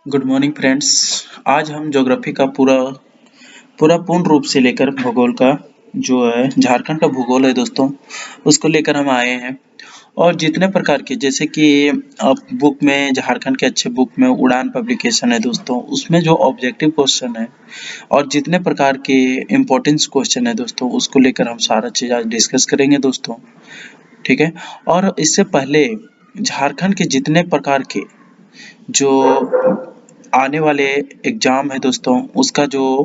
Good morning friends. आज हम geography का पूरा पूरा पूर्ण रूप से लेकर भूगोल का जो है झारखंड का भूगोल है दोस्तों, उसको लेकर हम आए हैं। और जितने प्रकार के जैसे कि अब बुक में झारखंड के अच्छे बुक में उड़ान पब्लिकेशन है दोस्तों, उसमें जो ऑब्जेक्टिव क्वेश्चन है और जितने प्रकार के इम्पोर्टेंस क्वेश्चन है दोस्तों, उसको लेकर हम सारा चीज़ आज डिस्कस करेंगे दोस्तों। ठीक है। और इससे पहले झारखंड के जितने प्रकार के जो आने वाले एग्जाम है दोस्तों, उसका जो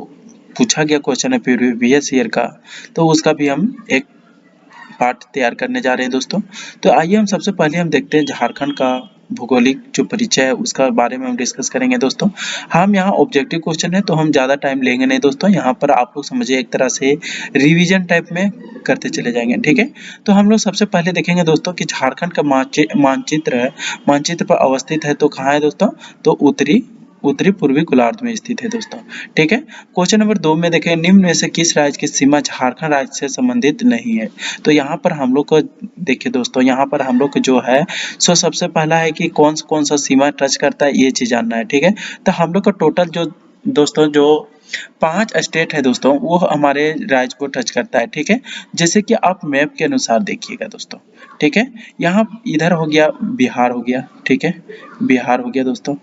पूछा गया क्वेश्चन है प्रीवियस ईयर का, तो उसका भी हम एक पार्ट तैयार करने जा रहे हैं दोस्तों। तो आइए हम सबसे पहले हम देखते हैं झारखंड का भौगोलिक जो परिचय है उसका बारे में हम डिस्कस करेंगे दोस्तों। हम यहाँ ऑब्जेक्टिव क्वेश्चन है तो हम ज़्यादा टाइम लेंगे नहीं दोस्तों, यहाँ पर आप लोग समझिए एक तरह से रिवीजन टाइप में करते चले जाएंगे। ठीक है। तो हम लोग सबसे पहले देखेंगे दोस्तों कि झारखंड का मानचित्र है, मानचित्र पर अवस्थित है तो कहाँ है दोस्तों, तो उत्तरी उत्तरी पूर्वी गोलार्ध में स्थित है दोस्तों। ठीक है। क्वेश्चन नंबर 2 में देखें, निम्न में से किस राज्य की सीमा झारखंड राज्य से संबंधित नहीं है। तो यहाँ पर हम लोग को देखिए दोस्तों, यहाँ पर हम लोग को जो है सो सबसे पहला है कि कौन सा सीमा टच करता है, ये चीज जानना है। ठीक है। तो हम लोग का टोटल जो दोस्तों जो 5 स्टेट है दोस्तों, वो हमारे राज्य को टच करता है। ठीक है। जैसे कि आप मैप के अनुसार देखिएगा दोस्तों। ठीक है। यहाँ इधर हो गया बिहार हो गया। ठीक है। बिहार हो गया दोस्तों।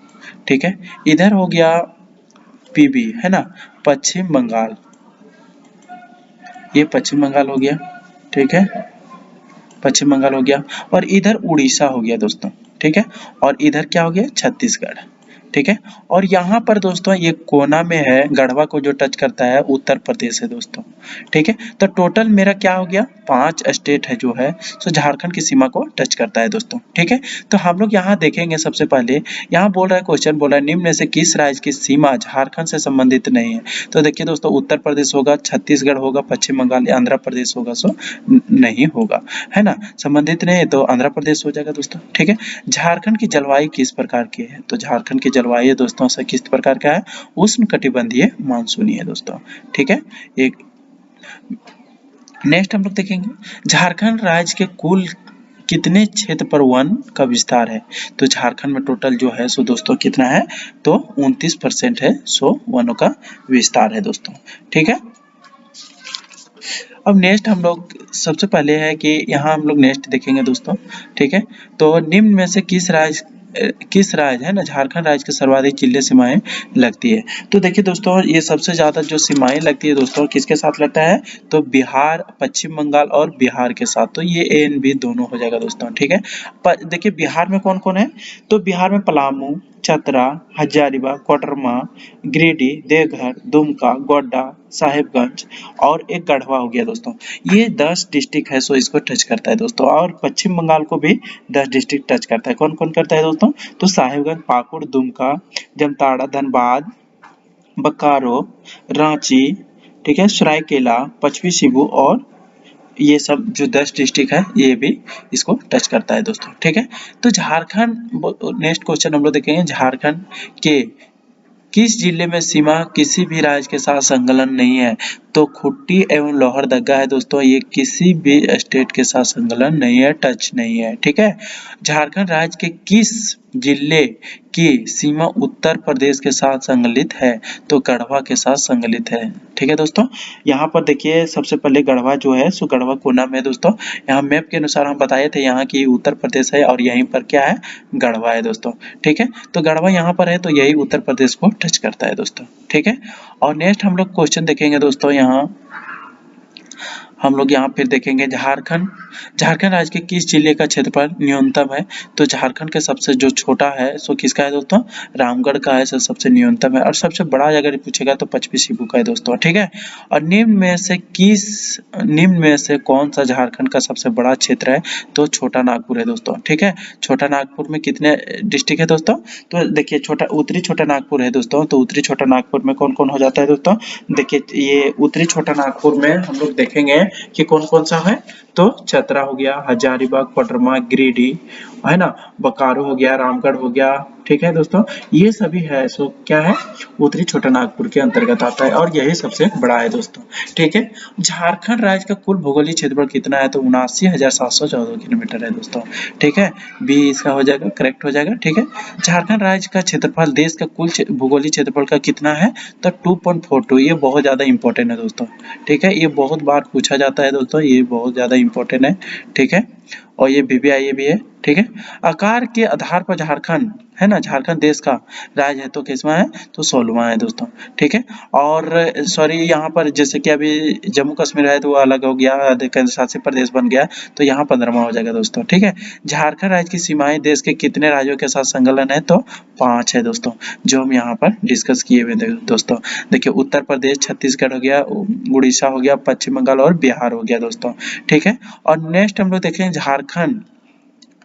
ठीक है। इधर हो गया पीबी है ना, पश्चिम बंगाल, ये पश्चिम बंगाल हो गया। ठीक है। पश्चिम बंगाल हो गया और इधर उड़ीसा हो गया दोस्तों। ठीक है। और इधर क्या हो गया, छत्तीसगढ़। ठीक है। और यहाँ पर दोस्तों ये कोना में है, गढ़वा को जो टच करता है उत्तर प्रदेश है दोस्तों। ठीक है। तो टोटल मेरा क्या हो गया, 5 स्टेट है जो है सो झारखंड की सीमा को टच करता है दोस्तों। ठीक है। तो हम लोग यहाँ देखेंगे सबसे पहले, यहाँ बोल रहा है क्वेश्चन बोल रहा है निम्न में से किस राज्य की सीमा झारखंड से संबंधित नहीं है। तो देखिए दोस्तों, उत्तर प्रदेश होगा, छत्तीसगढ़ होगा, पश्चिम बंगाल, आंध्र प्रदेश होगा, सो नहीं होगा, है ना। संबंधित नहीं है तो आंध्र प्रदेश हो जाएगा दोस्तों। ठीक है। झारखंड की जलवायु किस प्रकार की है, तो झारखंड की जलवायु दोस्तों से किस प्रकार का है, उष्ण कटिबंधीय मानसूनी है दोस्तों। ठीक है। एक नेक्स्ट हम लोग देखेंगे, झारखंड राज्य के कुल कितने क्षेत्र पर वन का विस्तार है। तो झारखंड में टोटल जो है सो दोस्तों कितना है, तो 29% है सो वनों का विस्तार है दोस्तों। ठीक है। अब नेक्स्ट हम लोग सबसे पहले है कि यहाँ हम लोग नेक्स्ट देखेंगे दोस्तों। ठीक है। तो निम्न में से किस राज्य है ना, झारखंड राज्य के सर्वाधिक जिले सीमाएं लगती है। तो देखिए दोस्तों, ये सबसे ज्यादा जो सीमाएं लगती है दोस्तों किसके साथ लगता है, तो बिहार, पश्चिम बंगाल और बिहार के साथ। तो ये ए एंड बी दोनों हो जाएगा दोस्तों। ठीक है। देखिए बिहार में कौन कौन है, तो बिहार में पलामू, चतरा, हजारीबाग, कोडरमा, गिरिडीह, देवघर, दुमका, गोड्डा, साहेबगंज और एक गढ़वा हो गया दोस्तों। ये 10 डिस्ट्रिक्ट है सो इसको टच करता है दोस्तों। और पश्चिम बंगाल को भी 10 डिस्ट्रिक्ट टच करता है। कौन कौन करता है दोस्तों, तो साहेबगंज, पाकुड़, दुमका, जामताड़ा, धनबाद, बोकारो, रांची, ठीक है, सरायकेला, पश्चिमी सिंहभूम और ये सब जो 10 डिस्ट्रिक्ट है ये भी इसको टच करता है दोस्तों। ठीक है। तो झारखंड, नेक्स्ट क्वेश्चन हम लोग देखेंगे, झारखंड के किस जिले में सीमा किसी भी राज्य के साथ संलग्न नहीं है। तो खूंटी एवं लोहरदगा है दोस्तों, ये किसी भी स्टेट के साथ संलग्न नहीं है, टच नहीं है। ठीक है। झारखंड राज्य के किस जिले की सीमा उत्तर प्रदेश के साथ संलग्नित है, तो गढ़वा के साथ संलग्नित है। ठीक है दोस्तों। यहाँ पर देखिए सबसे पहले गढ़वा जो है सो गढ़वा कोना में दोस्तों, यहाँ मैप के अनुसार हम बताए थे यहाँ की उत्तर प्रदेश है और यहीं पर क्या है, गढ़वा है दोस्तों। ठीक है। तो गढ़वा यहाँ पर है तो यही उत्तर प्रदेश को टच करता है दोस्तों। ठीक है। और नेक्स्ट हम लोग क्वेश्चन देखेंगे दोस्तों, यहाँ हम लोग यहाँ फिर देखेंगे झारखंड, झारखंड राज्य के किस जिले का क्षेत्रफल न्यूनतम है। तो झारखंड के सबसे जो छोटा है सो किसका है दोस्तों, रामगढ़ का है, सबसे न्यूनतम है। और सबसे बड़ा अगर पूछेगा तो पश्चिमी सिंहभूम का है दोस्तों। ठीक है। और निम्न में से कौन सा झारखंड का सबसे बड़ा क्षेत्र है, तो छोटा नागपुर है दोस्तों। ठीक है। छोटा नागपुर में कितने डिस्ट्रिक्ट है दोस्तों, तो देखिए उत्तरी छोटा नागपुर है दोस्तों। तो उत्तरी छोटा नागपुर में कौन कौन हो जाता है दोस्तों, देखिए ये उत्तरी छोटा नागपुर में हम लोग देखेंगे कि कौन कौन सा है, तो चतरा हो गया, हजारीबाग, कोडरमा, गिरिडीह है ना, बोकारो हो गया, रामगढ़ हो गया, ठीक है दोस्तों, ये सभी है सो क्या है, उत्तरी छोटा नागपुर के अंतर्गत आता है और यही सबसे बड़ा है दोस्तों। ठीक है, झारखंड राज्य का कुल भौगोलिक क्षेत्रफल कितना है, तो 79,714 किलोमीटर है दोस्तों। ठीक है, बी इसका हो जाएगा, करेक्ट हो जाएगा। ठीक है, झारखंड राज्य का क्षेत्रफल देश का कुल भौगोलिक क्षेत्रफल का कितना है, तो 2.42। ये बहुत ज्यादा इंपॉर्टेंट है दोस्तों। ठीक है, ये बहुत बार पूछा जाता है दोस्तों, ये बहुत ज्यादा इंपॉर्टेंट है। ठीक है, और ये VVIA भी है। ठीक है, आकार के आधार पर झारखंड है ना, झारखंड देश का राज्य है तो किसवां है, तो 16वां है दोस्तों। ठीक है, और सॉरी यहाँ पर जैसे कि अभी जम्मू कश्मीर है तो वो अलग हो गया, केंद्र शासित प्रदेश बन गया, तो यहाँ 15वां हो जाएगा दोस्तों। ठीक है, झारखंड राज्य की सीमाएं देश के कितने राज्यों के साथ संलग्न है, तो 5 है दोस्तों, जो हम यहाँ पर डिस्कस किए हुए दोस्तों। देखिए, उत्तर प्रदेश, छत्तीसगढ़ हो गया, उड़ीसा हो गया, पश्चिम बंगाल और बिहार हो गया दोस्तों। ठीक है, और नेक्स्ट हम लोग देखेंगे झारखंड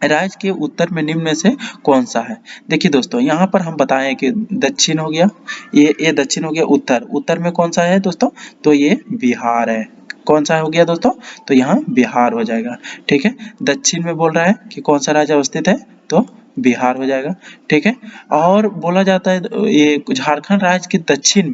राज्य के उत्तर में निम्न में से कौन सा है। देखिए दोस्तों, यहाँ पर हम बताएं कि दक्षिण हो गया, ये दक्षिण हो गया, उत्तर, उत्तर में कौन सा है दोस्तों, तो ये बिहार है। कौन सा हो गया दोस्तों, तो यहाँ बिहार हो जाएगा। ठीक है, दक्षिण में बोल रहा है कि कौन सा राज्य अवस्थित है, तो बिहार हो जाएगा। ठीक है, और बोला जाता है ये झारखंड राज्य के दक्षिण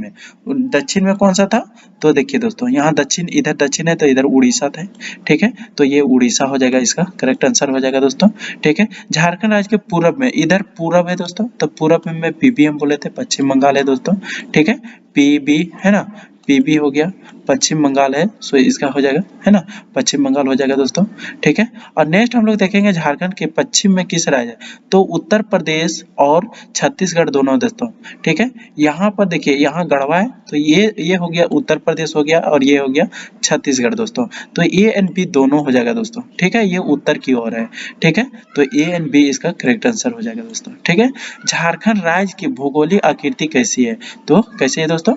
में कौन सा था, तो देखिए दोस्तों, यहाँ दक्षिण, इधर दक्षिण है तो इधर उड़ीसा था। ठीक है, तो ये उड़ीसा हो जाएगा, इसका करेक्ट आंसर हो जाएगा दोस्तों। ठीक है, झारखंड राज्य के पूरब में, इधर पूरब है दोस्तों, तो पूरब में PB हम बोले थे, पश्चिम बंगाल है दोस्तों। ठीक है, PB है ना, PB हो गया, पश्चिम बंगाल है, सो इसका हो जाएगा, है ना, पश्चिम बंगाल हो जाएगा दोस्तों। ठीक है, और नेक्स्ट हम लोग देखेंगे झारखंड के पश्चिम में किस राज्य है, तो उत्तर प्रदेश और छत्तीसगढ़ दोनों दोस्तों। ठीक है, यहाँ पर देखिए, यहाँ गढ़वा है, तो ये हो गया उत्तर प्रदेश हो गया, और ये हो गया छत्तीसगढ़ दोस्तों। तो A एंड B दोनों हो जाएगा दोस्तों। ठीक है, ये उत्तर की ओर है। ठीक है, तो A एंड B इसका करेक्ट आंसर हो जाएगा दोस्तों। ठीक है, झारखंड राज्य की भौगोलिक आकृति कैसी है, तो कैसी है दोस्तों,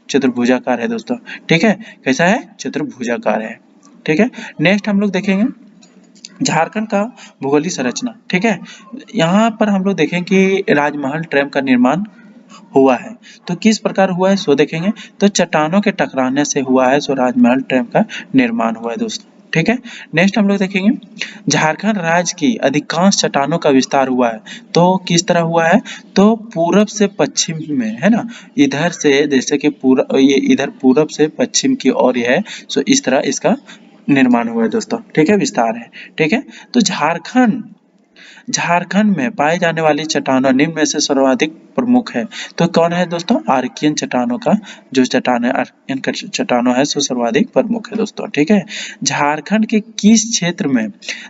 चतुर्भुजाकार है दोस्तों। ठीक है, कैसा है, चतुर्भुजाकार है। ठीक है, नेक्स्ट हम लोग देखेंगे झारखंड का भौगोलिक संरचना। ठीक है, यहाँ पर हम लोग देखें कि राजमहल ट्रैम का निर्माण हुआ है, तो किस प्रकार हुआ है सो देखेंगे, तो चट्टानों के टकराने से हुआ है, सो राजमहल ट्रैम का निर्माण हुआ है दोस्तों। ठीक है, नेक्स्ट हम लोग देखेंगे झारखंड राज्य की अधिकांश चट्टानों का विस्तार हुआ है, तो किस तरह हुआ है, तो पूरब से पश्चिम में, है ना, इधर से जैसे कि ये इधर पूरब से पश्चिम की ओर है, सो इस तरह इसका निर्माण हुआ है दोस्तों। ठीक है, विस्तार है। ठीक है, तो झारखंड में पाए जाने वाली चट्टानों निम्न में से सर्वाधिक प्रमुख है, तो कौन है दोस्तों, आर्कियन चट्टानों का जो चट्टान है, आर्कियन का चट्टानों है, सो सर्वाधिक प्रमुख है दोस्तों। ठीक है, झारखंड के किस क्षेत्र में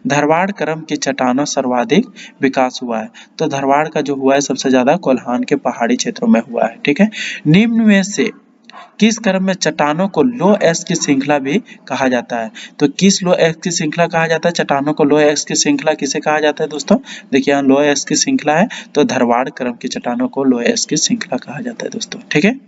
धरवाड़ क्रम की चट्टानों सर्वाधिक विकास हुआ है, तो धरवाड़ का जो हुआ है सबसे ज्यादा कोल्हान के पहाड़ी क्षेत्रों में हुआ है। ठीक है, निम्न में से किस क्रम में चट्टानों को लो एस की श्रृंखला भी कहा जाता है, तो किस लो एस की श्रृंखला कहा जाता है, चट्टानों को लो एस की श्रृंखला किसे कहा जाता है दोस्तों, देखिए यहाँ लो एस की श्रृंखला है, तो धरवाड़ क्रम की चट्टानों को लो एस की श्रृंखला कहा जाता है दोस्तों। ठीक है,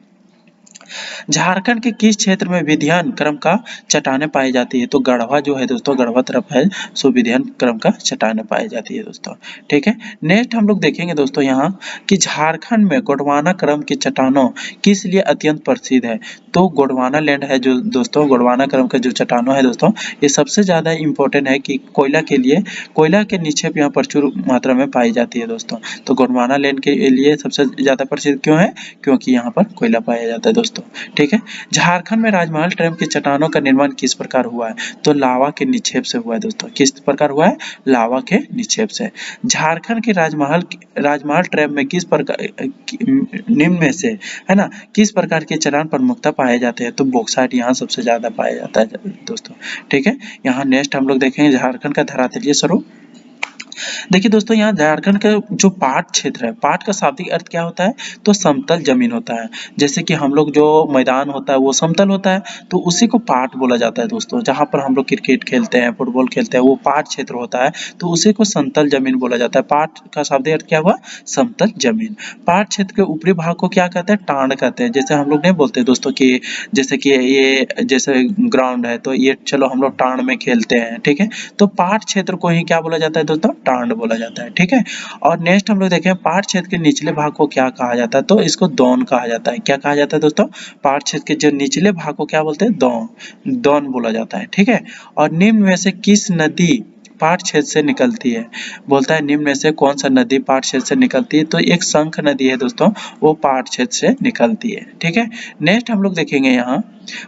झारखंड के किस क्षेत्र में विध्यन क्रम का चट्टानें पाई जाती है, तो गढ़वा जो है दोस्तों, गढ़वा तरफ है, सो विध्यन क्रम का चट्टानें पाई जाती है दोस्तों। ठीक है, नेक्स्ट हम लोग देखेंगे दोस्तों यहाँ कि झारखंड में गोंडवाना क्रम की चट्टानों किस लिए अत्यंत प्रसिद्ध है, तो गोंडवाना लैंड है जो दोस्तों, गोंडवाना क्रम का जो चट्टानों है दोस्तों, ये सबसे ज्यादा इंपॉर्टेंट है कि कोयला के लिए, कोयला के निक्षेप यहाँ प्रचुर मात्रा में पाई जाती है दोस्तों। तो गोंडवाना लैंड के लिए सबसे ज्यादा प्रसिद्ध क्यों है, क्योंकि यहाँ पर कोयला पाया जाता है दोस्तों। ठीक है, झारखंड में राजमहल ट्रैम की चट्टानों का निर्माण किस प्रकार हुआ है, तो लावा के निक्षेप से हुआ है दोस्तों। किस प्रकार हुआ है, लावा के निक्षेप से। झारखंड के राजमहल ट्रैम में किस प्रकार, निम्न में से, है ना, किस प्रकार के चट्टान प्रमुखता पाए जाते हैं, तो बॉक्साइट यहाँ सबसे ज्यादा पाया जाता है दोस्तों। ठीक है, यहाँ नेक्स्ट हम लोग देखेंगे झारखंड का धरातलीय स्वरूप। देखिए दोस्तों, यहाँ झारखंड का जो पाट क्षेत्र है, पाट का शाब्दिक अर्थ क्या होता है, तो समतल जमीन होता है। जैसे कि हम लोग जो मैदान होता है वो समतल होता है, तो उसी को पाट बोला जाता है दोस्तों। जहाँ पर हम लोग क्रिकेट खेलते हैं, फुटबॉल खेलते हैं, वो पाट क्षेत्र होता है, तो उसी को समतल जमीन बोला जाता है। पाट का शाब्दिक अर्थ क्या हुआ, समतल जमीन। पाट क्षेत्र के ऊपरी भाग को क्या कहते हैं, टांड कहते हैं। जैसे हम लोग नहीं बोलते दोस्तों कि जैसे कि ये जैसे ग्राउंड है, तो ये चलो हम लोग टांड में खेलते हैं। ठीक है, तो पाट क्षेत्र को ही क्या बोला जाता है दोस्तों, टांड बोला जाता है। ठीक है, और नेक्स्ट हम लोग देखें पाट क्षेत्र के निचले भाग को क्या कहा जाता है, तो इसको दौन कहा जाता है। क्या कहा जाता है दोस्तों, पाट क्षेत्र के जो निचले भाग को क्या बोलते हैं, दौन बोला जाता है। ठीक है, और निम्न में से किस नदी पाट क्षेत्र से निकलती है। बोलता है निम्न में से कौन सा नदी पाट क्षेत्र से निकलती है, तो एक शंख नदी है दोस्तों, वो पाट क्षेत्र से निकलती है। ठीक है, नेक्स्ट हम लोग देखेंगे यहाँ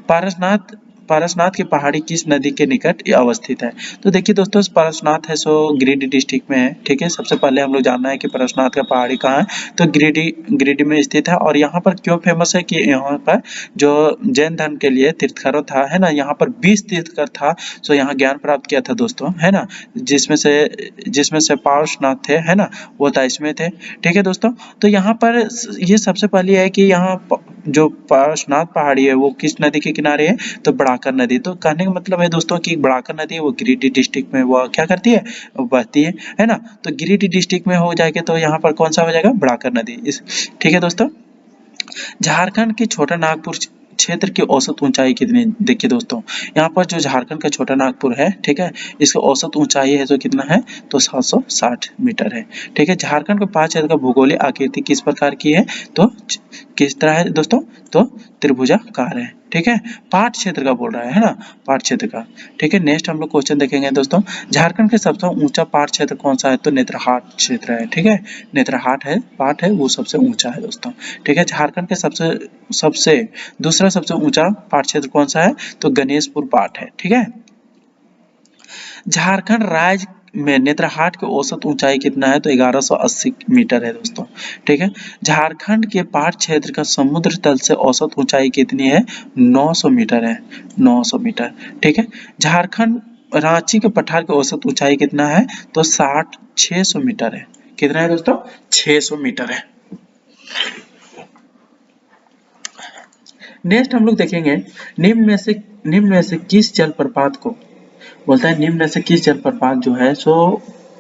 पारसनाथ। पारसनाथ की पहाड़ी किस नदी के निकट अवस्थित है? तो देखिए दोस्तों, पारसनाथ है सो गिरिडीह डिस्ट्रिक्ट में है। ठीक है, सबसे पहले हम लोग जानना है कि पारसनाथ का पहाड़ी कहाँ है, तो गिरिडीह में स्थित है। और यहाँ पर क्यों फेमस है कि यहाँ पर जो जैन धर्म के लिए तीर्थंकर था, है ना, यहाँ पर 20 तीर्थंकर था, सो यहाँ ज्ञान प्राप्त किया था दोस्तों, है ना, जिसमें से पारसनाथ थे, है ना, वो था इसमें थे। ठीक है दोस्तों, तो यहाँ पर ये सबसे पहले है कि यहाँ जो पारसनाथ पहाड़ी है वो किस नदी के किनारे है, तो बड़ाकर नदी। तो कहने का मतलब है दोस्तों कि बड़ाकर नदी है वो गिरिडीह डिस्ट्रिक्ट में वो क्या करती है, बहती है ना। तो गिरिडीह डिस्ट्रिक्ट में हो जाएगा तो यहाँ पर कौन सा हो जाएगा, बड़ाकर नदी। ठीक है दोस्तों, झारखंड के छोटा नागपुर क्षेत्र की औसत ऊंचाई कितनी? देखिए दोस्तों, यहाँ पर जो झारखंड का छोटा नागपुर है, ठीक है, इसका औसत ऊंचाई है जो कितना है, तो 760 मीटर है। ठीक है, झारखंड के 5 क्षेत्र का भूगोलिक आकृति किस प्रकार की है, तो किस तरह है दोस्तों, तो त्रिभुजाकार है। ठीक है, पाट क्षेत्र का बोल रहा है ना, पाट क्षेत्र का। ठीक है, नेक्स्ट हम लोग क्वेश्चन देखेंगे दोस्तों, झारखंड के सबसे ऊंचा पाट क्षेत्र कौन सा है, तो नेत्रहाट क्षेत्र है। ठीक है, नेत्रहाट है, पाट है, वो सबसे ऊंचा है दोस्तों। ठीक है, झारखंड के सबसे दूसरा सबसे ऊंचा पाट क्षेत्र कौन सा है, तो गणेशपुर पाट है। ठीक है, झारखंड राज्य में नेत्रहाट की औसत ऊंचाई कितना है, तो 1180 मीटर है दोस्तों। ठीक है, झारखंड के पाट क्षेत्र का समुद्र तल से औसत ऊंचाई कितनी है, 900 मीटर है, 900 मीटर। ठीक है, झारखंड रांची के पठार की औसत ऊंचाई कितना है, तो 600 मीटर है। कितना है दोस्तों, 600 मीटर है। नेक्स्ट हम लोग देखेंगे निम्न में से किस जलप्रपात को, बोलता है निम्न में से किस जलप्रपात जो है सो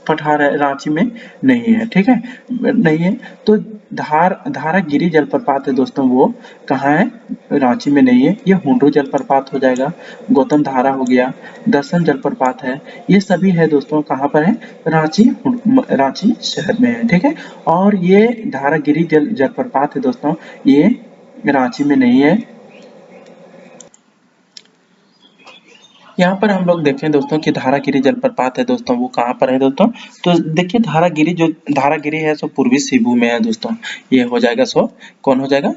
पठार रांची में नहीं है। ठीक है, नहीं है, तो धारागिरी जलप्रपात है दोस्तों, वो कहाँ है, रांची में नहीं है। ये हुंडरू जलप्रपात हो जाएगा, गौतम धारा हो गया, दर्शन जलप्रपात है, ये सभी है दोस्तों कहाँ पर है, रांची शहर में है। ठीक है, और ये धारागिरी जलप्रपात है दोस्तों, ये रांची में नहीं है। यहाँ पर हम लोग देखें दोस्तों कि धारागिरी जलप्रपात है दोस्तों, वो कहाँ पर है दोस्तों, तो देखिए धारागिरी है सो पूर्वी सिबू में है दोस्तों। ये हो जाएगा सो कौन हो जाएगा,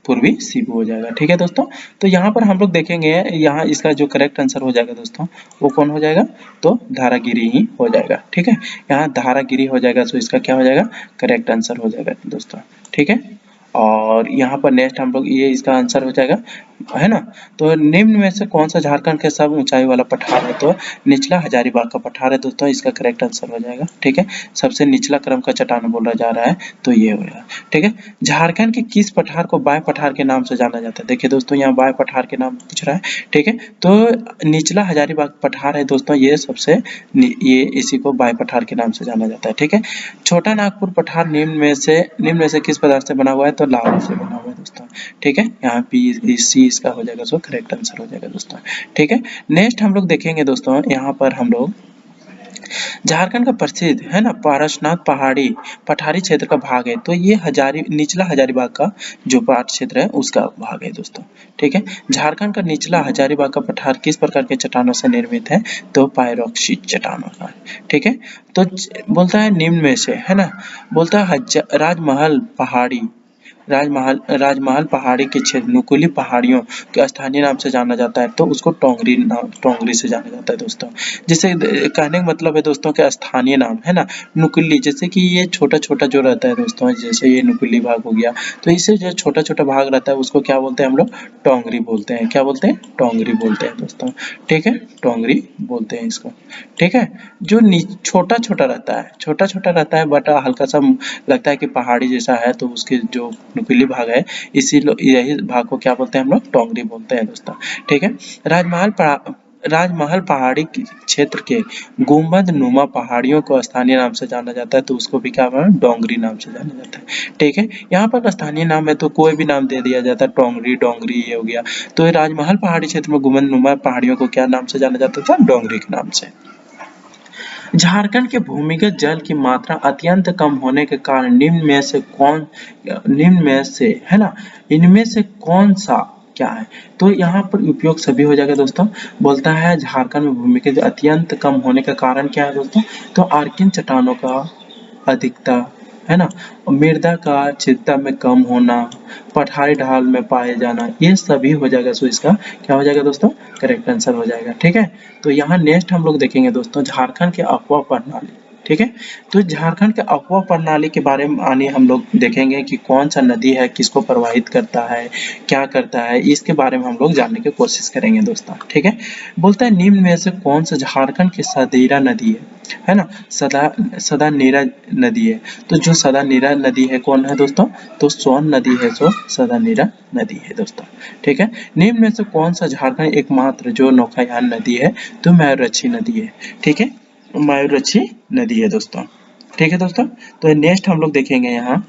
पूर्वी सिबू हो जाएगा। ठीक है दोस्तों, तो यहाँ पर हम लोग देखेंगे, यहाँ इसका जो करेक्ट आंसर हो जाएगा दोस्तों, वो कौन हो जाएगा, तो धारागिरी ही हो जाएगा। ठीक है, यहाँ धारागिरी हो जाएगा, सो इसका क्या हो जाएगा, करेक्ट आंसर हो जाएगा दोस्तों। ठीक है, और यहाँ पर नेक्स्ट हम लोग ये इसका आंसर हो जाएगा, है ना। तो निम्न में से कौन सा झारखंड के सब ऊंचाई वाला पठार है, तो निचला हजारीबाग का पठार है दोस्तों, इसका करेक्ट आंसर हो जाएगा। ठीक है, सबसे निचला क्रम का चट्टान बोला जा रहा है, तो ये होगा। ठीक है, झारखंड के किस पठार को बाय पठार के नाम से जाना जाता है? देखिए दोस्तों, यहाँ बाय पठार के नाम पूछ रहा है। ठीक है, तो निचला हजारीबाग पठार है दोस्तों, ये ये इसी को बाय पठार के नाम से जाना जाता है। ठीक है, छोटा नागपुर पठार निम्न में से किस पदार्थ से बना हुआ है, तो लावा से बना हुआ है दोस्तों। ठीक है, यहाँ पी सी इसका हो जाएगा, सो करेक्ट आंसर हो जाएगा दोस्तों। ठीक है, नेक्स्ट हम लोग देखेंगे दोस्तों, यहाँ पर हम लोग झारखंड का प्रसिद्ध है ना पारसनाथ पठारी क्षेत्र का भाग है, तो ये निचला हजारीबाग का जो पाट क्षेत्र है उसका भाग है दोस्तों। ठीक है, झारखंड का निचला हजारीबाग का पठार किस प्रकार के चट्टानों से निर्मित है, तो पायरोक्सिक चट्टानों का। ठीक है, तो बोलता है निम्न में से, है ना, बोलता है राजमहल पहाड़ी के क्षेत्र नुकीली पहाड़ियों के स्थानीय नाम से जाना जाता है, तो उसको टोंगरी से जाना जाता है दोस्तों। जिसे कहने का मतलब है दोस्तों के स्थानीय नाम, है ना, नुकीली, जैसे कि ये छोटा छोटा जो रहता है दोस्तों, जैसे ये नुकीली भाग हो गया, तो इसे जो छोटा छोटा भाग रहता है उसको क्या बोलते हैं हम लोग, टोंगरी बोलते हैं। क्या बोलते हैं, टोंगरी बोलते हैं दोस्तों। ठीक है, टोंगरी बोलते हैं इसको। ठीक है, जो छोटा छोटा रहता है बट हल्का सा लगता है कि पहाड़ी जैसा है, तो उसके जो नुकीली भाग है, यही भाग को क्या बोलते हैं हम लोग, टोंगरी बोलते हैं दोस्तों। ठीक है, राजमहल पहाड़ी क्षेत्र के गुंबद नुमा पहाड़ियों को स्थानीय नाम से जाना जाता है, तो उसको भी क्या नाम, डोंगरी नाम से जाना जाता है। ठीक है, यहाँ पर स्थानीय नाम है तो कोई भी नाम दे दिया जाता है, टोंगरी डोंगरी ये हो गया। तो राजमहल पहाड़ी क्षेत्र में गुंबद नुमा पहाड़ियों को क्या नाम से जाना जाता था, डोंगरी के नाम से। झारखंड के भूमिगत जल की मात्रा अत्यंत कम होने के कारण निम्न में से है ना, इनमें से कौन सा क्या है। तो यहाँ पर उपयोग सभी हो जाएगा दोस्तों। बोलता है झारखंड में भूमि के अत्यंत कम होने का कारण क्या है दोस्तों, तो आर्किन चट्टानों का अधिकता, है ना, और मृदा का छिद्रता में कम होना, पठारी ढाल में पाए जाना, ये सभी हो जाएगा। सो इसका क्या हो जाएगा दोस्तों, करेक्ट आंसर हो जाएगा। ठीक है, तो यहाँ नेक्स्ट हम लोग देखेंगे दोस्तों झारखंड के अफवाह प्रणाली। ठीक है, तो झारखंड के अफवाह प्रणाली के बारे में आने हम लोग देखेंगे कि कौन सा नदी है, किसको प्रवाहित करता है, क्या करता है, इसके बारे में हम लोग जानने की कोशिश करेंगे दोस्तों। ठीक है, बोलता है निम्न में से कौन सा झारखंड की सदीरा नदी है ना, सदा नीरा नदी है। तो जो सदा नीरा नदी है कौन है दोस्तों, तो सोन नदी है, जो सदा नीरा नदी है दोस्तों। ठीक है, निम्न में से कौन सा झारखंड एकमात्र जो नौकायान नदी है, तो मयूरक्षी नदी है। ठीक है, मयूरक्षी नदी है दोस्तों। ठीक है दोस्तों, तो नेक्स्ट हम लोग देखेंगे यहाँ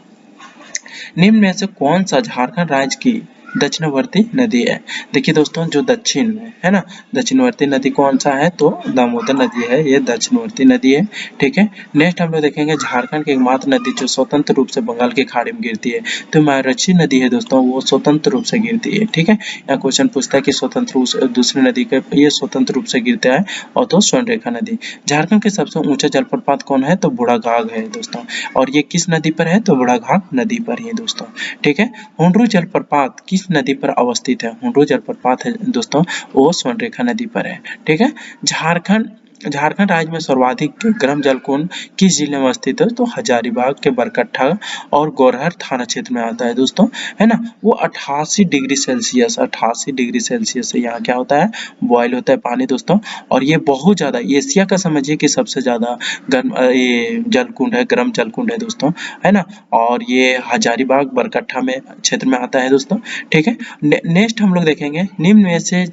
निम्न में से कौन सा झारखंड राज्य की दक्षिणवर्ती नदी है। देखिए दोस्तों, जो दक्षिण में है ना, दक्षिणवर्ती नदी कौन सा है, तो दामोदर नदी है, ये दक्षिणवर्ती नदी है। ठीक है, नेक्स्ट हम लोग देखेंगे झारखंड की एकमात्र नदी जो स्वतंत्र रूप से बंगाल की खाड़ी में गिरती है, तो मयूरक्षी नदी है दोस्तों, वो स्वतंत्र रूप से गिरती है। ठीक है, यहाँ क्वेश्चन पूछता है कि स्वतंत्र रूप से दूसरी नदी के ये स्वतंत्र रूप से गिरता है, और तो स्वर्णरेखा नदी। झारखंड के सबसे ऊंचा जलप्रपात कौन है, तो बूढ़ाघाघ है दोस्तों, और ये किस नदी पर है, तो बूढ़ाघाघ नदी पर ही दोस्तों। ठीक है, हुंडरू जलप्रपात किस नदी पर अवस्थित है, हुंडरू जलप्रपात है दोस्तों, वो स्वर्णरेखा नदी पर है। ठीक है, झारखंड राज्य में सर्वाधिक गर्म जलकुंड किस जिले में स्थित है, तो हजारीबाग के बरकट्ठा और गोरहर थाना क्षेत्र में आता है दोस्तों, है ना। वो 88 डिग्री सेल्सियस से यहाँ क्या होता है, बॉयल होता है पानी दोस्तों, और ये बहुत ज्यादा एशिया का समझिए कि सबसे ज्यादा गर्म ये जलकुंड है, गर्म जलकुंड है दोस्तों, है ना, और ये हजारीबाग बरकट्ठा में क्षेत्र में आता है दोस्तों। ठीक है, नेक्स्ट हम लोग देखेंगे निम्न में से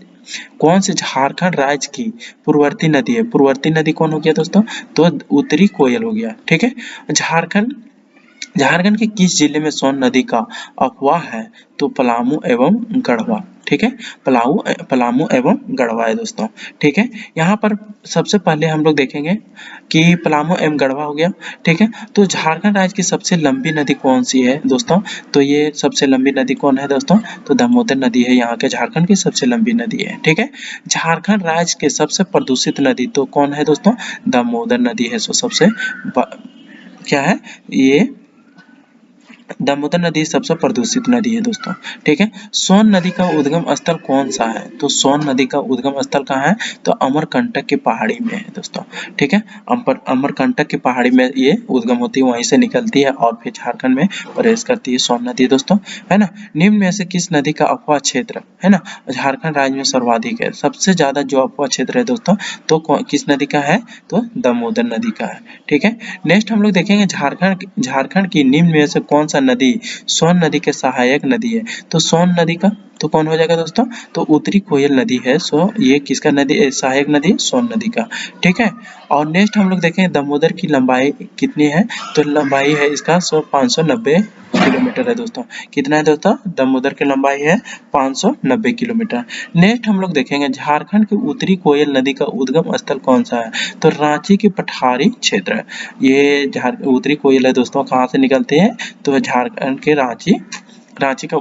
कौन से झारखंड राज्य की पूर्ववर्ती नदी है। पूर्ववर्ती नदी कौन हो गया दोस्तों, तो उत्तरी कोयल हो गया। ठीक है, झारखंड के किस जिले में सोन नदी का अफवाह है, तो पलामू एवं गढ़वा। ठीक है, पलामू एवं गढ़वा है दोस्तों। ठीक है, यहाँ पर सबसे पहले हम लोग देखेंगे कि पलामू एवं गढ़वा हो गया। ठीक है, तो झारखंड राज्य की सबसे लंबी नदी कौन सी है दोस्तों, तो ये सबसे लंबी नदी कौन है दोस्तों, तो दामोदर नदी है, यहाँ के झारखंड की सबसे लंबी नदी है। ठीक है, झारखंड राज्य के सबसे प्रदूषित नदी तो कौन है दोस्तों, दामोदर नदी है। सो सबसे क्या है ये, दामोदर नदी सबसे प्रदूषित नदी है दोस्तों। ठीक है, सोन नदी का उद्गम स्थल कौन सा है, तो सोन नदी का उद्गम स्थल कहाँ है, तो अमरकंटक की पहाड़ी में है दोस्तों। ठीक है, अमरकंटक की पहाड़ी में ये उद्गम होती है, वहीं से निकलती है और फिर झारखंड में प्रवेश करती है सोन नदी दोस्तों, है ना। निम्न में से किस नदी का अफवाह क्षेत्र, है ना, झारखंड राज्य में सर्वाधिक है, सबसे ज्यादा जो अफवाह क्षेत्र है दोस्तों, तो किस नदी का है, तो दामोदर नदी का है। ठीक है, नेक्स्ट हम लोग देखेंगे झारखंड की निम्न में से कौन सा नदी सोन नदी के सहायक नदी है, तो सोन नदी का तो कौन हो जाएगा दोस्तों, तो उत्तरी कोयल नदी है। सो ये किसका नदी सहायक नदी, सोन नदी का। ठीक है, और नेक्स्ट हम लोग देखें दामोदर की लंबाई कितनी है, तो लंबाई है इसका 590 किलोमीटर है दोस्तों। कितना है दोस्तों, दामोदर की लंबाई है 590 किलोमीटर। नेक्स्ट हम लोग देखेंगे झारखंड की उत्तरी कोयल नदी का उद्गम स्थल कौन सा है, तो रांची की पठारी क्षेत्र। ये उत्तरी कोयल है दोस्तों, कहाँ से निकलती है, तो झारखंड के रांची का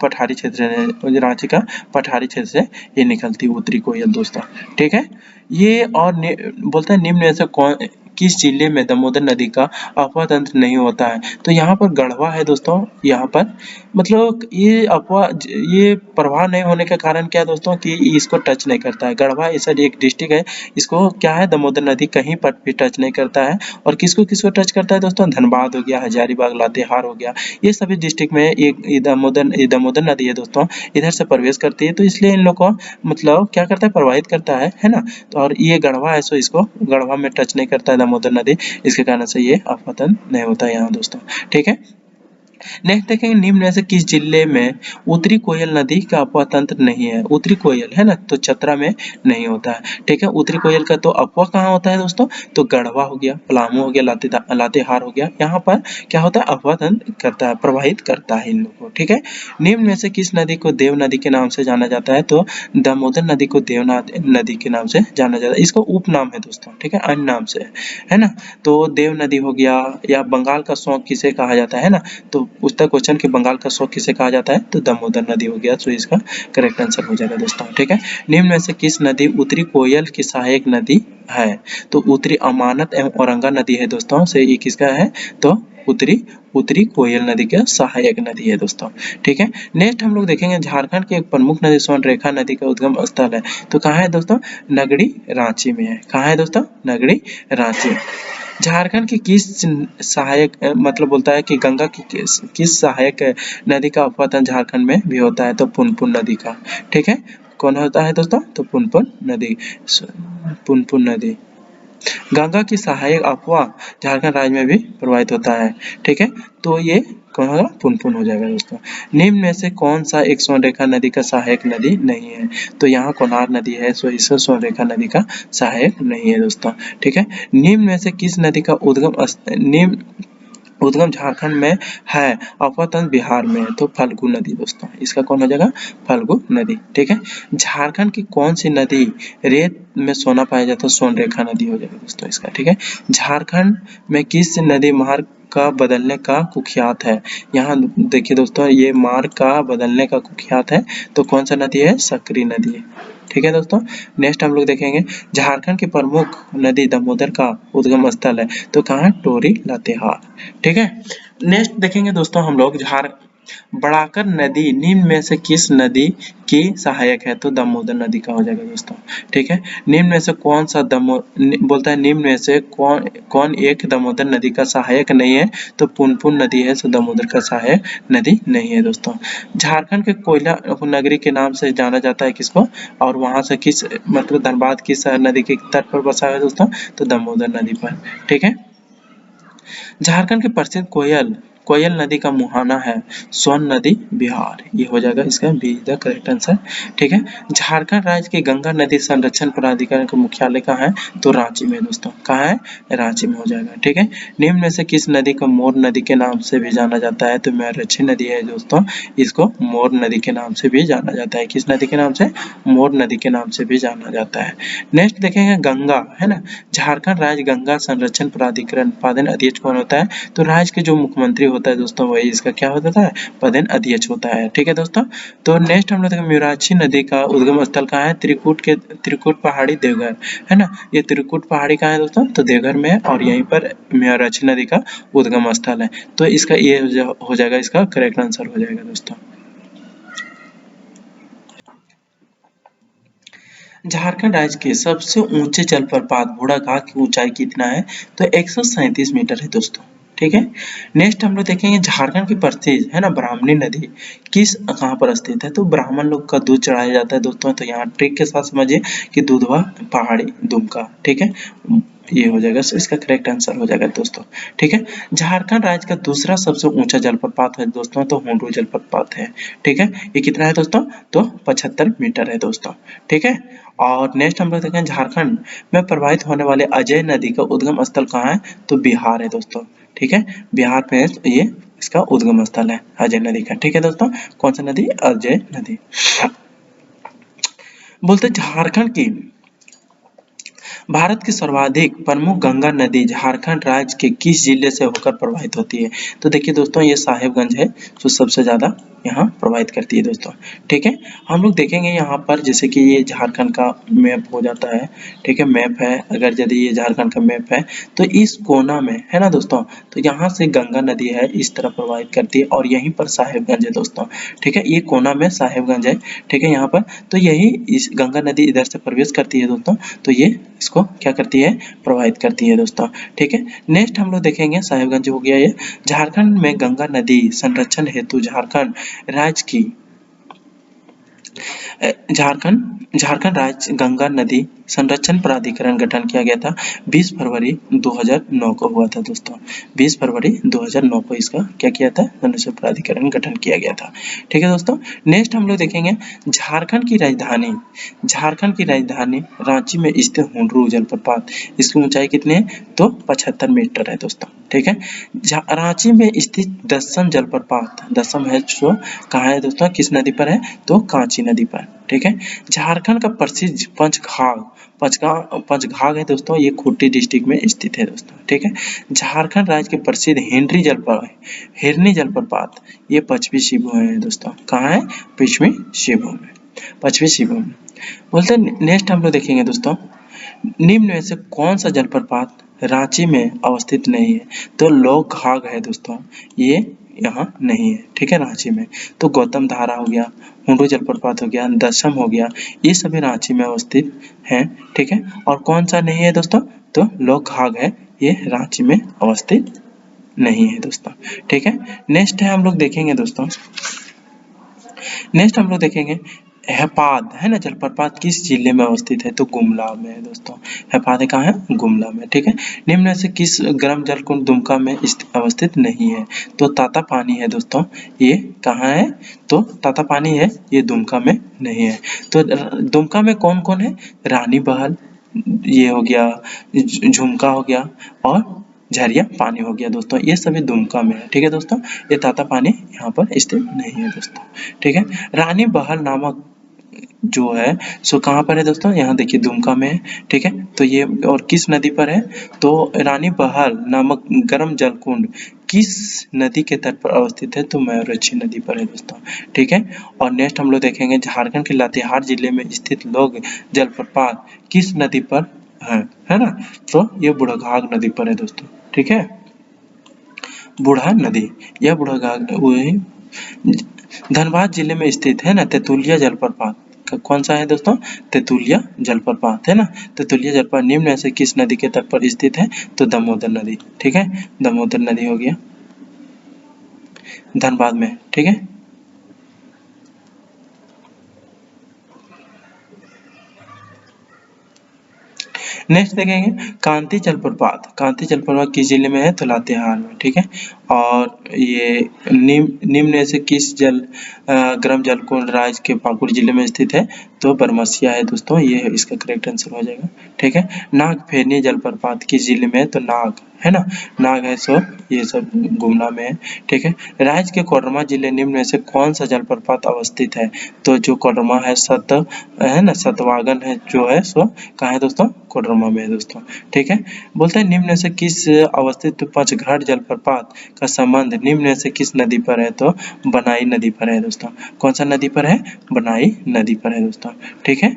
पठारी क्षेत्र है, रांची का पठारी क्षेत्र से ये निकलती उत्तरी कोयल दोस्तों। ठीक है, ये और बोलता है निम्न में से कौन किस जिले में दामोदर नदी का अफवाह तंत्र नहीं होता है, तो यहाँ पर गढ़वा है दोस्तों। यहाँ पर मतलब ये प्रवाह नहीं होने का कारण क्या है दोस्तों, कि इसको टच नहीं करता है। गढ़वा ऐसा एक डिस्ट्रिक्ट है, इसको क्या है, दामोदर नदी कहीं पर भी टच नहीं करता है। और किसको किसको टच करता है दोस्तों, धनबाद हो गया, हजारीबाग, लातेहार हो गया, ये सभी डिस्ट्रिक्ट में एक दामोदर नदी है दोस्तों, इधर से प्रवेश करती है, तो इसलिए इन लोग को मतलब क्या करता है, प्रवाहित करता है ना। तो और ये गढ़वा है, सो इसको गढ़वा में टच नहीं करता है दामोदर नदी, इसके कारण से ये आफतन नहीं होता है यहाँ दोस्तों। ठीक है, नेक्स्ट देखेंगे निम्न में से किस जिले में उत्तरी कोयल नदी का अफवाह तंत्र नहीं है। उत्तरी कोयल है ना, तो चतरा में नहीं होता है। ठीक है, उत्तरी कोयल का तो अफवाह कहाँ होता है दोस्तों, तो गढ़वा हो गया, पलामू हो गया, लातेहार हो गया, यहाँ पर क्या होता है, अफवाह तंत्र करता है, प्रवाहित करता है इन लोगों को। ठीक है, निम्न में से किस नदी को देव नदी के नाम से जाना जाता है, तो दामोदर नदी को देवनाथ नदी के नाम से जाना जाता है। इसको उपनाम है दोस्तों, ठीक है, अन्य नाम से है ना। तो देव नदी हो गया, या बंगाल का सौंक किसे कहा जाता है ना, तो पूछता है क्वेश्चन कि बंगाल का शौक किसे कहा जाता है, तो दामोदर नदी हो गया। तो इसका करेक्ट आंसर हो जाएगा दोस्तों। ठीक है, निम्न में से किस नदी उत्तरी कोयल की सहायक नदी है, तो उत्तरी अमानत एवं औरंगा नदी है दोस्तों। से ये किसका है, तो उत्तरी कोयल नदी का सहायक नदी है दोस्तों। ठीक है, नेक्स्ट हम लोग देखेंगे झारखंड की एक प्रमुख नदी स्वर्णरेखा नदी का उद्गम स्थल है, तो कहाँ है दोस्तों, नगड़ी रांची में है। कहाँ है दोस्तों, नगड़ी रांची। झारखंड की किस सहायक मतलब बोलता है कि गंगा की किस सहायक नदी का उद्गम झारखंड में भी होता है, तो पुनपुन नदी का। ठीक है, कौन होता है दोस्तों, तो पुनपुन नदी। पुनपुन नदी गंगा की सहायक अफवाह झारखंड राज्य में भी प्रवाहित होता है। ठीक है, तो ये कौन होगा, पुनपुन हो जाएगा दोस्तों। निम्न में से कौन सा एक स्वर्णरेखा नदी का सहायक नदी नहीं है, तो यहाँ कोनार नदी है, सो इस स्वर्णरेखा नदी का सहायक नहीं है दोस्तों। ठीक है, निम्न में से किस नदी का उद्गम झारखंड में है, अफवाह बिहार में है, तो फल्गु नदी दोस्तों। इसका कौन हो जाएगा, फल्गु नदी। ठीक है, झारखंड की कौन सी नदी रेत में सोना पाया जाता है, स्वर्णरेखा नदी हो जाएगा दोस्तों इसका। ठीक है, झारखंड में किस नदी मार्ग का बदलने का कुख्यात है, यहाँ देखिए दोस्तों, ये मार्ग का बदलने का कुख्यात है, तो कौन सा नदी है, सकरी नदी है। ठीक है दोस्तों, नेक्स्ट हम लोग देखेंगे झारखंड की प्रमुख नदी दामोदर का उद्गम स्थल है, तो कहाँ है, टोरी लातेहार। ठीक है, नेक्स्ट देखेंगे दोस्तों हम लोग बड़ाकर नदी निम्न में से किस नदी की सहायक है, तो दामोदर नदी का हो जाएगा दोस्तों। ठीक है, निम्न में से कौन सा बोलता है निम्न में से कौन एक दामोदर नदी का सहायक नहीं है, तो पुनपुन नदी है, तो दामोदर का सहायक नदी नहीं है दोस्तों। झारखंड के कोयला नगरी के नाम से जाना जाता है किसको, और वहां से किस मतलब धनबाद किस नदी के तट पर बसा है दोस्तों, तो दामोदर नदी पर। ठीक है, झारखंड की प्रसिद्ध कोयल नदी का मुहाना है, सोन नदी बिहार। ये हो जाएगा इसका बी द करेक्ट आंसर। ठीक है, झारखंड राज्य की गंगा नदी संरक्षण प्राधिकरण का मुख्यालय कहाँ है, तो रांची में दोस्तों। कहाँ है, रांची में हो जाएगा। ठीक है, निम्न में से किस नदी को मोर नदी के नाम से भी जाना जाता है, तो मेरठी नदी है दोस्तों, इसको मोर नदी के नाम से भी जाना जाता है। किस नदी के नाम से, मोर नदी के नाम से भी जाना जाता है। नेक्स्ट देखेंगे गंगा है ना, झारखंड राज्य गंगा संरक्षण प्राधिकरण पदेन अध्यक्ष कौन होता है, तो राज्य के जो मुख्यमंत्री होता है दोस्तों, वही इसका क्या होता है, पदेन अध्यक्ष होता है। ठीक है दोस्तों, तो नेक्स्ट हम लोग देखेंगे म्यूराक्षी नदी का उद्गम स्थल कहाँ है, त्रिकुट पहाड़ी देवघर है ना। ये त्रिकुट पहाड़ी कहाँ है दोस्तों, तो देवघर में है, और यहीं पर म्यूराक्षी नदी का उद्गम स्थल है, तो इसका ये हो जाएगा, इसका करेक्ट आंसर हो जाएगा दोस्तों। झारखंड राज्य के सबसे ऊंचे जलप्रपात बूढ़ाघाट की ऊंचाई कितना है, तो 137 मीटर है दोस्तों। ठीक है, नेक्स्ट हम लोग देखेंगे झारखंड की प्रसिद्ध है ना ब्राह्मणी नदी किस कहाँ पर स्थित है, तो ब्राह्मण लोग का दूध चढ़ाया जाता है दोस्तों। तो यहाँ ट्रिक के साथ समझिए कि दुधवा पहाड़ी दुमका। ठीक है, ये हो जाएगा, इसका करेक्ट आंसर हो जाएगा दोस्तों। ठीक है, झारखंड राज्य का दूसरा सबसे ऊंचा जलप्रपात है दोस्तों, तो हुंडरू जलप्रपात है। ठीक है, ये कितना है दोस्तों, तो 75 मीटर है दोस्तों। ठीक है, और नेक्स्ट हम लोग देखें झारखंड में प्रवाहित होने वाले अजय नदी का उद्गम स्थल कहाँ है, तो बिहार है दोस्तों। ठीक है, बिहार में ये इसका उद्गम स्थल है अजय नदी का। ठीक है दोस्तों, कौन सा नदी, अजय नदी। बोलते झारखंड की भारत की सर्वाधिक प्रमुख गंगा नदी झारखंड राज्य के किस जिले से होकर प्रवाहित होती है, तो देखिए दोस्तों, ये साहेबगंज है जो सबसे ज्यादा यहाँ प्रवाहित करती है दोस्तों। ठीक है, हम लोग देखेंगे यहाँ पर जैसे कि ये झारखंड का मैप हो जाता है। ठीक है, मैप है, अगर यदि ये झारखंड का मैप है, तो इस कोना में है ना दोस्तों, तो यहाँ से गंगा नदी है, इस तरह प्रवाहित करती है, और यहीं पर साहेबगंज है दोस्तों। ठीक है, ये कोना में साहेबगंज है। ठीक है, यहाँ पर तो यही इस गंगा नदी इधर से प्रवेश करती है दोस्तों, तो ये इसको क्या करती है, प्रवाहित करती है दोस्तों। ठीक है, नेक्स्ट हम लोग देखेंगे साहेबगंज हो गया ये। झारखंड में गंगा नदी संरक्षण हेतु झारखंड राज्य की झारखंड राज्य गंगा नदी संरक्षण प्राधिकरण गठन किया गया था 20 फरवरी 2009 को हुआ था दोस्तों। 20 फरवरी 2009 को इसका क्या किया था, संरक्षण प्राधिकरण गठन किया गया था। ठीक है दोस्तों, नेक्स्ट हम लोग देखेंगे झारखंड की राजधानी रांची में स्थित हुंडरू जलप्रपात, इसकी ऊंचाई कितनी है, तो 75 मीटर है दोस्तों। ठीक है, रांची में स्थित दसम जलप्रपात, दसम है जो कहाँ है दोस्तों, किस नदी पर है, तो कांची नदी पर। ठीक है। झारखंड का प्रसिद्ध पंचघाघ है दोस्तों, ये खूंटी डिस्ट्रिक्ट में स्थित है दोस्तों, ठीक है। झारखंड राज्य के प्रसिद्ध हिरनी जलप्रपात, ये पश्चिमी सिंहभूम में है दोस्तों। कहाँ है? पश्चिमी सिंहभूम में। बोलते हैं नेक्स्ट हम लोग देखेंगे दोस्तों, निम्न में से कौन सा जलप्रपात रांची में अवस्थित नहीं है? तो लोकघाघ है दोस्तों, ये यहाँ नहीं है, ठीक है, रांची में। तो गौतम धारा हो गया, हुंडू जलप्रपात हो गया, दशम हो गया, ये सभी रांची में अवस्थित हैं, ठीक है। और कौन सा नहीं है दोस्तों? तो लोकघाघ है, ये रांची में अवस्थित नहीं है दोस्तों, ठीक है। नेक्स्ट है हम लोग देखेंगे दोस्तों, हैपाद है ना जलप्रपात किस जिले में अवस्थित है? तो गुमला में है दोस्तों। हैपाद कहाँ है? गुमला में, ठीक है। निम्न में से किस गर्म जल कुंड दुमका में अवस्थित नहीं है? तो तातापानी है दोस्तों, ये कहाँ है? तो तातापानी है, ये दुमका में नहीं है। तो दुमका में कौन कौन है? रानी बहल, ये हो गया, झुमका हो गया, और झरिया पानी हो गया दोस्तों, ये सभी दुमका में है, ठीक है दोस्तों। ये तातापानी यहाँ पर स्थित नहीं है दोस्तों, ठीक है। रानी बहल नामक जो है सो कहाँ पर है दोस्तों? यहाँ देखिए दुमका में है, ठीक है। तो ये और किस नदी पर है? तो रानी बहल नामक गर्म जल कुंड किस नदी के तट पर अवस्थित है? तो मयूरक्षी नदी पर है दोस्तों, ठीक है। और नेक्स्ट हम लोग देखेंगे झारखंड के लातेहार जिले में स्थित लोग जलप्रपात किस नदी पर है ना? तो ये बुढ़ाघाघ नदी पर है दोस्तों, ठीक है। बूढ़ा नदी, यह बुढ़ाघाघ वही धनबाद जिले में स्थित है ना तेतुलिया जलप्रपात, कौन सा है दोस्तों? तेतुलिया जलप्रपात है ना। तेतुलिया जलप्रपात निम्न में से किस नदी के तट पर स्थित है? तो दामोदर नदी, ठीक है। दामोदर नदी हो गया धनबाद में, ठीक है। नेक्स्ट देखेंगे कांती जलप्रपात किस जिले में है? तो लातेहार में, ठीक है। और ये निम्न में से किस गर्म जल कुंड राज्य के पाकुड़ जिले में स्थित है? तो बरमसिया है दोस्तों, ये इसका करेक्ट आंसर हो जाएगा, ठीक है। नागफेनी जलप्रपात किस जिले में है? तो नाग है ना, नाग है, सो ये सब गुमला में है, ठीक है। राज्य के कोडरमा जिले निम्न में से कौन सा जलप्रपात अवस्थित है? तो जो कोडरमा है है ना, सतवागन है जो है सो कहाँ है दोस्तों? कोडरमा में है दोस्तों, ठीक है। बोलते हैं निम्न में से किस अवस्थित पंचघाट जलप्रपात का संबंध निम्न में से किस नदी पर है? तो बनाई नदी पर है दोस्तों। कौन सा नदी पर है? बनाई नदी पर है दोस्तों, ठीक है।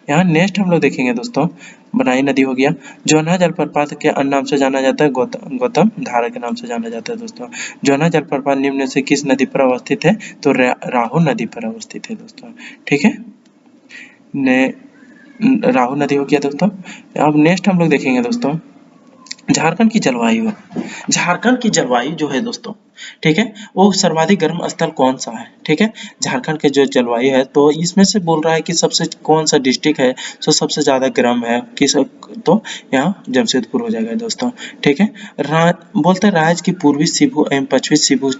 यहाँ नेक्स्ट हम लोग देखेंगे दोस्तों, बनाई नदी हो गया। जोन्हा जलप्रपात के अन्य नाम से जाना जाता है? गौतम धारा के नाम से जाना जाता है दोस्तों। जोन्हा जलप्रपात निम्न में से किस नदी पर अवस्थित है? तो राहु नदी पर अवस्थित है दोस्तों, ठीक है। राहु नदी हो गया दोस्तों। अब नेक्स्ट हम लोग देखेंगे दोस्तों, झारखंड की जलवायु जो है दोस्तों, ठीक है, वो सर्वाधिक गर्म स्थल कौन सा है? ठीक है, झारखंड के जो जलवायु है तो इसमें से बोल रहा है कि सबसे कौन सा डिस्ट्रिक्ट है जो सबसे ज्यादा गर्म है, किस? तो यहाँ जमशेदपुर हो जाएगा दोस्तों, ठीक है। बोलते हैं राज्य की पूर्वी सिंहभूम एवं पश्चिमी सिंहभूम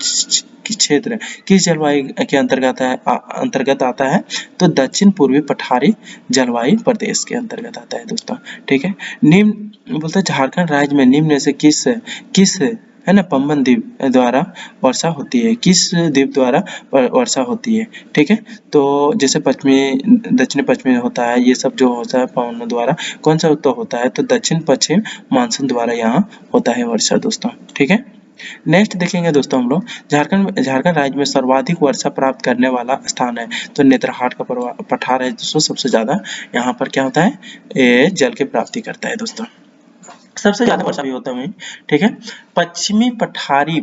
क्षेत्र किस जलवायु के अंतर्गत आता है? तो दक्षिण पूर्वी पठारी जलवायु प्रदेश के अंतर्गत आता है दोस्तों, ठीक है। निम्न बोलते हैं झारखंड राज्य में निम्न में से किस है ना पम्बन द्वीप द्वारा वर्षा होती है? किस द्वीप द्वारा वर्षा होती है? ठीक है, तो जैसे दक्षिण पश्चिमी होता है, ये सब जो होता है पवनों द्वारा, कौन सा तो होता है? तो दक्षिण पश्चिम मानसून द्वारा यहाँ होता है वर्षा दोस्तों, ठीक है। नेक्स्ट देखेंगे दोस्तों हम लोग, झारखंड राज्य में सर्वाधिक वर्षा प्राप्त करने वाला स्थान है, तो नेतरहाट का पठार है दोस्तों, सबसे ज्यादा यहाँ पर क्या होता है? ये जल की प्राप्ति करता है दोस्तों, सबसे ज्यादा वर्षा भी होता है, ठीक है। पश्चिमी पठारी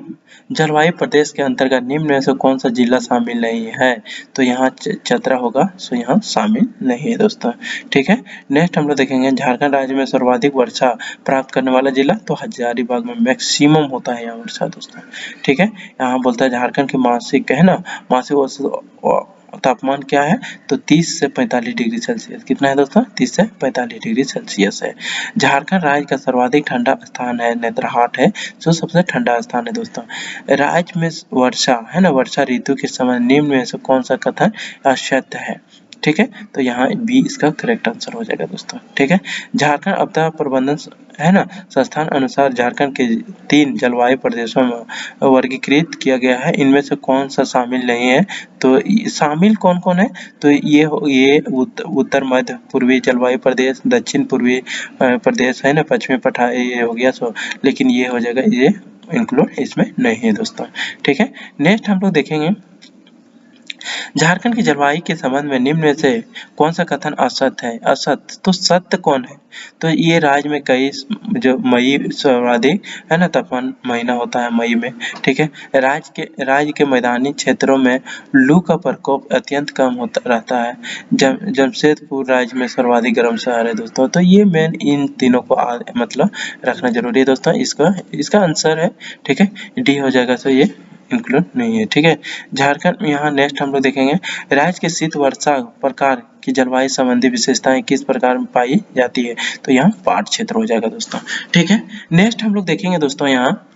जलवायु प्रदेश के अंतर्गत निम्न में से कौन सा जिला शामिल नहीं है? तो यहाँ चतरा होगा, सो यहाँ शामिल नहीं है दोस्तों, ठीक है। नेक्स्ट हम लोग देखेंगे झारखंड राज्य में सर्वाधिक वर्षा प्राप्त करने वाला जिला, तो हजारीबाग में मैक्सिमम होता है यहाँ वर्षा दोस्तों, ठीक है। यहाँ बोलता है झारखंड के मासिक है ना, मासिक तापमान क्या है? तो 30 से 45 डिग्री सेल्सियस, कितना है दोस्तों? 30 से 45 डिग्री सेल्सियस है। झारखंड राज्य का सर्वाधिक ठंडा स्थान है नेतरहाट है, जो सबसे ठंडा स्थान है दोस्तों। राज्य में वर्षा है ना, वर्षा ऋतु के समय निम्न में से कौन सा कथन असत्य है? ठीक है, तो यहाँ बी इसका करेक्ट आंसर हो जाएगा दोस्तों। ठीक है, झारखंड आपदा प्रबंधन है ना संस्थान अनुसार झारखंड के 3 जलवायु प्रदेशों में वर्गीकृत किया गया है, इनमें से कौन सा शामिल नहीं है? तो शामिल कौन कौन है? तो ये उत्तर मध्य पूर्वी जलवायु प्रदेश, दक्षिण पूर्वी प्रदेश है ना, पश्चिमी पठारी ये हो गया सो, लेकिन ये हो जाएगा, ये इंक्लूड इसमें नहीं है दोस्तों। ठीक है, नेक्स्ट हम लोग देखेंगे झारखंड की जलवायु के संबंध में निम्न में से कौन सा कथन असत्य है? असत्य, तो सत्य कौन है? तो ये राज्य में कई जो मई सर्वाधिक है ना तापमान महीना होता है मई में। ठीक है, राज्य के मैदानी क्षेत्रों में लू का प्रकोप अत्यंत कम होता रहता है। जमशेदपुर राज्य में सर्वाधिक गर्म शहर है दोस्तों। तो ये मेन इन तीनों को मतलब रखना जरूरी है दोस्तों। इसका आंसर है, ठीक है, डी हो जाएगा। तो ये इंक्लूड नहीं है। ठीक है, झारखंड यहाँ नेक्स्ट हम लोग देखेंगे राज्य के शीत वर्षा प्रकार की जलवायु संबंधी विशेषताएं किस प्रकार में पाई जाती है? तो यहाँ पाट क्षेत्र हो जाएगा दोस्तों। ठीक है, नेक्स्ट हम लोग देखेंगे दोस्तों यहाँ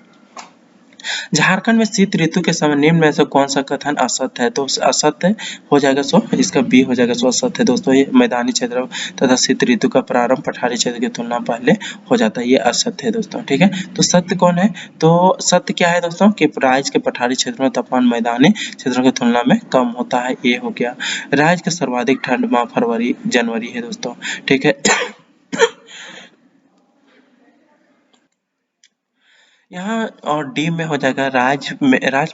झारखंड में शीत ऋतु के समय निम्न में से कौन सा कथन असत्य है? तो असत्य हो जाएगा सो इसका बी हो जाएगा सो असत्य है दोस्तों। ये मैदानी क्षेत्र तथा शीत ऋतु का प्रारंभ पठारी क्षेत्र की तुलना पहले हो जाता है, ये असत्य है दोस्तों। ठीक है, तो सत्य कौन है? तो सत्य क्या है दोस्तों कि राज्य के पठारी क्षेत्रों में तापमान मैदानी क्षेत्रों की तुलना में कम होता है, ये हो गया। राज्य का सर्वाधिक ठंड माह फरवरी जनवरी है दोस्तों। ठीक है, यहाँ और डी में हो जाएगा राज्य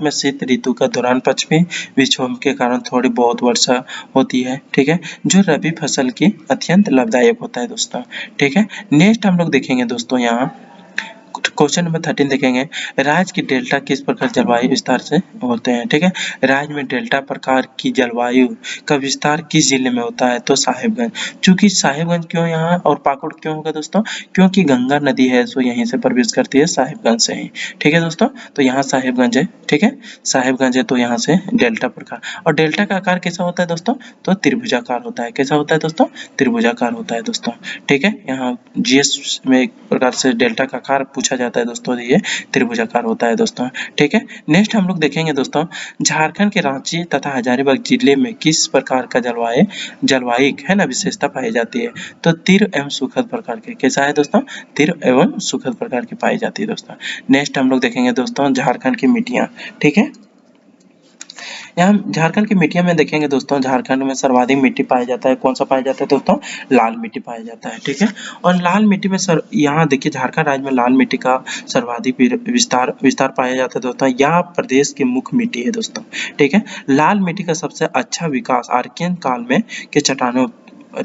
में शीत ऋतु का दौरान पश्चिमी विक्षोभ के कारण थोड़ी बहुत वर्षा होती है। ठीक है, जो रबी फसल की अत्यंत लाभदायक होता है दोस्तों। ठीक है, नेक्स्ट हम लोग देखेंगे दोस्तों यहाँ क्वेश्चन नंबर 13 देखेंगे राज्य की डेल्टा किस प्रकार जलवायु विस्तार से होते हैं? ठीक है, राज्य में डेल्टा प्रकार की जलवायु का विस्तार किस जिले में होता है? तो साहिबगंज। चूंकि साहिबगंज क्यों यहाँ और पाकुड़ क्यों होगा दोस्तों? क्योंकि गंगा नदी है सो यहीं से प्रवेश करती है साहिबगंज से ही। ठीक है दोस्तों, तो यहाँ साहिबगंज है। ठीक है, साहिबगंज है तो यहाँ से डेल्टा प्रकार। और डेल्टा का आकार कैसा होता है दोस्तों? तो त्रिभुजाकार होता है। कैसा होता है दोस्तों? त्रिभुजाकार होता है दोस्तों। ठीक है, यहाँ जीएस में एक प्रकार से डेल्टा का आकार पूछा जाता है दोस्तों, ये त्रिभुजाकार होता है दोस्तों। ठीक है, नेक्स्ट हम लोग देखेंगे दोस्तों झारखंड के रांची तथा हजारीबाग जिले में किस प्रकार का जलवायु है ना विशेषता पाई जाती है? तो तीव्र एवं सुखद प्रकार के। कैसा है दोस्तों? तीव्र एवं सुखद प्रकार की पाई जाती है दोस्तों। नेक्स्ट हम लोग देखेंगे दोस्तों झारखंड की मिट्टियां। ठीक है, यहाँ झारखंड की मिट्टियां में देखेंगे दोस्तों झारखंड में सर्वाधिक मिट्टी पाया जाता है। कौन सा पाया जाता है दोस्तों? लाल मिट्टी पाया जाता है। ठीक है, और लाल मिट्टी में यहाँ देखिए झारखंड राज्य में लाल मिट्टी का सर्वाधिक विस्तार पाया जाता है दोस्तों। यह प्रदेश की मुख्य मिट्टी है दोस्तों। ठीक है, लाल मिट्टी का सबसे अच्छा विकास आर्कियन काल में के चट्टानों,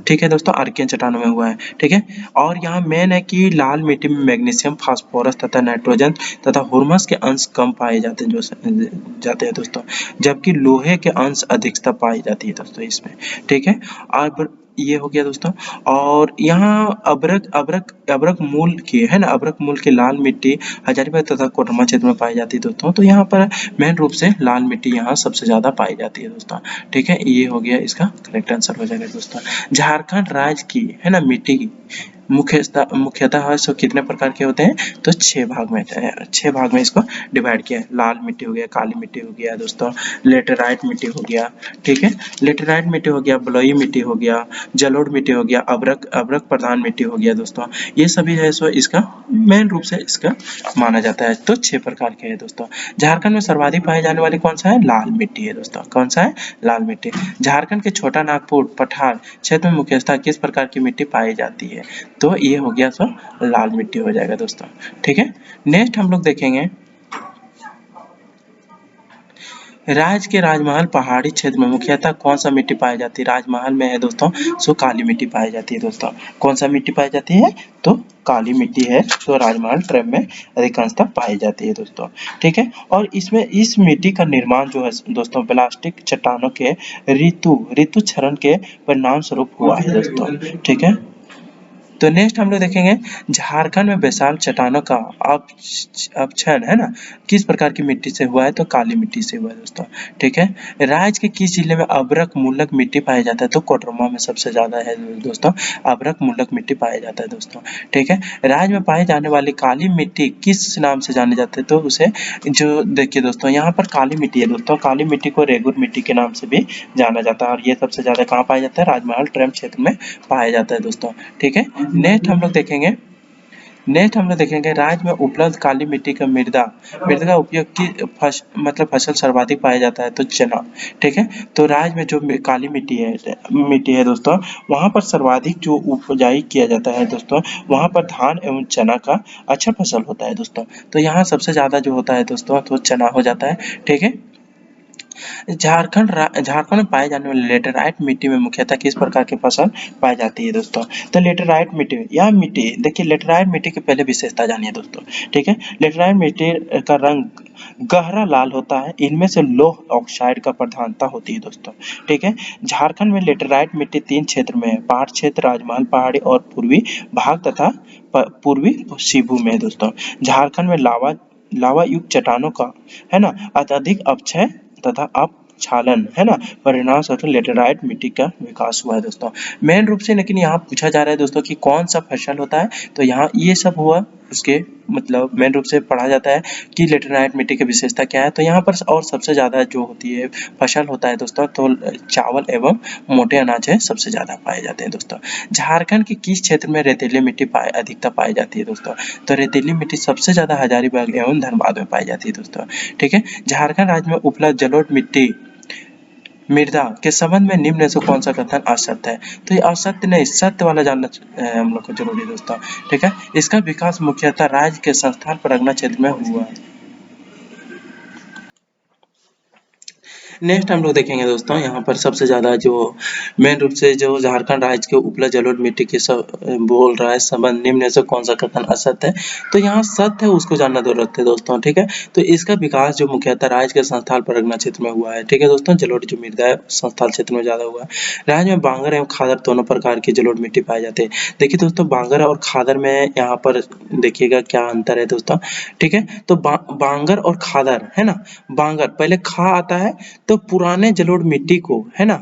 ठीक है दोस्तों, आर्कियन चट्टानों में हुआ है। ठीक है, और यहाँ मेन है कि लाल मिट्टी में मैग्नीशियम, फास्फोरस तथा नाइट्रोजन तथा हुरमस के अंश कम पाए जाते हैं दोस्तों, जबकि लोहे के अंश अधिकता पाई जाती है दोस्तों इसमें। ठीक है, और ये हो गया दोस्तों। और यहाँ अब्रक मूल की है ना, अब्रक मूल की लाल मिट्टी हजारीबाग तथा कोडरमा क्षेत्र में पाई जाती है दोस्तों। तो यहाँ पर मेन रूप से लाल मिट्टी यहाँ सबसे ज्यादा पाई जाती है दोस्तों। ठीक है, ये हो गया इसका करेक्ट आंसर हो जाएगा दोस्तों। झारखंड राज्य की है ना मिट्टी की मुख्यतः सो कितने प्रकार के होते हैं? तो 6 भाग में इसको डिवाइड किया है। लाल मिट्टी हो गया, काली मिट्टी हो गया दोस्तों, लेटेराइट मिट्टी हो गया। ठीक है, लेटेराइट मिट्टी हो गया, बलुई मिट्टी हो गया, जलोढ़ मिट्टी हो गया, अब्रक प्रधान मिट्टी हो गया दोस्तों। ये सभी है सो इसका मेन रूप से इसका माना जाता है। तो 6 प्रकार के है दोस्तों। झारखंड में सर्वाधिक पाए जाने वाली कौन सा है? लाल मिट्टी है दोस्तों। कौन सा है? लाल मिट्टी। झारखंड के छोटा नागपुर पठार क्षेत्र में मुख्यतः किस प्रकार की मिट्टी पाई जाती है? तो ये हो गया सो लाल मिट्टी हो जाएगा दोस्तों। ठीक है, नेक्स्ट हम लोग देखेंगे राज्य के राजमहल पहाड़ी क्षेत्र में मुख्यतः कौन सा मिट्टी पाई जाती है? राजमहल में है दोस्तों सो काली मिट्टी पाई जाती है दोस्तों। कौन सा मिट्टी पाई जाती है? तो काली मिट्टी है तो राजमहल ट्रेप में अधिकांशतः पाई जाती है दोस्तों। ठीक है, और इसमें इस मिट्टी का निर्माण जो है दोस्तों प्लास्टिक चट्टानों के ऋतु क्षरण के परिणाम स्वरूप हुआ है दोस्तों। ठीक है, तो नेक्स्ट हम लोग देखेंगे झारखंड में विशाल चट्टानों का अपक्षय है ना किस प्रकार की मिट्टी से हुआ है, तो काली मिट्टी से हुआ है दोस्तों। ठीक है, राज्य के किस जिले में अभ्रक मूलक मिट्टी पाया जाता है, तो कोडरमा में सबसे ज्यादा है दोस्तों, अभ्रक मूलक मिट्टी पाया जाता है दोस्तों। ठीक है, राज्य में पाई जाने वाली काली मिट्टी किस नाम से जाने जाते हैं, तो उसे जो देखिए दोस्तों यहाँ पर काली मिट्टी है दोस्तों, काली मिट्टी को रेगुर मिट्टी के नाम से भी जाना जाता है और ये सबसे ज्यादा कहाँ पाया जाता है, राजमहल ट्रैम क्षेत्र में पाया जाता है दोस्तों। ठीक है, नेक्स्ट हम लोग देखेंगे राज्य में उपलब्ध काली मिट्टी का मृदा का उपयोग की मतलब फसल सर्वाधिक पाया जाता है, तो चना। ठीक है, तो राज्य में जो काली मिट्टी है दोस्तों, वहां पर सर्वाधिक जो उपजाई किया जाता है दोस्तों, वहां पर धान एवं चना का अच्छा फसल होता है दोस्तों। तो यहाँ सबसे ज्यादा जो होता है दोस्तों, तो चना हो जाता है। ठीक है, झारखंड में पाए जाने वाले लेटेराइट मिट्टी में मुख्यतः किस प्रकार की फसल पाई जाती है दोस्तों, तो लेटेराइट मिट्टी, यह मिट्टी देखिए, लेटेराइट मिट्टी की पहले विशेषता जानिए दोस्तों। ठीक है, लेटेराइट मिट्टी का रंग गहरा लाल होता है, इनमें से लौह ऑक्साइड का प्रधानता होती है दोस्तों। ठीक है, झारखंड में लेटेराइट मिट्टी 3 क्षेत्र में है, पहाड़ क्षेत्र, राजमहल पहाड़ी और पूर्वी भाग तथा पूर्वी शिवभूमि में है दोस्तों। झारखंड में लावा युक्त चट्टानों का है ना अत्यधिक अपक्षय तथा अपक्षालन है ना परिणाम स्वरूप लेटेराइट मिट्टी का विकास हुआ है दोस्तों। मेन रूप से लेकिन यहाँ पूछा जा रहा है दोस्तों कि कौन सा फसल होता है, तो यहाँ ये सब हुआ, उसके मतलब मेन रूप से पढ़ा जाता है कि लेटेराइट मिट्टी की विशेषता क्या है। तो यहाँ पर और सबसे ज्यादा जो होती है फसल होता है दोस्तों, तो चावल एवं मोटे अनाज है सबसे ज्यादा पाए जाते हैं दोस्तों। झारखंड के किस क्षेत्र में रेतीली मिट्टी अधिकता पाई जाती है दोस्तों, तो रेतीली मिट्टी सबसे ज्यादा हजारीबाग एवं धनबाद में पाई जाती है दोस्तों। ठीक है, झारखंड राज्य में उपलब्ध जलोढ़ मिट्टी मृदा के संबंध में निम्न में से कौन सा कथन असत्य है, तो ये असत्य नहीं, सत्य वाला जानना हम लोग को जरूरी है दोस्तों। ठीक है, इसका विकास मुख्यतः राज्य के संस्थान परगना क्षेत्र में हुआ है। नेक्स्ट हम लोग देखेंगे दोस्तों, यहाँ पर सबसे ज्यादा जो मेन रूप से जो झारखंड राज्य के उपलब्ध जलोढ़ मिट्टी के बोल रहा है संबंध निम्न में से कौन सा कथन असत्य है, तो यहाँ सत्य है उसको जानना जरूरत है दोस्तों। ठीक है, तो इसका विकास जो मुख्यतः राज्य के संस्थान परगना क्षेत्र में हुआ है। ठीक है दोस्तों, जलोढ़ जो मृदा है संस्थान क्षेत्र में ज्यादा हुआ है। राज्य में बांगर एवं खादर दोनों प्रकार की जलोढ़ मिट्टी पाई जाती है। देखिए दोस्तों, बांगर और खादर में यहाँ पर देखिएगा क्या अंतर है दोस्तों। ठीक है, तो बांगर और खादर है ना, बांगर पहले खा आता है, तो पुराने जलोढ़ मिट्टी को है ना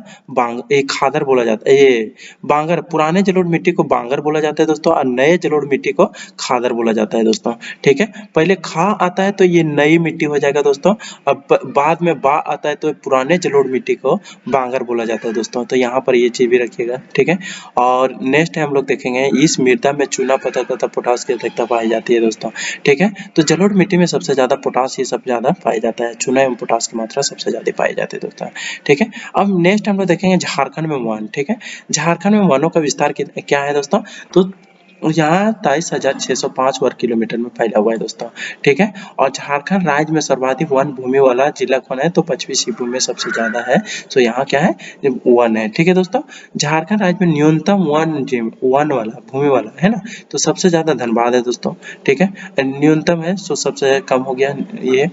एक खादर बोला जाता है, ये बांगर, पुराने जलोढ़ मिट्टी को बांगर बोला जाता है दोस्तों, और नए जलोढ़ मिट्टी को खादर बोला जाता है दोस्तों। ठीक है, पहले खा आता है तो ये नई मिट्टी हो जाएगा दोस्तों, अब बाद में बा आता है तो पुराने जलोढ़ मिट्टी को बांगर बोला जाता है दोस्तों। तो यहाँ पर ये चीज भी रखिएगा। ठीक है, और नेक्स्ट हम लोग देखेंगे इस मृदा में चूना पत्थर तथा पोटास की अधिकता पाई जाती है दोस्तों। ठीक है, तो जलोढ़ मिट्टी में सबसे ज्यादा पोटास ही सबसे ज्यादा पाया जाता है, चूना एवं पोटास की मात्रा सबसे ज्यादा पाई जाती है दोस्तों। ठीक है, अब नेक्स्ट हम लोग देखेंगे झारखंड में वन। ठीक है, झारखंड में वनों का विस्तार क्या है दोस्तों, तो यहाँ 23,605 वर्ग किलोमीटर में फैला हुआ है दोस्तों। ठीक है, और झारखंड राज्य में सर्वाधिक वन भूमि वाला जिला कौन है, तो पश्चिमी सिंहभूम में सबसे ज्यादा है, तो यहाँ क्या है, वन है। ठीक है दोस्तों, झारखंड राज्य में न्यूनतम वन वाला भूमि वाला है ना, तो सबसे ज्यादा धनबाद है दोस्तों। ठीक है, न्यूनतम है तो सबसे कम हो गया ये।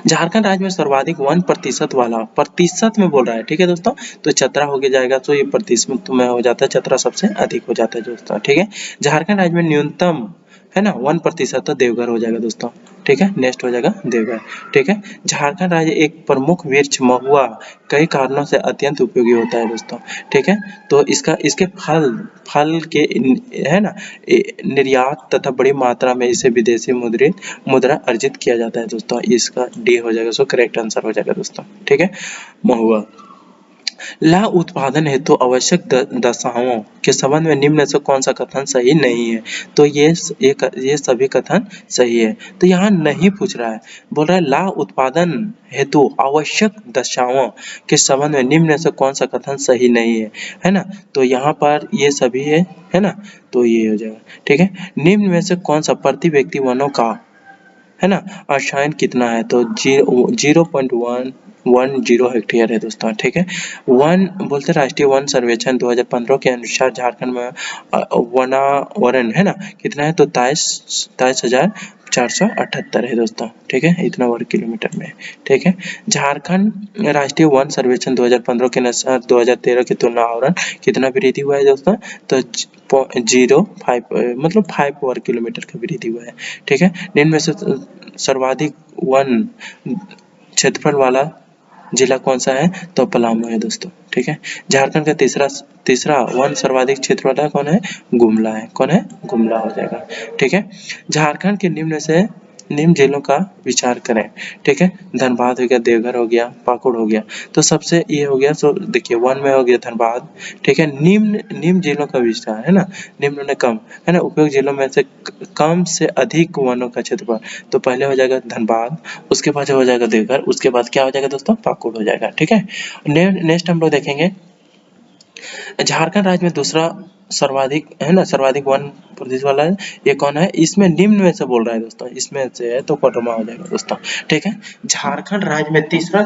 झारखंड राज्य में सर्वाधिक 1% वाला, प्रतिशत में बोल रहा है। ठीक है दोस्तों, तो चतरा हो जाएगा, तो ये प्रतिशत में हो जाता है, चतरा सबसे अधिक हो जाता है दोस्तों। ठीक है, झारखंड राज्य में न्यूनतम है ना 1%, तो देवघर हो जाएगा दोस्तों। ठीक है, नेक्स्ट हो जाएगा देवघर। ठीक है, झारखंड राज्य एक प्रमुख वृक्ष महुआ कई कारणों से अत्यंत उपयोगी होता है दोस्तों। ठीक है, तो इसके फल के है ना निर्यात तथा बड़ी मात्रा में इसे विदेशी मुद्रा अर्जित किया जाता है दोस्तों। इसका डी हो जाएगा, सो करेक्ट आंसर हो जाएगा दोस्तों। ठीक है, महुआ। ला उत्पादन हेतु आवश्यक दशाओं के संबंध में निम्न से कौन सा कथन सही नहीं है, तो ये सभी कथन सही है। तो यहाँ नहीं पूछ रहा है, बोल रहा है ला उत्पादन हेतु आवश्यक दशाओं के संबंध में निम्न से कौन सा कथन सही नहीं है ना, तो यहाँ पर ये सभी है ना, तो ये हो जाएगा। ठीक है, निम्न में से कौन सा प्रति व्यक्ति वनों का है ना आश्रयन कितना है, तो 0.110 हेक्टेयर है दोस्तों। ठीक है, वन बोलते राष्ट्रीय वन सर्वेक्षण 2015 के अनुसार झारखंड में वनावरण है ना कितना है, तो 23,000 478 है दोस्तों, ठीक है, इतना वर्ग किलोमीटर में, ठीक है। झारखंड राष्ट्रीय वन सर्वेक्षण 2015 के अनुसार 2013 की तुलना आवरण कितना वृद्धि हुआ है दोस्तों, तो 0.05 मतलब 5 वर्ग किलोमीटर का वृद्धि हुआ है, ठीक है। निम्न में से सर्वाधिक वन क्षेत्रफल वाला जिला कौन सा है, तो पलामू है दोस्तों, ठीक है। झारखंड का तीसरा वन सर्वाधिक क्षेत्र वाला कौन है, गुमला है, कौन है, गुमला हो जाएगा, ठीक है। झारखंड के निम्न जिलों का विचार करें, ठीक है। धनबाद हो गया, देवघर हो गया, पाकुड़ हो गया, तो सबसे ये हो गया, सो देखिए वन में हो गया धनबाद, ठीक है। निम्न जिलों का विचार है ना, निम्न में कम है ना, उपयुक्त जिलों में से कम से अधिक वनों का क्षेत्रफल, तो पहले हो जाएगा धनबाद, उसके बाद हो जाएगा देवघर, उसके बाद क्या हो जाएगा दोस्तों, पाकुड़ हो जाएगा, ठीक है। नेक्स्ट हम लोग देखेंगे झारखंड राज्य में दूसरा सर्वाधिक है ना, सर्वाधिक वन प्रतिशत वाला है, ये कौन है, इसमें निम्न में से बोल रहा है दोस्तों, इसमें से है तो कोडरमा हो जाएगा दोस्तों, ठीक है। झारखंड राज्य में तीसरा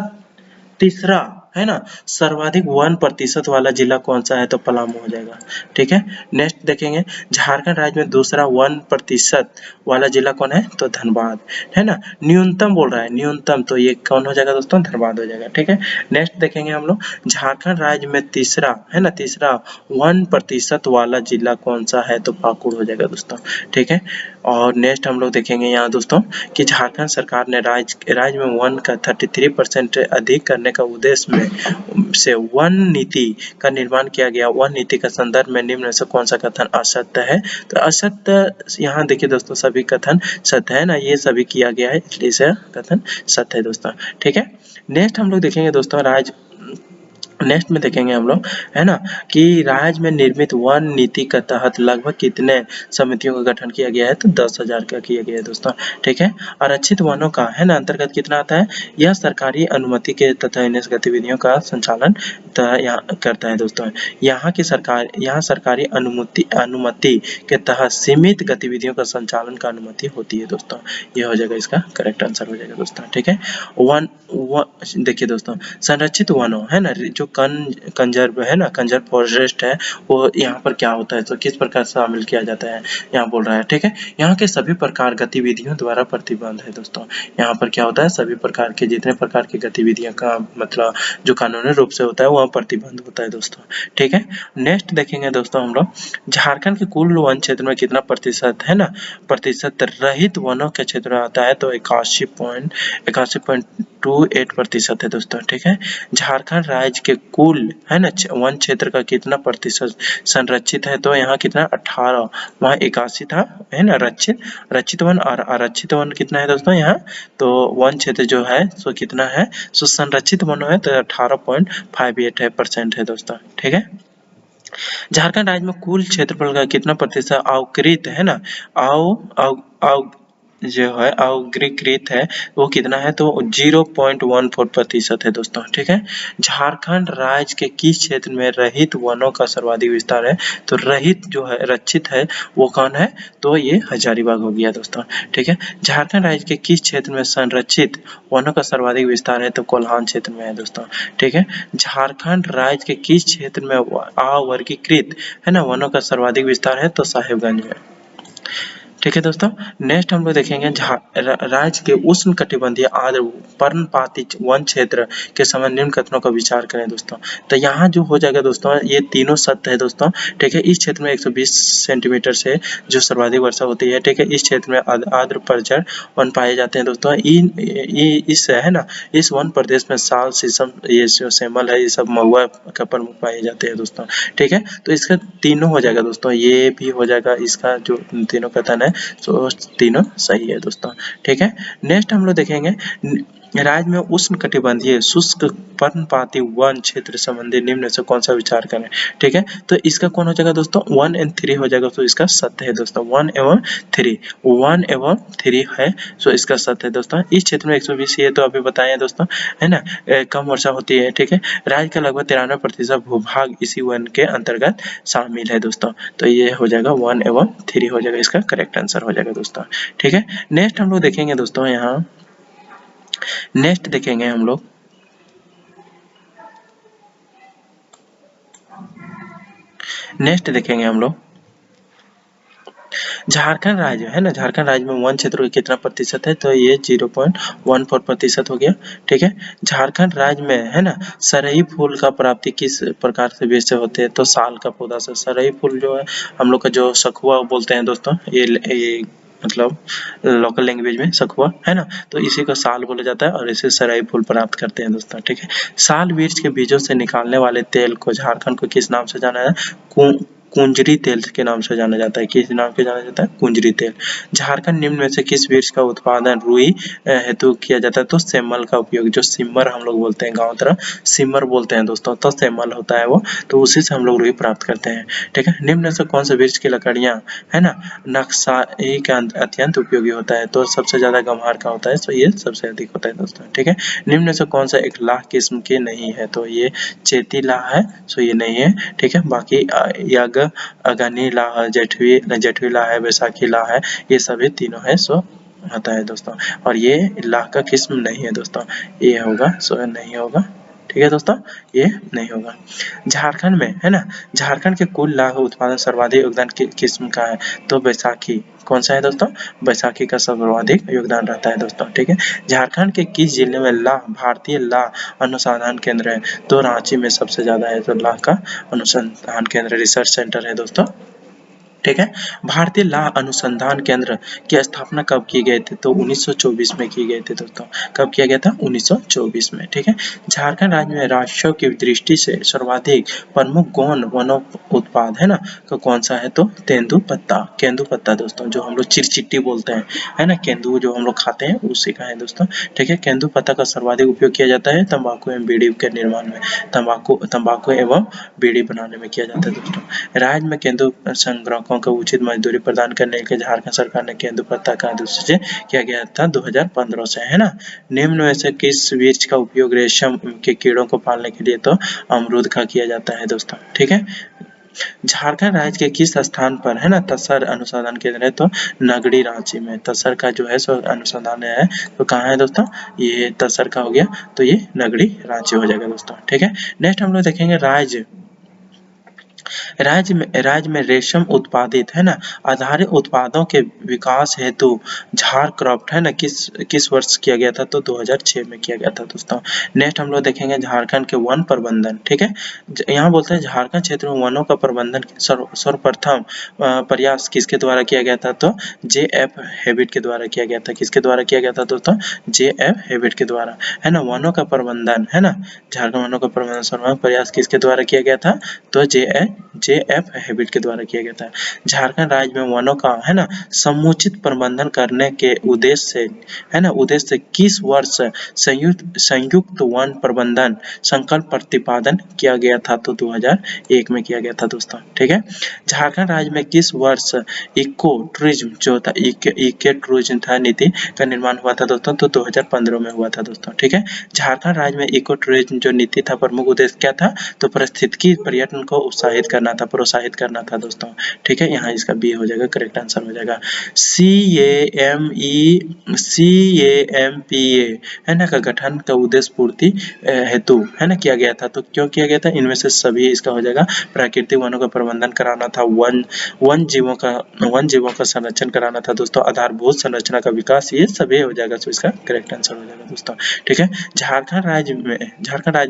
तीसरा है ना सर्वाधिक 1% वाला जिला कौन सा है, तो पलामू हो जाएगा, ठीक है। नेक्स्ट देखेंगे झारखंड राज्य में दूसरा 1% वाला जिला कौन है, तो धनबाद है ना। न्यूनतम बोल रहा है, न्यूनतम, तो ये कौन हो जाएगा दोस्तों, धनबाद हो जाएगा, ठीक है। नेक्स्ट देखेंगे हम लोग झारखंड राज्य में तीसरा है ना, तीसरा 1% वाला जिला कौन सा है, तो पाकुड़ हो जाएगा दोस्तों, ठीक है। और नेक्स्ट हम लोग देखेंगे यहाँ दोस्तों कि झारखंड सरकार ने राज्य में वन का 33% अधिक करने का उद्देश्य में से वन नीति का निर्माण किया गया। वन नीति का संदर्भ में निम्न में से कौन सा कथन असत्य है, तो असत्य यहाँ देखिए दोस्तों सभी कथन सत्य है ना, ये सभी किया गया है इसलिए इसे कथन सत्य है दोस्तों, ठीक है। नेक्स्ट हम लोग देखेंगे दोस्तों नेक्स्ट में देखेंगे हम लोग है ना कि राज्य में निर्मित वन नीति के तहत लगभग कितने समितियों का गठन किया गया है, तो 10,000 का किया गया है दोस्तों, ठीक है। आरक्षित वनों का है ना अंतर्गत कितना आता है, यह सरकारी अनुमति के तथा इन गतिविधियों का संचालन करता है दोस्तों। यहाँ सरकारी अनुमति के तहत सीमित गतिविधियों का संचालन का अनुमति होती है दोस्तों, ये हो जाएगा इसका करेक्ट आंसर हो जाएगा दोस्तों, ठीक है। देखिए दोस्तों संरक्षित वनों है ना, जो कंजर्व है ना, कंजर्व फॉरेस्ट है, वो यहाँ पर क्या होता है, तो किस प्रकार शामिल किया जाता है, यहाँ बोल रहा है, ठीक है। यहाँ के सभी प्रकार गतिविधियों द्वारा प्रतिबंध है दोस्तों, यहाँ पर क्या होता है, सभी प्रकार के जितने प्रकार की गतिविधियां का मतलब जो कानूनी रूप से होता है वहाँ प्रतिबंध होता है दोस्तों, ठीक है। नेक्स्ट देखेंगे दोस्तों हम लोग झारखंड के कुल वन क्षेत्र में कितना प्रतिशत है ना, प्रतिशत रहित वनों के क्षेत्र में आता है, तो 81.28% है दोस्तों, ठीक है। झारखंड राज्य के कुल है ना वन क्षेत्र का कितना प्रतिशत संरक्षित है, तो यहाँ कितना 18, वहाँ 81 था है ना रक्षित वन, और आरक्षित वन कितना है दोस्तों यहाँ, तो वन क्षेत्र जो है सो कितना है, सो संरक्षित वन है तो 18.58% है दोस्तों, ठीक है। झारखंड राज्य में कुल क्षेत्रफल का कितना प्रतिशत अवकृत है ना, अव जो है अवग्रीकृत है वो कितना है, तो 0.14% है दोस्तों, ठीक है। झारखंड राज्य के किस क्षेत्र में रहित वनों का सर्वाधिक विस्तार है, तो रहित जो है रक्षित है वो कौन है, तो ये हजारीबाग हो गया दोस्तों, ठीक है। झारखंड राज्य के किस क्षेत्र में संरक्षित वनों का सर्वाधिक विस्तार है, तो कोल्हान क्षेत्र में है दोस्तों, ठीक है। झारखंड राज्य के किस क्षेत्र में अवर्गीकृत है ना वनों का सर्वाधिक विस्तार है, तो साहेबगंज में, ठीक है दोस्तों। नेक्स्ट हम लोग देखेंगे राज्य के उष्ण कटिबंधीय आर्द्र पर्णपाती वन क्षेत्र के समय निम्न कथनों का विचार करें दोस्तों, तो यहाँ जो हो जाएगा दोस्तों ये तीनों सत्य है दोस्तों, ठीक है। इस क्षेत्र में 120 सेंटीमीटर से जो सर्वाधिक वर्षा होती है, ठीक है। इस क्षेत्र में आर्द्र पर्जर वन पाए जाते हैं दोस्तों, इस है ना इस वन प्रदेश में साल शीशम ये जो सेमल है ये सब महुआ का प्रमुख पाए जाते हैं दोस्तों, ठीक है। तो इसका तीनों हो जाएगा दोस्तों, ये भी हो जाएगा, इसका जो तीनों कथन है तो तीनों सही है दोस्तों, ठीक है। नेक्स्ट हम लोग देखेंगे राज्य में उष्ण कटिबंधीय शुष्क पर्णपाती वन क्षेत्र संबंधी निम्न से कौन सा विचार करें, ठीक है। तो इसका कौन हो जाएगा दोस्तों 1 और 3 हो जाएगा, तो इसका सत्य है दोस्तों 1 एवं 3 है, सो इसका सत्य है दोस्तों। इस क्षेत्र में 120 ये तो अभी बताए हैं दोस्तों है ना, कम वर्षा होती है, ठीक है। राज्य का लगभग 93% भूभाग इसी वन के अंतर्गत शामिल है दोस्तों, तो ये हो जाएगा 1 एवं 3 हो जाएगा, इसका करेक्ट आंसर हो जाएगा दोस्तों, ठीक है। नेक्स्ट हम लोग देखेंगे दोस्तों यहाँ नेक्स्ट देखेंगे हम लोग झारखंड राज्य है ना, झारखंड राज्य में वन क्षेत्र का कितना प्रतिशत है, तो ये 0.14% हो गया। ठीक है, झारखंड राज्य में है ना सरई फूल का प्राप्ति किस प्रकार से बीज से होते हैं, तो साल का पौधा से। सरई फूल जो है हम लोग का जो सखुआ बोलते हैं दोस्तों, ये मतलब लोकल लैंग्वेज में सखुआ है ना, तो इसी को साल बोला जाता है और इसे सरई फूल प्राप्त करते हैं दोस्तों। ठीक है, साल वृक्ष के बीजों से निकालने वाले तेल को झारखंड को किस नाम से जाना है, कुंजरी तेल के नाम से जाना जाता है। किस नाम से जाना जाता है, कुंजरी तेल। झारखंड निम्न में से किस वृक्ष का उत्पादन रुई हेतु किया जाता है, तो सेमल का उपयोग, जो सिमर हम लोग बोलते हैं गाँव तरफ सिमर बोलते हैं दोस्तों, तो सेमल होता है वो, तो उसी से हम लोग रुई प्राप्त करते हैं। ठीक है, निम्न में से कौन से वृक्ष की लकड़ियाँ है ना नक्शाई का अत्यंत उपयोगी होता है, तो सबसे ज्यादा गंवार का होता है, तो ये सबसे अधिक होता है दोस्तों। ठीक है, निम्न में से कौन सा एक लाह किस्म के नहीं है, तो ये चेती लाह है, सो ये नहीं है। ठीक है, बाकी यग अगनी लाह, जेठवी लाह है, बैसाखी लाह है, ये सभी तीनों है, सो होता है दोस्तों। और ये लाह का किस्म नहीं है दोस्तों, ये होगा सो नहीं होगा। ठीक है दोस्तों, ये नहीं होगा। झारखंड में है ना, झारखंड के कुल लाह उत्पादन सर्वाधिक योगदान किस्म का है, तो बैसाखी। कौन सा है दोस्तों, बैसाखी का सर्वाधिक योगदान रहता है दोस्तों। ठीक है, झारखंड के किस जिले में लाह भारतीय लाह अनुसंधान केंद्र है, तो रांची में सबसे ज्यादा है, तो लाह का अनुसंधान केंद्र रिसर्च सेंटर है दोस्तों। ठीक है, भारतीय लाह अनुसंधान केंद्र की स्थापना कब की गई थी, तो 1924 में की गई थी दोस्तों। कब किया गया था, 1924 में। ठीक है, झारखंड राज्य में राजस्व की दृष्टि से सर्वाधिक प्रमुख गौण वनों उत्पाद है ना, तो कौन सा है, तो केंदू पत्ता दोस्तों, जो हम लोग चिरचिट्टी बोलते हैं है ना, केंदू जो हम लोग खाते हैं उसी का है दोस्तों। ठीक है, केंदू पत्ता का सर्वाधिक उपयोग किया जाता है तंबाकू एवं बीड़ी के निर्माण में, तंबाकू एवं बीड़ी बनाने में किया जाता है दोस्तों। राज्य में केंदू संग्राहकों को उचित मजदूरी प्रदान करने के लिए झारखंड सरकार ने केंदू पत्ता का अधिसूचित किया गया था 2015 से, है ना। निम्न में से किस वृक्ष का उपयोग रेशम के कीड़ों को पालने के लिए, तो अमरूद का किया जाता है दोस्तों। ठीक है, झारखंड राज्य के किस स्थान पर है ना तसर अनुसंधान केंद्र है, तो नगड़ी रांची में। तसर का जो है सो अनुसंधान है, तो कहाँ है दोस्तों, ये तसर का हो गया, तो ये नगड़ी रांची हो जाएगा दोस्तों। ठीक है, नेक्स्ट हम लोग देखेंगे राज्य में रेशम उत्पादित है ना आधारित उत्पादों के विकास हेतु झारक्रॉफ्ट है ना किस वर्ष किया गया था, तो 2006 में किया गया था दोस्तों। नेक्स्ट हम लोग देखेंगे झारखंड के वन प्रबंधन। ठीक है, यहाँ बोलते हैं झारखंड क्षेत्र में वनों का प्रबंधन सर्वप्रथम प्रयास किसके द्वारा किया गया था, तो JF हेबिट के द्वारा किया गया था। किसके द्वारा किया गया था दोस्तों, JF हेबिट के द्वारा, है ना। वनों का प्रबंधन है ना, झारखंड वनों का प्रबंधन सर्वप्रथम प्रयास किसके द्वारा किया गया था, तो JF हेबिट के द्वारा किया गया था। झारखंड राज्य में वनों का है ना समुचित प्रबंधन करने के उद्देश्य से किस वर्ष संयुक्त वन प्रबंधन संकल्प प्रतिपादन किया गया था, तो 2001 में किया गया था दोस्तों। ठीक है, झारखंड राज्य में किस वर्ष इको टूरिज्म जो था इको टूरिज्म था नीति का निर्माण हुआ था दोस्तों, तो 2015 में हुआ था दोस्तों। ठीक है, झारखंड राज्य में इको टूरिज्म जो नीति था प्रमुख उद्देश्य क्या था, तो पारिस्थितिकी पर्यटन को प्रोत्साहित करना था दोस्तों। ठीक है, यहाँ इसका बी हो जाएगा, करेक्ट आंसर हो जाएगा। CAMPA है ना का गठन का उद्देश्य पूर्ति हेतु है ना किया गया था, तो क्यों किया गया था, इनमें से सभी इसका हो जाएगा। प्राकृतिक वनों का प्रबंधन कराना था, वन जीवों का संरक्षण कराना था दोस्तों, आधारभूत संरचना का विकास, ये सभी हो जाएगा, तो इसका करेक्ट आंसर हो जाएगा दोस्तों। ठीक है, झारखंड राज्य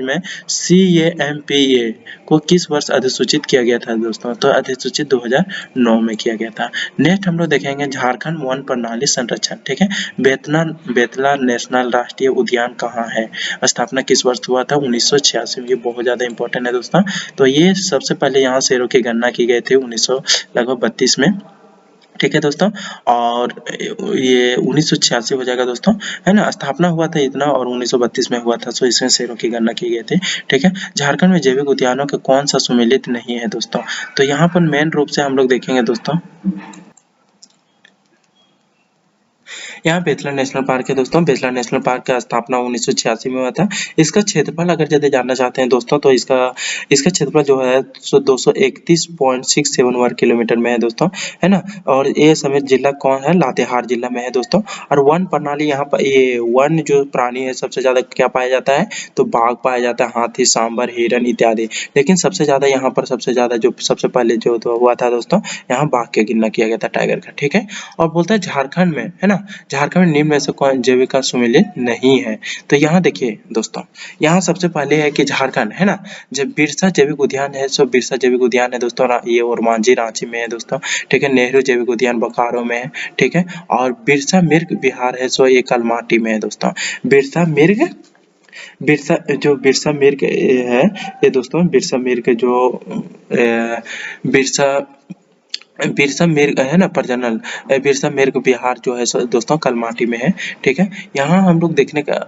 में CAMPA को किस वर्ष अधिसूचित किया गया था दोस्तों, तो अधिसूचित 2009 में किया गया था। नेक्स्ट हम लोग देखेंगे झारखंड वन प्रणाली संरक्षण। ठीक है, बेतला नेशनल राष्ट्रीय उद्यान कहाँ है, स्थापना किस वर्ष हुआ था, 1986 में। ये बहुत ज्यादा इंपॉर्टेंट है दोस्तों, तो ये सबसे पहले यहाँ शेरों की गणना की गई थी 1932 में। ठीक है दोस्तों, और ये 1986 हो जाएगा दोस्तों, है ना। स्थापना हुआ था इतना और 1932 में हुआ था, सो इसमें शेरों की गणना की गई थी। ठीक है, झारखंड में जैविक उद्यानों का कौन सा सुमेलित नहीं है दोस्तों, तो यहाँ पर मेन रूप से हम लोग देखेंगे दोस्तों, यहाँ बेतला नेशनल पार्क है दोस्तों। बेतला नेशनल पार्क का स्थापना 1986 में हुआ था। इसका क्षेत्रफल अगर यदि जानना चाहते हैं दोस्तों तो इसका इसका क्षेत्रफल जो है 231.67 वर्ग किलोमीटर में है दोस्तों, है ना। और ये समेत जिला कौन है, लातेहार जिला में है दोस्तों। और वन प्रणाली यहाँ पर ये वन जो प्राणी है सबसे ज्यादा क्या पाया जाता है, तो बाघ पाया जाता है, हाथी, सांबर, हिरन इत्यादि। लेकिन सबसे ज्यादा यहाँ पर सबसे ज्यादा जो सबसे पहले जो तो हुआ था दोस्तों, यहाँ बाघ की गिनना किया गया था, टाइगर का, ठीक है। और बोलता है झारखंड में, है ना, झारखंड में निम्न में से कौन जैविका सुमेलित नहीं है। तो यहाँ देखिए दोस्तों, यहाँ सबसे पहले है कि झारखंड, है ना, जब बिरसा जैविक उद्यान है, सो बिरसा जैविक उद्यान है दोस्तों, ये और मांझी रांची में है दोस्तों, ठीक है। नेहरू जैविक उद्यान बोकारो में है, ठीक है। और बिरसा मिर्ग विहार है, सो ये कलमाटी में है दोस्तों। बिरसा मिर्ग बिरसा मिर्ग है ये दोस्तों, बिरसा मिर्ग जो बिरसा बिरसा मिर्ग है ना प्रजनन, बिरसा मिर्ग विहार जो है सो दोस्तों कलमाटी में है, ठीक है। यहाँ हम लोग देखने का,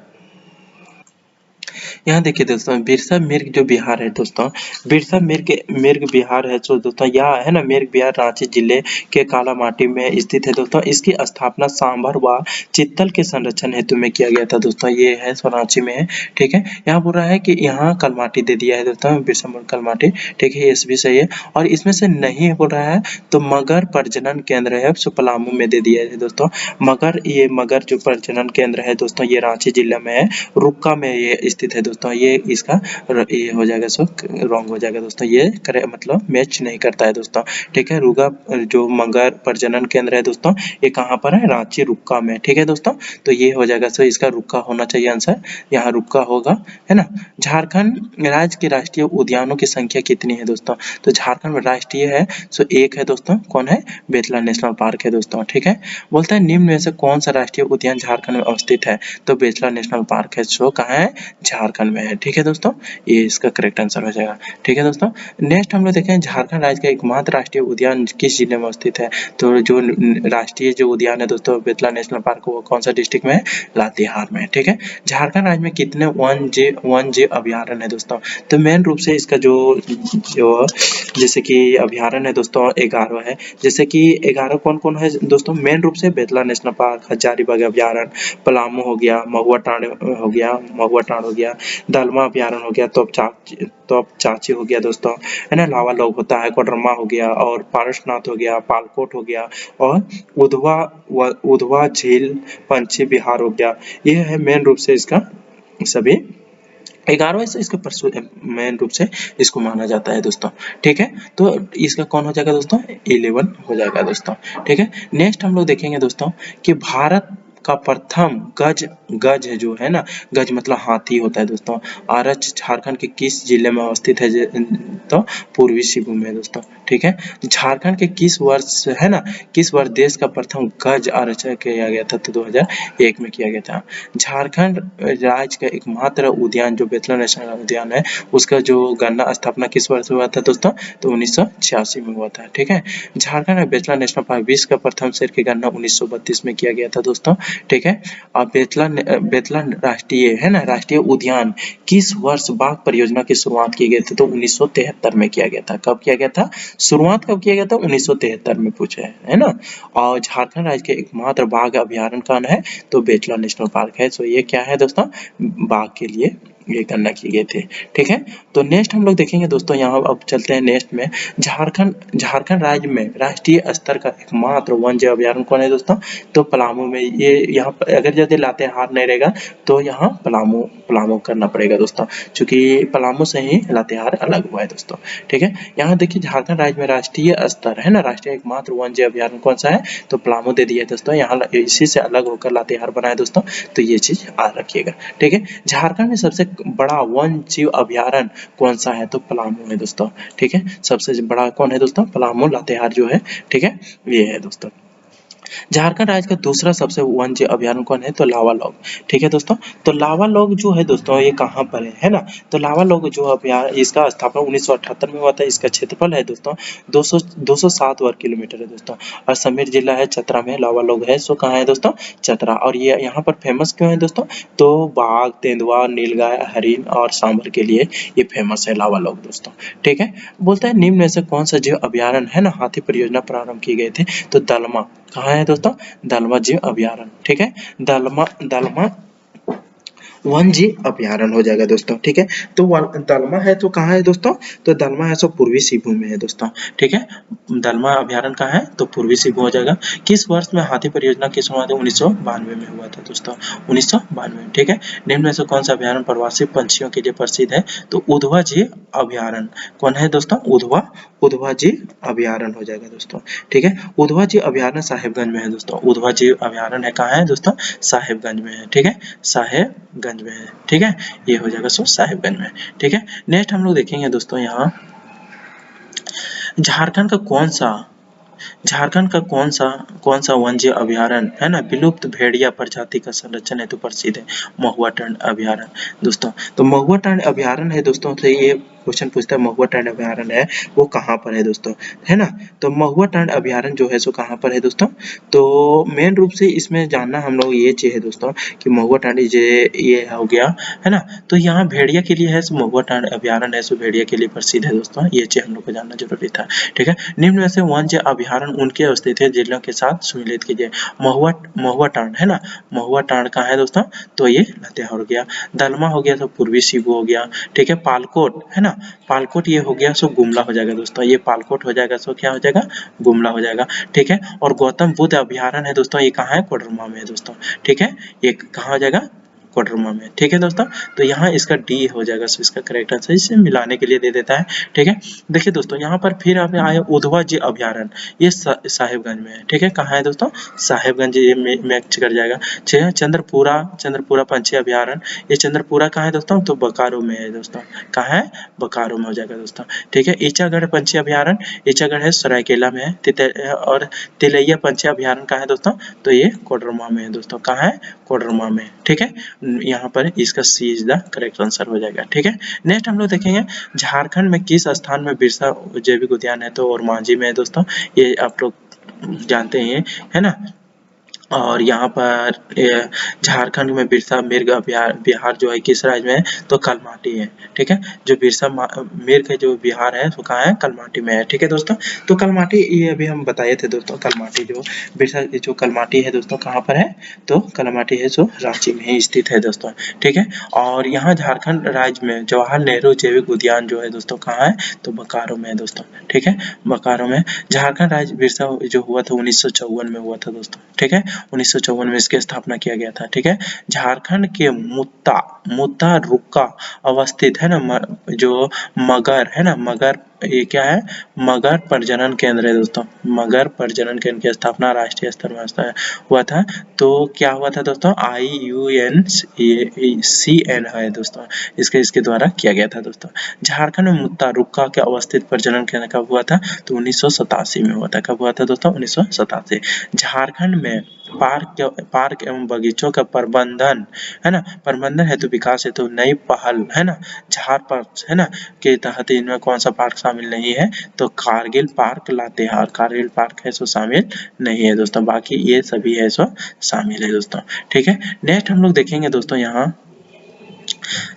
यहाँ देखिए दोस्तों, बिरसा मिर्ग जो बिहार है दोस्तों, बिरसा मिर्ग मिर्ग बिहार है जो दोस्तों, यह है ना मिर्ग बिहार रांची जिले के कालामाटी में स्थित है दोस्तों। इसकी स्थापना सांभर व चित्तल के संरक्षण हेतु में किया गया था दोस्तों। ये है सो रांची में है, ठीक है। यहाँ बोल रहा है कि यहाँ कलमाटी दे दिया है दोस्तों, बिरसा मिर्ग कलमाटी, ठीक है, ये भी सही है। और इसमें से नहीं बोल रहा है तो मगर प्रजनन केंद्र है सो पलामू में दे दिया है दोस्तों। मगर जो प्रजनन केंद्र है दोस्तों, ये रांची जिले में है, रुक्का में ये स्थित है दोस्तों। ये इसका ये हो जाएगा सो रॉन्ग हो जाएगा दोस्तों, ये करे मतलब मैच नहीं करता है दोस्तों, ठीक है। रुगा जो मगर प्रजनन केंद्र है दोस्तों, ये कहाँ पर है, रांची रुक्का में, ठीक है दोस्तों। तो ये हो जाएगा सो इसका रुक्का होना चाहिए आंसर, यहाँ रुक्का होगा, है ना। झारखंड राज्य के राष्ट्रीय उद्यानों की संख्या कितनी है दोस्तों, तो झारखंड में राष्ट्रीय है सो एक है दोस्तों, कौन है, बेतला नेशनल पार्क है दोस्तों, ठीक है। बोलता है निम्न में से कौन सा राष्ट्रीय उद्यान झारखंड में अवस्थित है, तो बेतला नेशनल पार्क है, सो कहाँ है, झारखंड में है, ठीक है दोस्तों। ये इसका करेक्ट आंसर हो जाएगा, ठीक है दोस्तों। नेक्स्ट हम लोग देखें झारखंड राज्य का एकमात्र राष्ट्रीय उद्यान किस जिले में स्थित है, तो जो राष्ट्रीय जो उद्यान है दोस्तों बेतला नेशनल पार्क, वो कौन सा डिस्ट्रिक्ट में है, लातेहार में, ठीक है। झारखंड राज्य में कितने वन जीव अभ्यारण्य है दोस्तों, तो मेन रूप से इसका जो जो जैसे कि अभ्यारण्य है दोस्तों 11 है। जैसे कि 11 कौन कौन है दोस्तों, मेन रूप से बेतला नेशनल पार्क, हजारीबाग अभ्यारण्य, पलामू हो गया, महुआ टांड हो गया, दलमा अभ्यारण्य हो गया, तोप चाची हो गया दोस्तों, है ना, लावा लौंग होता है, कोडरमा हो गया, और पारसनाथ हो गया, पालकोट हो गया, और उधवा झील पंछी विहार हो गया। ये है मेन रूप से इसका सभी 11 से इसके मेन रूप से इसको माना जाता है दोस्तों, ठीक है। तो इसका कौन हो जाएगा दोस्तों, 11 हो जाएगा दोस्तों, ठीक है। नेक्स्ट हम लोग देखेंगे दोस्तों कि भारत का प्रथम गज है जो है ना, गज मतलब हाथी होता है दोस्तों, आरच झारखंड के किस जिले में अवस्थित है, तो पूर्वी सिंहभूम में दोस्तों, ठीक है। झारखंड के किस वर्ष है ना, किस वर्ष देश का प्रथम गज आरक्षण किया गया था, तो 2001 में किया गया था। झारखंड राज्य का एकमात्र उद्यान जो बेतला नेशनल उद्यान है, उसका जो गणना स्थापना किस वर्ष हुआ था दोस्तों, तो 1986 में हुआ था, ठीक है। झारखंड में बेतला नेशनल पार्क विश्व का प्रथम शेर की गणना 1932 में किया गया था दोस्तों, ठीक है। और बेतला राष्ट्रीय है ना, राष्ट्रीय उद्यान किस वर्ष बाघ परियोजना की शुरुआत की गई थी, तो 1973 में किया गया था। कब किया गया था, शुरुआत कब किया गया था, 1973 में पूछा है ना। और झारखंड राज्य के एकमात्र बाघ अभ्यारण्य कौन है, तो बेतला नेशनल पार्क है। सो ये क्या है दोस्तों, बाघ के लिए ये गणना की गई थी, ठीक है। तो नेक्स्ट हम लोग देखेंगे दोस्तों, यहाँ अब चलते हैं नेक्स्ट में, झारखंड राज्य में राष्ट्रीय स्तर का एकमात्र वन जीव अभ्यारण्य कौन है दोस्तों, तो पलामू में। ये यहाँ पर अगर यदि लातेहार नहीं रहेगा तो यहाँ पलामू करना पड़ेगा दोस्तों, क्योंकि पलामू से ही लातेहार अलग हुआ है दोस्तों, ठीक है। यहाँ देखिए झारखंड राज्य में राष्ट्रीय स्तर है ना, राष्ट्रीय एकमात्र वन जीव अभ्यारण्य कौन सा है, तो पलामू दे दिया है दोस्तों। यहाँ इसी से अलग होकर लातेहार बना है दोस्तों, तो ये चीज याद रखिएगा, ठीक है। झारखंड में सबसे बड़ा वन जीव अभ्यारण्य कौन सा है, तो पलामू है दोस्तों, ठीक है। सबसे बड़ा कौन है दोस्तों, पलामू लातेहार जो है, ठीक है, ये है दोस्तों। झारखंड राज्य का दूसरा सबसे वन जीव अभ्यारण्य कौन है, तो लावा लौंग, ठीक है दोस्तों। तो लावा लौंग जो है दोस्तों, ये कहाँ पर है ना, तो लावा लौंग जो अभ्यारण्य, इसका स्थापना 1978 में हुआ था। इसका क्षेत्रफल है दोस्तों 207 वर्ग किलोमीटर है दोस्तों, और समेर जिला है, चतरा में लावा लौंग है। सो कहाँ है दोस्तों, चतरा। और ये यहाँ पर फेमस क्यों है दोस्तों, तो बाघ, तेंदुआ, नीलगाय, हरिन और सांबर के लिए ये फेमस है लावा लौंग दोस्तों, ठीक है। बोलता है निम्न में से कौन सा जीव अभ्यारण्य है ना, हाथी परियोजना प्रारंभ की गई थी, तो दलमा कहाँ है दोस्तों, दलमा जीव अभयारण्य, ठीक है, दलमा दलमा वन जीव अभयारण्य हो जाएगा दोस्तों, ठीक है। तो दलमा है तो कहाँ है दोस्तों, तो दलमा है सो पूर्वी सिंहभूम में है दोस्तों, ठीक है। दलमा अभयारण्य कहाँ है, तो पूर्वी सिंहभूम हो जाएगा। किस वर्ष में हाथी परियोजना की शुरुआत 1992 में हुआ था दोस्तों, 1992, ठीक है। निम्न में से कौन सा अभयारण्य प्रवासी पंछियों के लिए प्रसिद्ध है, तो उधवा जीव अभयारण्य। कौन है दोस्तों, उधवा उधवा जीव अभयारण्य हो जाएगा दोस्तों, ठीक है। उधवा जीव अभयारण्य साहेबगंज में है दोस्तों, उधवा जीव अभयारण्य है कहाँ है दोस्तों, साहेबगंज में है, ठीक है, साहेबगंज में है, ठीक है। ये हो जाएगा सो साहेबगंज में, ठीक है। नेक्स्ट हम लोग देखेंगे दोस्तों यहाँ झारखंड का कौन सा झारखंड का कौन सा वन्यजीव अभयारण्य है ना विलुप्त भेड़िया प्रजाति का संरक्षण हेतु प्रसिद्ध है, महुआ टांड अभयारण्य दोस्तों। तो महुआ टांड अभयारण्य है दोस्तों, तो ये क्वेश्चन पूछता है महुआ टांड अभयारण्य है वो कहाँ पर है दोस्तों, है ना। तो महुआ टांड अभयारण्य जो है सो कहाँ पर है दोस्तों, तो मेन रूप से इसमें जानना हम लोग ये चाहिए दोस्तों कि महुआ टांड ये हो गया, है ना। तो यहाँ भेड़िया के लिए है सो महुआ टांड अभयारण्य है सो भेड़िया के लिए प्रसिद्ध है दोस्तों, ये चीज हम लोग को जानना जरूरी था, ठीक है। निम्न में से वन्य अभयारण्य उनके स्थित जिलों के साथ सम्मिलित कीजिए, महुआ महुआ टांड है ना, महुआ टांड कहाँ है दोस्तों, तो ये लातेहार हो गया। दलमा हो गया तो पूर्वी सिंहभूम हो गया, ठीक है। पालकोट है ना, पालकोट ये हो गया सो गुमला हो जाएगा दोस्तों, ये पालकोट हो जाएगा सो क्या हो जाएगा, गुमला हो जाएगा, ठीक है। और गौतम बुद्ध अभयारण्य है दोस्तों, ये कहाँ है, कोडरमा में है दोस्तों, ठीक है। ये कहाँ हो जाएगा, कोडरमा में, ठीक है दोस्तों। तो यहाँ इसका डी हो जाएगा, सो इसका करेक्ट आंसर इसे मिलाने के लिए दे देता है, ठीक है। देखिए दोस्तों यहाँ पर फिर आप आए उधवा जी अभयारण्य, ये साहेबगंज में है, ठीक है। कहाँ है दोस्तों, साहेबगंज, ये मैच कर जाएगा। चंद्रपुरा पंछी अभयारण्य, ये चंद्रपुरा कहाँ है दोस्तों, तो बोकारो में है दोस्तों, कहाँ है, बोकारो में हो जाएगा दोस्तों, ठीक है। ईचागढ़ पंछी अभयारण्य, ईचागढ़ है सरायकेला में है, और तिलैया पंछी अभयारण्य कहाँ है दोस्तों, तो ये कोडरमा में है दोस्तों, कहाँ है, कोडरमा में, ठीक है। यहाँ पर इसका सी इज द करेक्ट आंसर हो जाएगा, ठीक है। नेक्स्ट हम लोग देखेंगे झारखंड में किस स्थान में बिरसा जैविक उद्यान है, तो ओरमांझी में है दोस्तों, ये आप लोग जानते हैं, है ना। और यहाँ पर झारखंड में बिरसा मृग बिहार जो है किस राज्य में है, तो कलमाटी है, ठीक है। जो बिरसा मृग जो बिहार है वो कहाँ है, कलमाटी में है, ठीक है दोस्तों। तो कलमाटी ये अभी हम बताए थे दोस्तों, कलमाटी जो बिरसा जो कलमाटी है दोस्तों कहाँ पर है, तो कलमाटी है जो रांची में ही स्थित है दोस्तों, ठीक है। और यहाँ झारखंड राज्य में जवाहर नेहरू जैविक उद्यान जो है दोस्तों कहाँ है, तो बोकारो में है दोस्तों, ठीक है, बोकारो में। झारखंड राज्य बिरसा जो हुआ था 1954 में हुआ था दोस्तों, ठीक है, 1954 में इसकी स्थापना किया गया था, ठीक है। झारखंड के मुत्ता रुक्का अवस्थित है ना, जो मगर है ना, मगर ये क्या है, मगर प्रजनन केंद्र है दोस्तों, मगर प्रजनन केंद्र की स्थापना राष्ट्रीय स्तर में हुआ था, तो क्या हुआ था दोस्तों, IUCN है दोस्तों, इसके द्वारा किया गया था दोस्तों। झारखंड में मुत्ता रुक्का के अवस्थित प्रजनन केंद्र कब हुआ था, तो 1987 में हुआ था, कब हुआ था दोस्तों, 1987। झारखंड में पार्क एवं बगीचों का प्रबंधन है ना, प्रबंधन हेतु विकास हेतु नई पहल है ना, झार पार्क है ना के तहत इनमें कौन सा पार्क शामिल नहीं है, तो कारगिल पार्क लातेहार, कारगिल पार्क है सो शामिल नहीं है दोस्तों, बाकी ये सभी है सो शामिल है दोस्तों, ठीक है। नेक्स्ट हम लोग देखेंगे दोस्तों यहाँ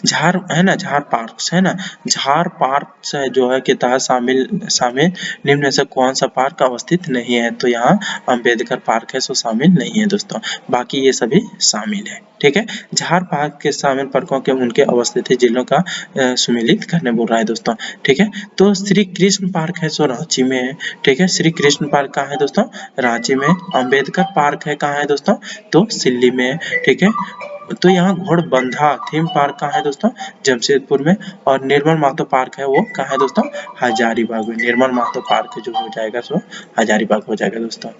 झार है ना, झार पार्क है ना, झार पार्क जो है के तहत शामिल शामिल निम्न में से कौन सा पार्क अवस्थित नहीं है, तो यहाँ अंबेडकर पार्क है सो शामिल नहीं है दोस्तों, बाकी ये सभी शामिल है, ठीक है। झार पार्क के शामिल पार्कों के उनके अवस्थित जिलों का सम्मिलित करने बोल रहा है दोस्तों, ठीक है। तो श्री कृष्ण पार्क है सो रांची में है, ठीक है, श्री कृष्ण पार्क कहाँ है दोस्तों, रांची में। अम्बेडकर पार्क है कहाँ है दोस्तों, तो सिल्ली में, ठीक है। तो यहाँ घोड़बंधा थीम पार्क कहाँ है दोस्तों, जमशेदपुर में। और निर्मल महतो पार्क है वो कहाँ है दोस्तों, हजारीबाग में। निर्मल महतो पार्क जो हो जाएगा सो हजारीबाग हो जाएगा दोस्तों।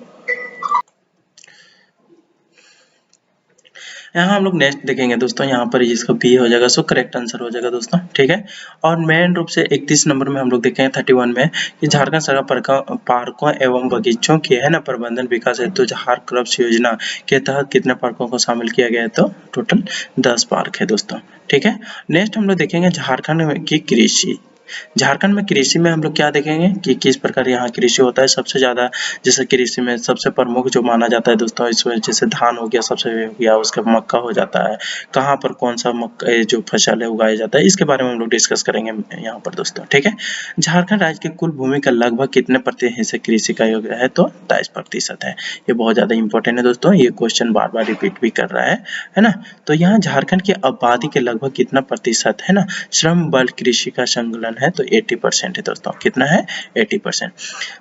यहाँ हम लोग नेक्स्ट देखेंगे दोस्तों, यहाँ पर इसका बी हो जाएगा सो करेक्ट आंसर हो जाएगा दोस्तों, ठीक है। और मेन रूप से 31 नंबर में हम लोग देखेंगे 31 में कि झारखंड सरकार पार्कों एवं बगीचों के है ना प्रबंधन विकास हेतु झार क्रॉप्स योजना के तहत कितने पार्कों को शामिल किया गया है, तो टोटल 10 पार्क है दोस्तों, ठीक है। नेक्स्ट हम लोग देखेंगे झारखंड की कृषि झारखंड में कृषि में हम लोग क्या देखेंगे कि किस प्रकार यहाँ कृषि होता है। सबसे ज़्यादा जैसे कृषि में सबसे प्रमुख जो माना जाता है दोस्तों, इसमें जैसे धान हो गया, सबसे हो गया, उसके मक्का हो जाता है। कहाँ पर कौन सा मक्का जो फसल है उगाया जाता है, इसके बारे में हम लोग डिस्कस करेंगे यहाँ पर दोस्तों, ठीक है। झारखंड राज्य के कुल भूमि का लगभग कितने प्रतिशत हिस्से कृषि का योग्य है, तो 23% है। ये बहुत ज़्यादा इंपॉर्टेंट है दोस्तों, ये क्वेश्चन बार बार रिपीट भी कर रहा है ना। तो यहाँ झारखंड की आबादी के लगभग कितना प्रतिशत है ना श्रम बल कृषि का संलग्न है, तो 80% है दोस्तों। कितना है? 80%।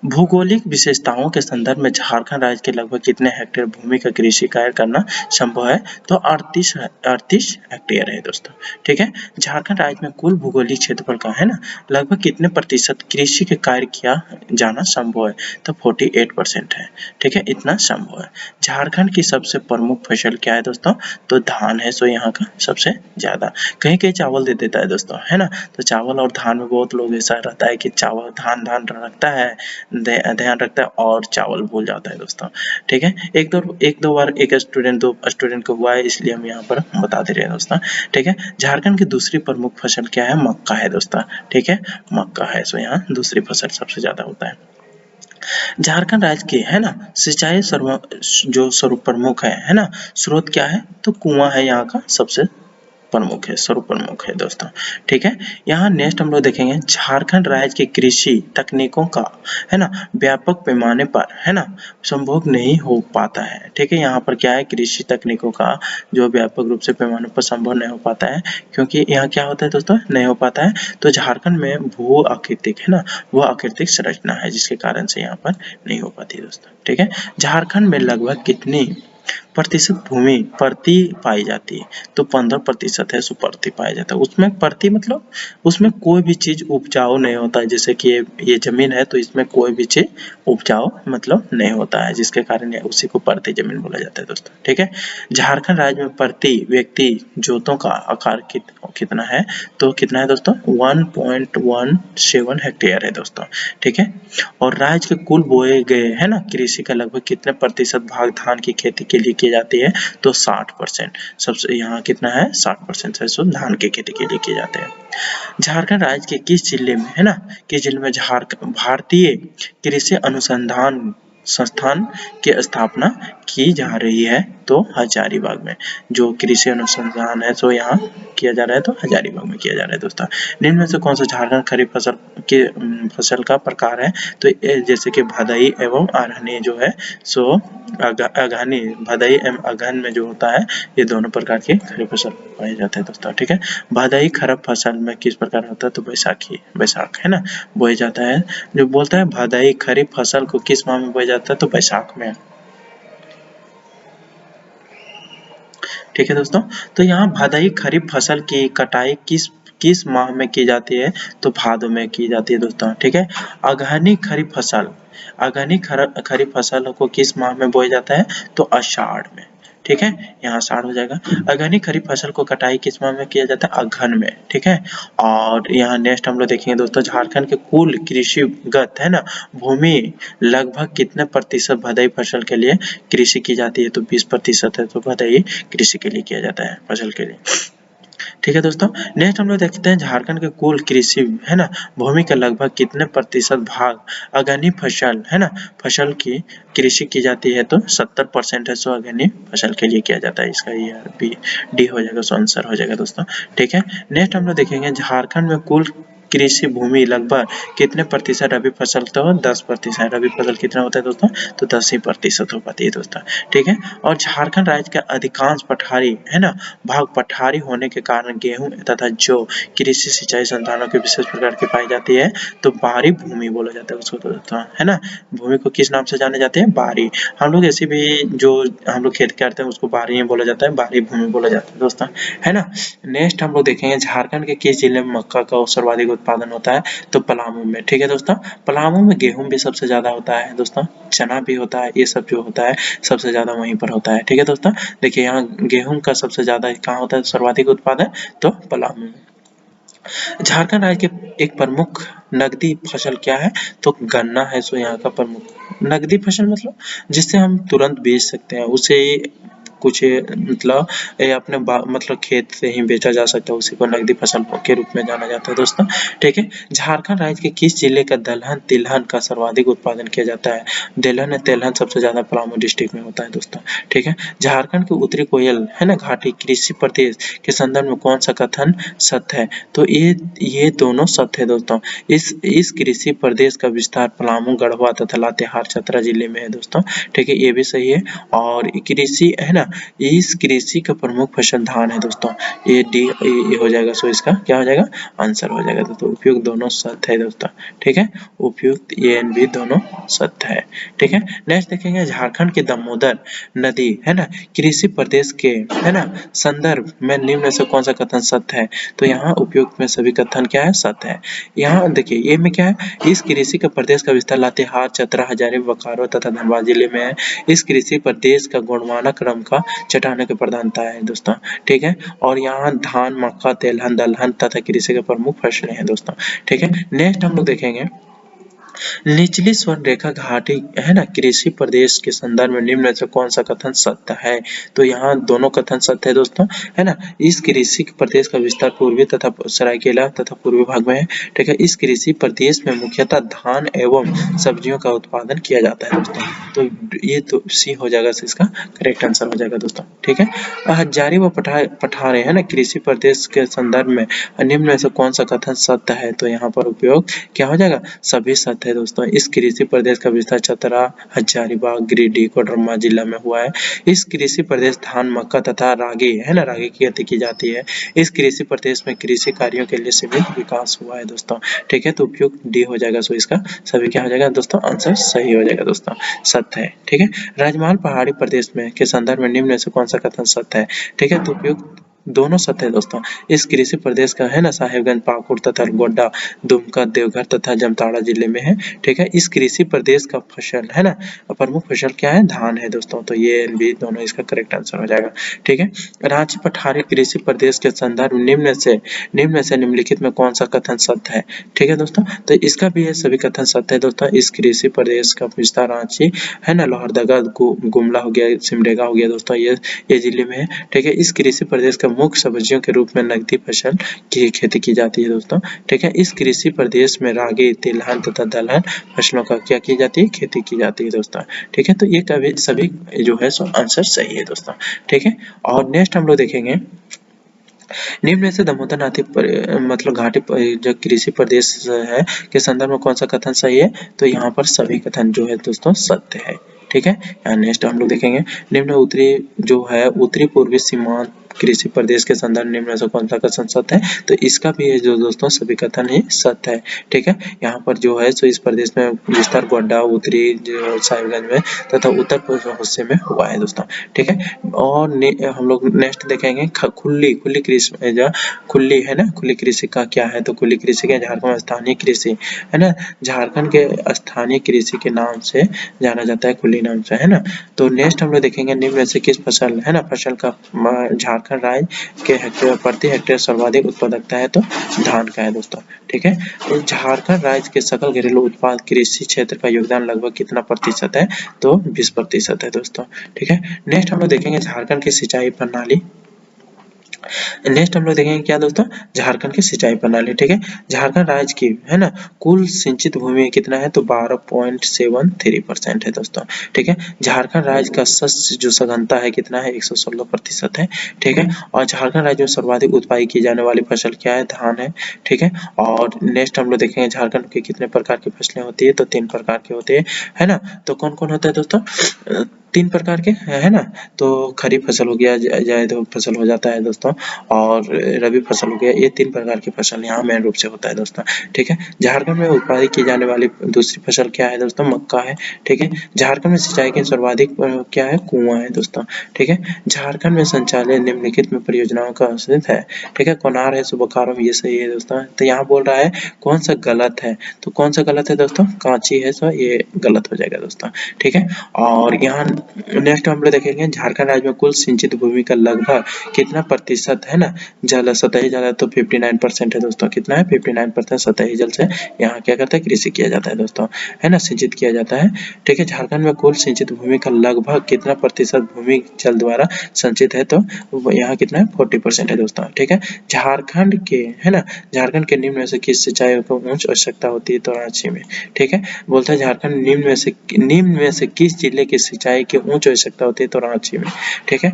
भौगोलिक विशेषताओं के संदर्भ में झारखंड राज्य के लगभग कितने हेक्टेयर भूमि का कृषि कार्य करना संभव है, तो 38 हेक्टेयर है दोस्तों, ठीक है। झारखंड राज्य में कुल भौगोलिक क्षेत्रफल का है ना लगभग कितने प्रतिशत कृषि के कार्य किया जाना संभव है, तो 48% है, ठीक है। इतना संभव है। झारखंड की सबसे प्रमुख फसल क्या है दोस्तों, तो धान है। सो यहाँ का सबसे ज्यादा, कहीं कहीं चावल दे देता है दोस्तों, है ना। तो चावल और धान में बहुत लोग ऐसा रहता है कि चावल धान धान रखता है, ध्यान रखता है और चावल भूल जाता है दोस्तों, ठीक है। एक दो बार एक दो स्टूडेंट को हुआ है, इसलिए हम यहाँ पर बता दे रहे हैं दोस्तों, ठीक है। झारखंड की दूसरी प्रमुख फसल क्या है, मक्का है दोस्तों, ठीक है, मक्का है। सो यहाँ दूसरी फसल सबसे ज्यादा होता है। झारखंड राज्य के है ना सिंचाई जो सर्व प्रमुख है ना स्रोत क्या है, तो कुआं है यहाँ का सबसे प्रमुख है, सर्व प्रमुख है दोस्तों, ठीक है। यहाँ नेक्स्ट हम लोग देखेंगे झारखंड राज्य की कृषि तकनीकों का है ना व्यापक पैमाने पर है ना संभोग नहीं हो पाता है, ठीक है। यहाँ पर क्या है, कृषि तकनीकों का जो व्यापक रूप से पैमाने पर संभव नहीं हो पाता है, क्योंकि यहाँ क्या होता है दोस्तों, नहीं हो पाता है। तो झारखंड में भू आकृतिक है ना, वो आकृतिक संरचना है, जिसके कारण से यहाँ पर नहीं हो पाती है दोस्तों, ठीक है। झारखंड में लगभग कितनी प्रतिशत भूमि परती पाई जाती है, तो 15% है, सो परती पाया जाता है। उसमें परती मतलब उसमें कोई भी चीज उपजाऊ नहीं होता है, जैसे कि ये जमीन है तो इसमें कोई भी चीज उपजाऊ मतलब नहीं होता है, जिसके कारण उसी को परती जमीन बोला जाता है दोस्तों, ठीक है। झारखंड राज्य में प्रति व्यक्ति जोतों का आकार कितना है, तो कितना है दोस्तों, 1.17 हेक्टेयर है दोस्तों, ठीक है। और राज्य के कुल बोए गए है ना कृषि का लगभग कितने प्रतिशत भाग धान की खेती के लिए की जाती है, तो 60%। सबसे यहाँ कितना है, 60% है, सो धान की खेती के लिए किए जाते हैं। झारखंड राज्य के किस जिले में है ना, किस जिले में भारतीय कृषि अनुसंधान संस्थान की स्थापना की जा रही है, तो हजारीबाग में जो कृषि अनुसंधान है, तो यहाँ किया जा रहा है, तो हजारीबाग में किया जा रहा है दोस्तों। निम्न में से कौन सा झारखंड खरीफ फसल का प्रकार है, तो जैसे कि भदई एवं अरहनी जो है, सो अगहनी, भदई एवं अगहन में जो होता है, ये दोनों प्रकार के खरीफ फसल पाए जाते हैं दोस्तों, ठीक है। भदई खरीफ फसल में किस प्रकार होता है, तो बैसाख है ना बोया जाता है। जो बोलता है भदई खरीफ फसल को किस माह में बोया जाता है, तो बैसाख में, ठीक है दोस्तों। तो यहाँ भदई खरीफ फसल की कटाई किस किस माह में की जाती है, तो भादों में की जाती है दोस्तों, ठीक है। अगहनी खरीफ फसल को किस माह में बोया जाता है, तो आषाढ़ में, ठीक है। यहाँ आषाढ़ हो जाएगा। अगहनी खरीफ फसल को कटाई किस माह में किया जाता है, अगहन में, ठीक है। और यहाँ नेक्स्ट हम लोग देखेंगे दोस्तों, झारखंड के कुल कृषिगत है ना भूमि लगभग कितने प्रतिशत भदई फसल के लिए कृषि की जाती है, तो 20% है, तो भदई कृषि के लिए किया जाता है, फसल के लिए, ठीक है दोस्तों। नेक्स्ट हम लोग देखते हैं झारखंड के कुल कृषि है ना भूमि का लगभग कितने प्रतिशत भाग अगहनी फसल है ना फसल की कृषि की जाती है, तो 70% है, सो अगहनी फसल के लिए किया जाता है। इसका यार बी डी हो जाएगा, सो आंसर हो जाएगा दोस्तों, ठीक है। नेक्स्ट हम लोग देखेंगे झारखंड में कुल कृषि भूमि लगभग कितने प्रतिशत रबी फसल, तो 10%। रबी फसल कितना होता है दोस्तों, तो 10% हो पाती है दोस्तों, ठीक है। और झारखंड राज्य का अधिकांश पठारी है ना भाग पठारी होने के कारण गेहूं तथा जो कृषि सिंचाई संतानों के विशेष प्रकार की पाई जाती है, तो बारी भूमि बोला जाता है उसको दोस्तों, है ना। भूमि को किस नाम से जाने जाते हैं, बारी। हम लोग ऐसे भी जो हम लोग खेती करते हैं उसको बारी ही बोला जाता है, बारी भूमि बोला जाता है दोस्तों, है ना। नेक्स्ट हम लोग देखेंगे झारखंड के किस जिले में मक्का का सर्वाधिक उत्पादन होता है, तो पलामू में, ठीक है दोस्तों। पलामू में गेहूं भी सबसे ज्यादा होता है दोस्तों, चना भी होता है, ये सब जो होता है सबसे ज्यादा वहीं पर होता है, ठीक है दोस्तों। देखिए यहाँ गेहूं का सबसे ज्यादा कहाँ होता है सर्वाधिक उत्पादन, तो पलामू में। झारखंड राज्य के एक प्रमुख नगदी फसल क्या है, तो गन्ना है। सो यहाँ का प्रमुख नगदी फसल मतलब जिससे हम तुरंत बेच सकते हैं, उसे कुछ मतलब अपने मतलब खेत से ही बेचा जा सकता है, उसी को नकदी फसल के रूप में जाना जाता है दोस्तों। ठीक है, झारखंड राज्य के किस जिले का दलहन तिलहन का सर्वाधिक उत्पादन किया जाता है? दलहन तिलहन सबसे ज्यादा पलामू डिस्ट्रिक्ट में होता है दोस्तों। ठीक है, झारखंड के उत्तरी कोयल है ना घाटी कृषि प्रदेश के संदर्भ में कौन सा कथन सत्य है? तो ये दोनों सत्य है दोस्तों। इस कृषि प्रदेश का विस्तार पलामू गढ़वा तथा लातेहार चतरा जिले में है दोस्तों। ठीक है, ये भी सही है। और कृषि है ना, इस कृषि का प्रमुख फसल धान है दोस्तों। ये डी ये हो जाएगा, सो इसका क्या हो जाएगा, आंसर हो जाएगा दोस्तों। उपयुक्त दोनों सत्य है दोस्तों। ठीक है, उपयुक्त ए एंड बी दोनों सत्य है। ठीक है, नेक्स्ट देखेंगे झारखंड के दामोदर नदी है ना कृषि प्रदेश के है ना संदर्भ में निम्न में से कौन सा कथन सत्य है? तो यहाँ उपयुक्त में सभी कथन क्या है, सत्य है। यहाँ देखिए ये में क्या है, इस कृषि का प्रदेश का विस्तार लातेहार चतरा हजारीबाग बोकारो तथा धनबाद जिले में है। इस कृषि प्रदेश का गुणमाना क्रम का चट्टानों की प्रधानता है दोस्तों। ठीक है, और यहाँ धान मक्का तेलहन दलहन तथा कृषि के प्रमुख फसलें हैं दोस्तों। ठीक है, नेक्स्ट हम लोग देखेंगे निचली स्वर्ण रेखा घाटी है ना कृषि प्रदेश के संदर्भ में निम्न में से कौन सा कथन सत्य है? तो यहाँ दोनों कथन सत्य है दोस्तों। है ना, इस कृषि प्रदेश का विस्तार पूर्वी तथा सरायकेला तथा पूर्वी भाग में है। ठीक है, इस कृषि प्रदेश में मुख्यतः धान एवं सब्जियों का उत्पादन किया जाता है दोस्तों। तो ये तो सी हो जाएगा, इसका करेक्ट आंसर हो जाएगा दोस्तों। ठीक है, हजारी व पठारे है ना कृषि प्रदेश के संदर्भ में निम्न में से कौन सा कथन सत्य है? तो यहाँ पर उपयोग क्या हो जाएगा, सभी सत्य है दोस्तों। इस कृषि प्रदेश का विस्तार चतरा हजारीबाग गिरिडीह कोडरमा जिला में हुआ है। इस कृषि प्रदेश धान मक्का तथा रागी है ना रागी की खेती की जाती है। इस कृषि प्रदेश में कृषि कार्यों के लिए सीमित विकास हुआ है दोस्तों। ठीक है, तो उपयुक्त डी हो जाएगा, सो इसका सभी क्या हो जाएगा दोस्तों, आंसर सही हो जाएगा दोस्तों, सत्य है। ठीक है, राजमहल पहाड़ी प्रदेश में के संदर्भ में निम्न में से कौन सा कथन सत्य है? ठीक है, तो उपयुक्त दोनों सत्य है दोस्तों। इस कृषि प्रदेश का है ना साहेबगंज पाकुड़ तथा गोड्डा दुमका देवघर तथा जामताड़ा जिले में है। ठीक है, इस कृषि प्रदेश का फसल है ना प्रमुख फसल क्या है, धान है दोस्तों। तो ये भी दोनों इसका करेक्ट आंसर हो जाएगा। ठीक है, रांची पठारी कृषि प्रदेश के संदर्भ निम्न से निम्नलिखित में कौन सा कथन सत्य है? ठीक है दोस्तों, तो इसका भी ये सभी कथन सत्य है दोस्तों। इस कृषि प्रदेश का विस्तार रांची है ना लोहरदगा गुमला हो गया सिमडेगा हो गया दोस्तों, ये जिले में है। ठीक है, इस कृषि प्रदेश का मुख्य सब्जियों के रूप में नकदी फसल की खेती की जाती है दोस्तों। ठीक है, इस कृषि प्रदेश में रागी तिलहन तथा दलहन फसलों का क्या की जाती है, खेती की जाती है दोस्तों। ठीक है, तो ये कभी सभी जो है सो आंसर सही है दोस्तों। ठीक है, और नेक्स्ट हम लोग देखेंगे निम्न में से दामोदर नदी मतलब घाटी जो कृषि प्रदेश है के संदर्भ में कौन सा कथन सही है? तो यहाँ पर सभी कथन जो है दोस्तों सत्य है। ठीक है, नेक्स्ट हम लोग देखेंगे निम्न उत्तरी जो है उत्तरी पूर्वी सीमांत कृषि प्रदेश के संदर्भ निम्न में से कौन सा कथन सत्य है? तो इसका भी है जो दोस्तों सभी कथन ही सत्य है। ठीक है, यहाँ पर जो है सो इस प्रदेश में विस्तार गोड्डा उत्तरी जो साहिबगंज में तथा उत्तर हिस्से में हुआ है दोस्तों। ठीक है, और हम लोग नेक्स्ट देखेंगे खुली खुली कृषि खुली है ना खुली कृषि का क्या है? तो खुली कृषि के झारखंड में स्थानीय कृषि है ना झारखंड के स्थानीय कृषि के नाम से जाना जाता है, खुली नाम से है ना। तो नेक्स्ट हम लोग देखेंगे निम्न में से किस फसल है ना फसल का झारखंड राज्य के हेक्टेयर प्रति हेक्टेयर सर्वाधिक उत्पादकता है? तो धान का है दोस्तों। ठीक है, तो झारखंड राज्य के सकल घरेलू उत्पाद कृषि क्षेत्र का योगदान लगभग कितना प्रतिशत है? तो 20% है दोस्तों। ठीक है, नेक्स्ट हम लोग देखेंगे झारखंड की सिंचाई प्रणाली। नेक्स्ट हम लोग देखेंगे क्या दोस्तों, झारखंड की सिंचाई प्रणाली। ठीक है, झारखंड राज्य की है ना कुल सिंचित भूमि कितना है? तो 12.73% है दोस्तों। ठीक है, झारखंड राज्य का शस्य जो सघनता है कितना है? 116% है। ठीक है, और झारखंड राज्य में सर्वाधिक उत्पादित की जाने वाली फसल क्या है? धान है। ठीक है, और नेक्स्ट हम लोग देखेंगे झारखंड के कितने प्रकार की फसलें होती है? तो 3 प्रकार की होती है ना। तो कौन कौन होता है दोस्तों? 3 प्रकार के है ना। तो खरीफ फसल हो गया, जायद फसल हो जाता है दोस्तों, और रबी फसल हो गया। ये 3 प्रकार की फसल यहाँ मेन रूप से होता है दोस्तों। ठीक है, झारखंड में उत्पादित की जाने वाली दूसरी फसल क्या है दोस्तों? मक्का है। ठीक है, झारखंड में सिंचाई के सर्वाधिक क्या है? कुआं है दोस्तों। ठीक है, झारखंड में संचालित निम्नलिखित में परियोजनाओं का स्थित है। ठीक है, कोनार है बोकारो में, ये सही है दोस्तों। तो यहाँ बोल रहा है कौन सा गलत है? तो कौन सा गलत है दोस्तों? कांची है, सो ये गलत हो जाएगा दोस्तों। ठीक है, और यहाँ नेक्स्ट हम लोग देखेंगे झारखंड राज्य में कुल सिंचित भूमि का लगभग कितना प्रतिशत है ना जल, सतही जल है तो 59% है दोस्तों। कितना है? 59% सतही जल से यहाँ क्या करता है? कृषि किया जाता है दोस्तों, है ना, सिंचित किया जाता है। ठीक है, झारखंड में कुल सिंचित भूमि का लगभग कितना प्रतिशत भूमि जल द्वारा संचित है? तो यहाँ कितना है? 40% है दोस्तों। ठीक है, झारखंड के, है ना, झारखंड के निम्न में से किस सिंचाई को उच्च आवश्यकता होती है? तो रांची में। ठीक है, बोलता है झारखंड निम्न में से किस जिले की सिंचाई की उच्च आवश्यकता होती है? तो रांची में। ठीक है,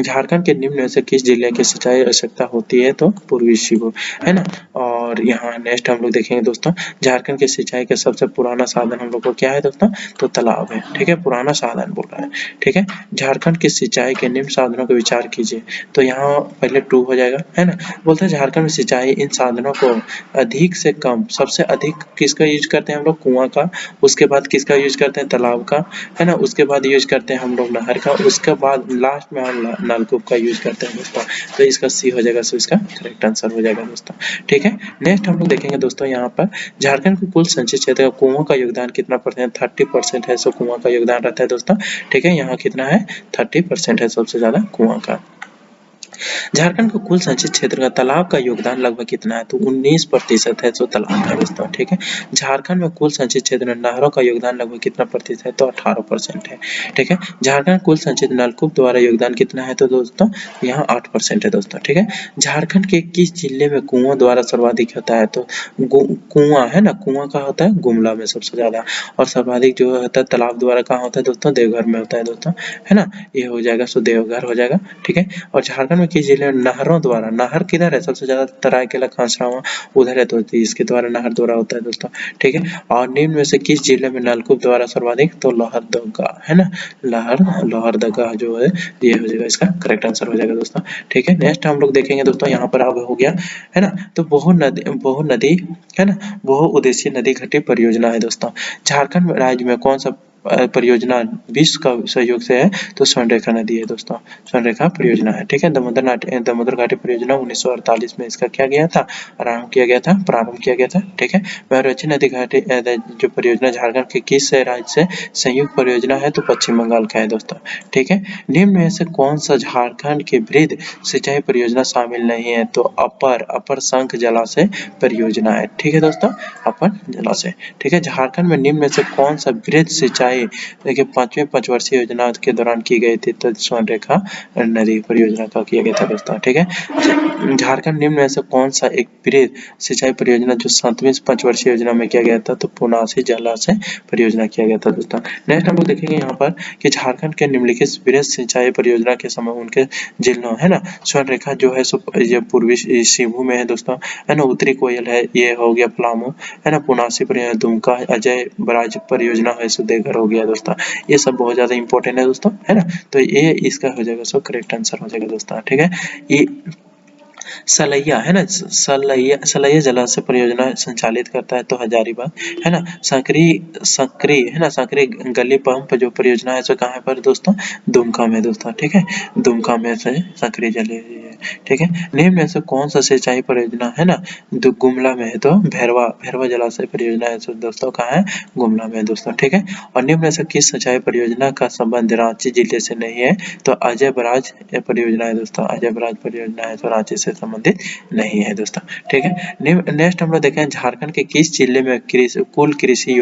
झारखंड के निम्न में से किस जिले की सिंचाई आवश्यकता होती है? तो पूर्वी सिंहभूम, है ना। और यहाँ नेक्स्ट हम लोग देखेंगे दोस्तों, झारखंड की सिंचाई का सबसे पुराना साधन हम लोग को क्या है दोस्तों? तो तालाब है। ठीक है, पुराना साधन बोल रहा है। ठीक है, झारखंड की सिंचाई के निम्न साधनों का विचार कीजिए। तो यहाँ पहले 2 हो जाएगा, है ना। बोलते हैं झारखंड में सिंचाई इन साधनों को अधिक से कम, सबसे अधिक किसका यूज करते हैं हम लोग? कुआं का। उसके बाद किसका यूज करते हैं? तालाब का, है ना। उसके बाद यूज करते हैं हम लोग नहर का। उसके बाद लास्ट में हम नलकूप का यूज करते हैं दोस्तों। तो इसका सी हो जाएगा, सो इसका करेक्ट आंसर हो जाएगा दोस्तों। ठीक है, नेक्स्ट हम लोग देखेंगे दोस्तों यहाँ पर झारखंड के कुल संचित क्षेत्र का कुओं का योगदान कितना %? 30% है, सो कुआं का योगदान रहता है दोस्तों। ठीक है, यहाँ कितना है? 30% है सबसे ज्यादा कुआं का। झारखंड का कुल संचित क्षेत्र का तालाब का योगदान लगभग कितना है? तो 19% है, जो तालाब का दोस्तों। ठीक है, झारखंड में कुल संचित क्षेत्र में नहरों का योगदान लगभग कितना प्रतिशत है? तो 18% है। ठीक है, झारखंड कुल संचित नलकूप द्वारा योगदान कितना है? तो दोस्तों यहाँ 8% है दोस्तों। ठीक है, झारखंड के किस जिले में कुओं द्वारा सर्वाधिक होता है? तो कुआं, है ना, कुआं का होता है गुमला में सबसे ज्यादा, और सर्वाधिक जो होता है तालाब द्वारा कहाँ होता है दोस्तों? देवघर में होता है दोस्तों, है ना। ये हो जाएगा, सो देवघर हो जाएगा। ठीक है, और झारखंड में किस जिले में नहरों द्वारा, नहर किधर है? सबसे ज्यादा तराईकेला, खरसावां उधर है, तो इसके द्वारा नहर द्वारा होता है दोस्तों। ठीक है, और निम्न में से किस जिले में नलकूप द्वारा सर्वाधिक? तो लोहरदगा, है ना, लोहरदगा जो है ये हो जाएगा, इसका करेक्ट आंसर हो जाएगा दोस्तों। ठीक है, नेक्स्ट हम लोग देखेंगे दोस्तों, यहाँ पर अब हो गया, है ना। तो बहु नदी, है ना, बहुउद्देशीय नदी घटी परियोजना है दोस्तों। झारखंड राज्य में कौन सा परियोजना विश्व का सहयोग से है? तो स्वर्णरेखा नदी है दोस्तों, स्वर्णरेखा परियोजना है। ठीक है, दामोदर घाटी परियोजना 1948 में इसका क्या गया था? प्रारंभ किया गया था। ठीक है, भैरवची नदी घाटी जो परियोजना झारखंड के किस राज्य से संयुक्त परियोजना है? तो पश्चिम बंगाल का है दोस्तों। ठीक है, निम्न में से कौन सा झारखंड की वृहद सिंचाई परियोजना शामिल नहीं है? तो अपर शंख जलाशय परियोजना है। ठीक है दोस्तों, अपर जलाशय। ठीक है, झारखंड में निम्न में से कौन सा वृहद सिंचाई देखिए 5वीं पंचवर्षीय योजना के दौरान की गई थी? तो स्वर्णरेखा नदी परियोजना का किया गया था दोस्तों। ठीक है, झारखंड निम्न में से कौन सा एक वृहद सिंचाई परियोजना जो 7वीं पंचवर्षीय योजना में किया गया था? तो पुनासी जलाशय परियोजना किया गया था दोस्तों। नेक्स्ट हम लोग देखेंगे यहाँ पर कि झारखंड के निम्नलिखित वृहद सिंचाई परियोजना के समय उनके जिलों, है ना, स्वर्णरेखा जो है सो ये पूर्वी सिंहभूम में है दोस्तों, है ना, उत्तरी कोयल है, ये हो गया पलामू, है ना, पुनासी परियोजना दुमका, अजय बराज परियोजना है सो देवघर हो गया दोस्तों। ये सब बहुत ज्यादा इंपॉर्टेंट है दोस्तों, है ना। तो ये इसका हो जाएगा, सो करेक्ट आंसर हो जाएगा दोस्तों। ठीक है, ये सलैया, है ना, सलैया जलाशय परियोजना संचालित करता है तो हजारीबाग, है ना। सकरी, है ना, सकरी गली पंप जो परियोजना है सो कहाँ पर दोस्तों? दुमका में दोस्तों। ठीक है, दुमका में से सकरी जली है। ठीक है, निम्न में से कौन सा सिंचाई परियोजना, है ना, गुमला में है? तो भैरवा जलाशय परियोजना है, तो दोस्तों कहाँ है? गुमला में दोस्तों। ठीक है, और निम्न में से किस सिंचाई परियोजना का संबंध रांची जिले से नहीं है? तो अजय बराज परियोजना है दोस्तों, अजय बराज परियोजना है तो रांची से संबंधित नहीं है दोस्तों। ठीक है, नेक्स्ट हम लोग देखें झारखंड के किस जिले में कुल कृषि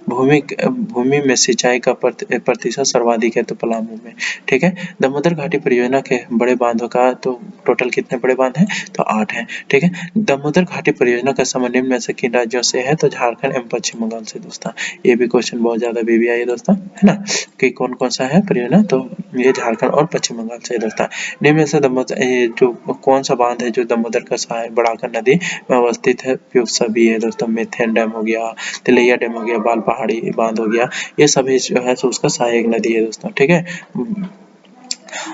भूमि में सिंचाई का प्रतिशत सर्वाधिक है? तो पलामू में। ठीक है, दामोदर घाटी परियोजना के बड़े बांधों का तो टोटल कितने बड़े बांध हैं? तो 8 हैं। ठीक है, दामोदर घाटी परियोजना का समय निम्न में से किन राज्यों से है? तो झारखंड एवं पश्चिम बंगाल से दोस्तों। ये भी क्वेश्चन बहुत ज्यादा बीबीआई है दोस्तों, है ना, कि कौन कौन सा है परियोजना? तो ये झारखंड और पश्चिम बंगाल से दोस्तों। निम्न में से जो कौन सा बांध है जो दामोदर का सहायक बढ़ाकर नदी में अवस्थित है? उपयुक्त सभी है दोस्तों, मिथेन डैम हो गया, तिलैया डैम हो गया, बाल पहाड़ी बांध हो गया, ये सभी जो है सो उसका सहायक नदी है दोस्तों। ठीक है,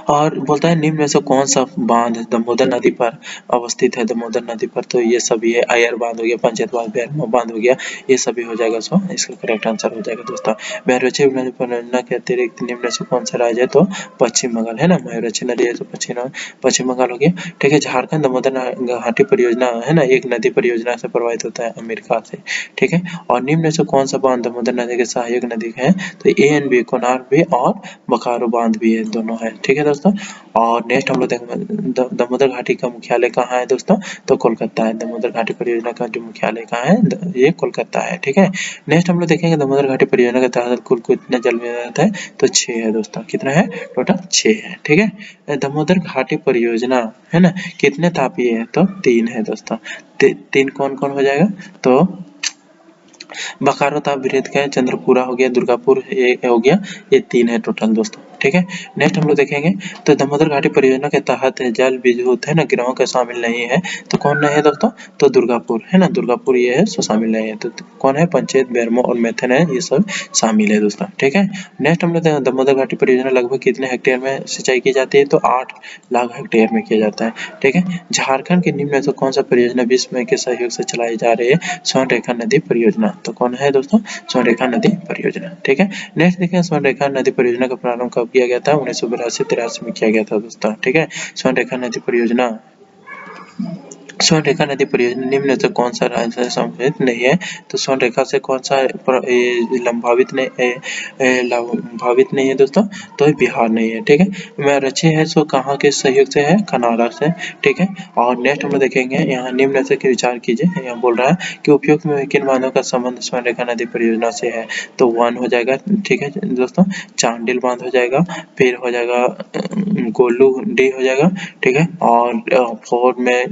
और बोलता है निम्न में से कौन सा बांध दामोदर नदी पर अवस्थित है? दामोदर नदी पर तो ये सभी है, अय्यर बांध हो गया, पंचायत बांध, बैरमो बांध हो गया, ये सभी हो जाएगा, सो इसका करेक्ट आंसर हो जाएगा दोस्तों। भैरवची नदी परियोजना के अतिरिक्त निम्न में से कौन सा राज्य है? तो पश्चिम बंगाल, है ना, भैरवची नदी है तो पश्चिम बंगाल हो गया। ठीक है, झारखंड दामोदर घाटी परियोजना, है ना, एक नदी परियोजना से प्रभावित होता है अमेरिका से। ठीक है, और निम्न में से कौन सा बांध दामोदर नदी के सहायक नदी है? तो ANB कोनार्क भी और बोकारो बांध भी है, दोनों है। ठीक है दोस्तों। और नेक्स्ट हम लोग देखेंगे दामोदर घाटी का मुख्यालय कहाँ है दोस्तों, तो कोलकाता है। दामोदर घाटी परियोजना का जो मुख्यालय कहाँ है, ये कोलकाता है, ठीक है। नेक्स्ट हम लोग देखेंगे दामोदर घाटी परियोजना के तहत कुल कितने जल विद्युत है, तो 6 है दोस्तों। कितना है, टोटल 6 है, ठीक है। दामोदर घाटी परियोजना है ना, कितने तापीय है, तो 3 है दोस्तों। 3 कौन कौन हो जाएगा, तो बकारो ताप बृहद का चंद्रपुरा हो गया, दुर्गापुर ये हो गया, ये 3 है टोटल दोस्तों, ठीक है। नेक्स्ट हम लोग देखेंगे तो दामोदर घाटी परियोजना के तहत जल विद्युत है ना गिरोह का शामिल नहीं है, तो कौन नहीं है दोस्तों, तो दुर्गापुर है ना, दुर्गापुर ये है सो शामिल नहीं है। तो कौन है, पंचायत, बेरमो और मैथन है, ये सब शामिल है दोस्तों, ठीक है। नेक्स्ट हम लोग दामोदर घाटी परियोजना लगभग कितने हेक्टेयर में सिंचाई की जाती है, तो 8 लाख हेक्टेयर में किया जाता है, ठीक है। झारखंड के निम्न में से कौन सा परियोजना विश्व बैंक के सहयोग से चलाई जा रही है, स्वर्णरेखा नदी परियोजना, तो कौन है दोस्तों, स्वर्णरेखा नदी परियोजना, ठीक है। नेक्स्ट देखिए स्वर्णरेखा नदी परियोजना का प्रारंभ कब किया गया था, 1982-83 में किया गया था दोस्तों, ठीक है। स्वर्णरेखा नदी परियोजना स्वर्णरेखा नदी परियोजना निम्न में से कौन सा राज्य से संबंधित नहीं है, तो स्वर्णरेखा से कौन सा लंभावित नहीं है दोस्तों, तो बिहार नहीं है, ठीक है। मैं रचे है सो कहाँ के सहयोग से है, कनाडा से, ठीक है। और नेक्स्ट हम लोग देखेंगे यहाँ निम्न में से विचार कीजिए, यहाँ बोल रहा है कि उपयुक्त में किन बांधों का संबंध स्वर्णरेखा नदी परियोजना से है, तो 1 हो जाएगा, ठीक है दोस्तों, चांडिल बांध हो जाएगा, फिर हो जाएगा गोलू डी हो जाएगा, ठीक है। और 4 में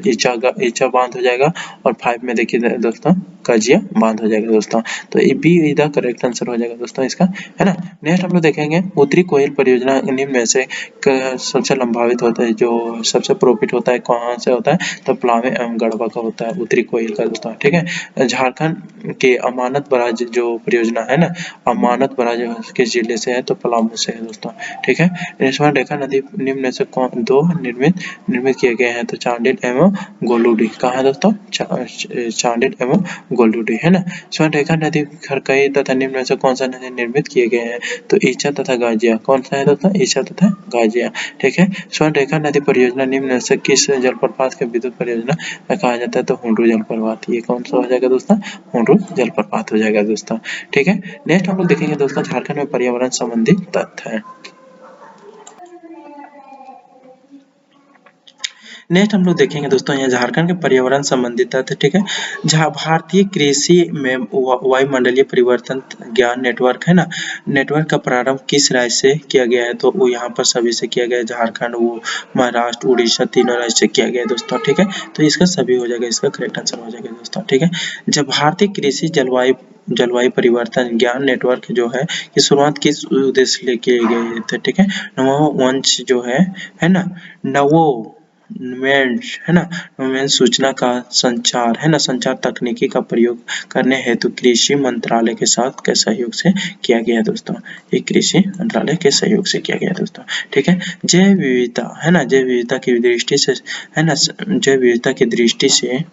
ईचा बांध हो जाएगा, और 5 में देखिए दोस्तों कजिया बांध हो जाएगा दोस्तों। तो ये B is the correct answer हो जाएगा दोस्तों इसका, है ना। नेक्स्ट हम लोग देखेंगे उत्तरी कोयल परियोजना निम्न में से सबसे लंबावित होता है, जो सबसे प्रॉफिट होता है कहाँ से होता है, तो पलावे एवं गढ़वा का होता है उत्तरी कोयल का दोस्तों, ठीक है। झारखंड के अमानत बराज जो परियोजना है ना, अमानत बराज किस जिले से है, तो पलामू से है दोस्तों, ठीक है। स्वर्णरेखा नदी निम्न में से कौन 2 निर्मित किए गए हैं, तो चांडिल एवं गोलूडी, कहाँ है दोस्तों, चांडिल एवं गोलूडी, है ना। स्वर्णरेखा नदी खरकई तथा निम्न में से कौन सा नदी निर्मित किए गए हैं, तो ईचा तथा गाजिया, कौन सा है दोस्तों, ईचा तथा गाजिया, ठीक है। स्वर्णरेखा नदी परियोजना निम्न में से किस जलप्रपात के विद्युत परियोजना में कहा जाता है, तो हुंडरू जलप्रपात, ये कौन सा हो जाएगा दोस्तों, हुंडरू जलप्रपात हो जाएगा दोस्तों, ठीक है। नेक्स्ट हम लोग देखेंगे दोस्तों झारखंड में पर्यावरण संबंधी तथ्य है। नेक्स्ट हम लोग देखेंगे दोस्तों यहाँ झारखंड के पर्यावरण संबंधित तथ्य, ठीक है। जहाँ भारतीय कृषि में वायुमंडलीय परिवर्तन ज्ञान नेटवर्क है ना, नेटवर्क का प्रारंभ किस राज्य से किया गया है, तो वो यहाँ पर सभी से किया गया है, झारखंड, वो महाराष्ट्र, उड़ीसा, तीनों राज्य से किया गया है दोस्तों, ठीक है। तो इसका सभी हो जाएगा, इसका करेक्ट आंसर हो जाएगा दोस्तों, ठीक है। जब भारतीय कृषि जलवायु परिवर्तन ज्ञान नेटवर्क जो है की शुरुआत किस उद्देश्य लिए की गई थी, ठीक है। नवोवंश जो है ना, है ना, सूचना का संचार है ना, संचार तकनीकी का प्रयोग करने हेतु कृषि मंत्रालय के साथ के सहयोग से किया गया दोस्तों, ये कृषि मंत्रालय के सहयोग से किया गया दोस्तों, ठीक है। जैव विविधता है ना, जैव विविधता की दृष्टि से है ना, जैव विविधता की दृष्टि से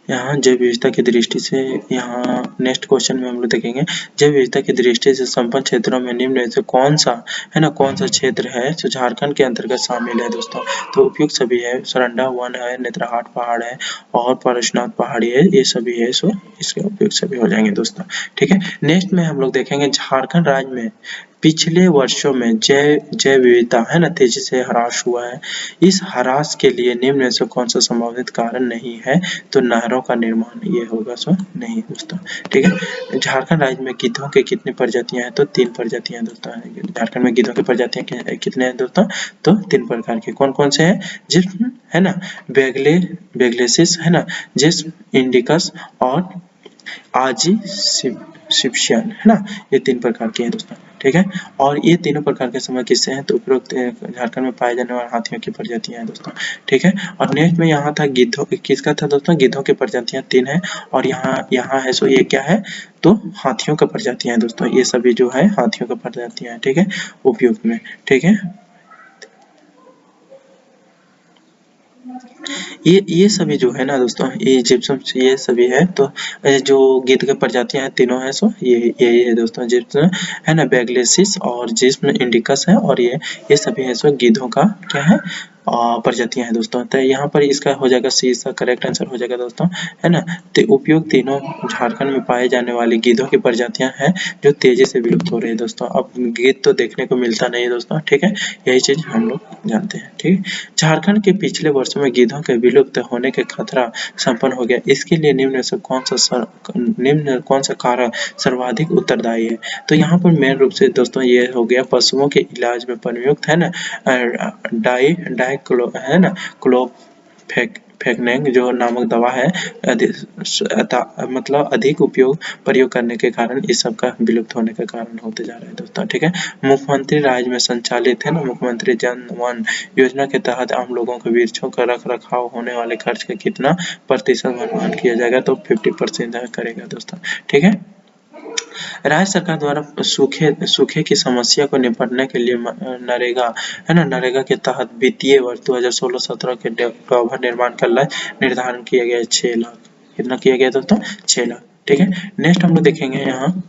यहाँ जैव विविधता की दृष्टि से यहाँ नेक्स्ट क्वेश्चन में हम लोग देखेंगे जैव विविधता की दृष्टि से संपन्न क्षेत्रों में निम्न में से कौन सा है ना, कौन सा क्षेत्र है जो झारखंड के अंतर्गत शामिल है दोस्तों, तो उपयुक्त सभी है, सरंडा वन है, नेत्रहाट पहाड़ है और परशुनाथ पहाड़ी है, ये सभी है, सो इसके उपयुक्त सभी हो जाएंगे दोस्तों, ठीक है। नेक्स्ट में हम लोग देखेंगे झारखंड राज्य में पिछले वर्षों में जैव विविधता है ना तेजी से ह्रास हुआ है, इस ह्रास के लिए निम्न में से कौन सा संभावित कारण नहीं है, तो नहरों का निर्माण, ये होगा सो नहीं दोस्तों, ठीक है। झारखंड राज्य में गिद्धों के कितनी प्रजातियां हैं, तो 3 प्रजातियां दोस्तों, झारखंड में गिद्धों की प्रजातियां कितने हैं दोस्तों, तो 3 प्रकार के, कौन कौन से हैं, जिस्म है ना, बेगलेसिस है ना, जिस्म इंडिकस और आजी शिप्शियन है ना, ये 3 प्रकार के हैं दोस्तों, ठीक है। और ये तीनों प्रकार के समय किससे हैं, तो उपरोक्त झारखंड में पाए जाने वाले हाथियों की प्रजातियां हैं दोस्तों, ठीक है। और नेक्स्ट में यहाँ था गिद्धों, किसका था दोस्तों, गिद्धों की प्रजातियां 3 है, और यहाँ है सो ये क्या है, तो हाथियों का प्रजातियां हैं दोस्तों, ये सभी जो है हाथियों का प्रजातियां हैं, ठीक है, उपयुक्त में, ठीक है। ये सभी जो है ना दोस्तों, ये जिप्सम ये सभी है, तो जो गिद्ध के प्रजातियां हैं तीनों है, सो यही है दोस्तों, जिप्सम है ना, बेगलेसिस और जिप्सम इंडिकस है, और ये सभी है सो गिद्धों का क्या है, प्रजातियां हैं दोस्तों। तो यहाँ पर इसका हो जाएगा सी, इसका करेक्ट आंसर हो जाएगा दोस्तों, है ना। तो उपयुक्त तीनों झारखंड में पाए जाने वाली गिद्धों की प्रजातियां हैं जो तेजी से विलुप्त हो रही है दोस्तों। अब गिद्ध तो देखने को मिलता नहीं है दोस्तों, ठीक है, यही चीज हम लोग जानते हैं, ठीक है। झारखंड के पिछले वर्षों में गिद्धों के विलुप्त होने के खतरा संपन्न हो गया, इसके लिए निम्न में से कौन सा कारक सर्वाधिक उत्तरदायी है। तो यहाँ पर मेन रूप से दोस्तों ये हो गया पशुओं के इलाज में प्रयुक्त, है ना, डाइक्लो, है ना, क्लोफेनेक जो नामक दवा है, मतलब अधिक प्रयोग करने के कारण इस सब का विलुप्त होने का कारण होते जा रहा है दोस्तों, ठीक है। मुख्यमंत्री राज्य में संचालित, है ना, मुख्यमंत्री जन वन योजना के तहत आम लोगों के वृक्षों का रख रखाव होने वाले खर्च का कितना प्रतिशत भुगतान किया जाएगा, तो 50% करेगा दोस्तों, ठीक है। राज्य सरकार द्वारा सूखे की समस्या को निपटने के लिए नरेगा, है ना, नरेगा के तहत वित्तीय वर्ष 2016-17 के डॉवर निर्माण का लक्ष्य निर्धारण किया गया है 6 लाख। कितना किया गया दोस्तों? 6 लाख, ठीक है। नेक्स्ट हम लोग देखेंगे यहाँ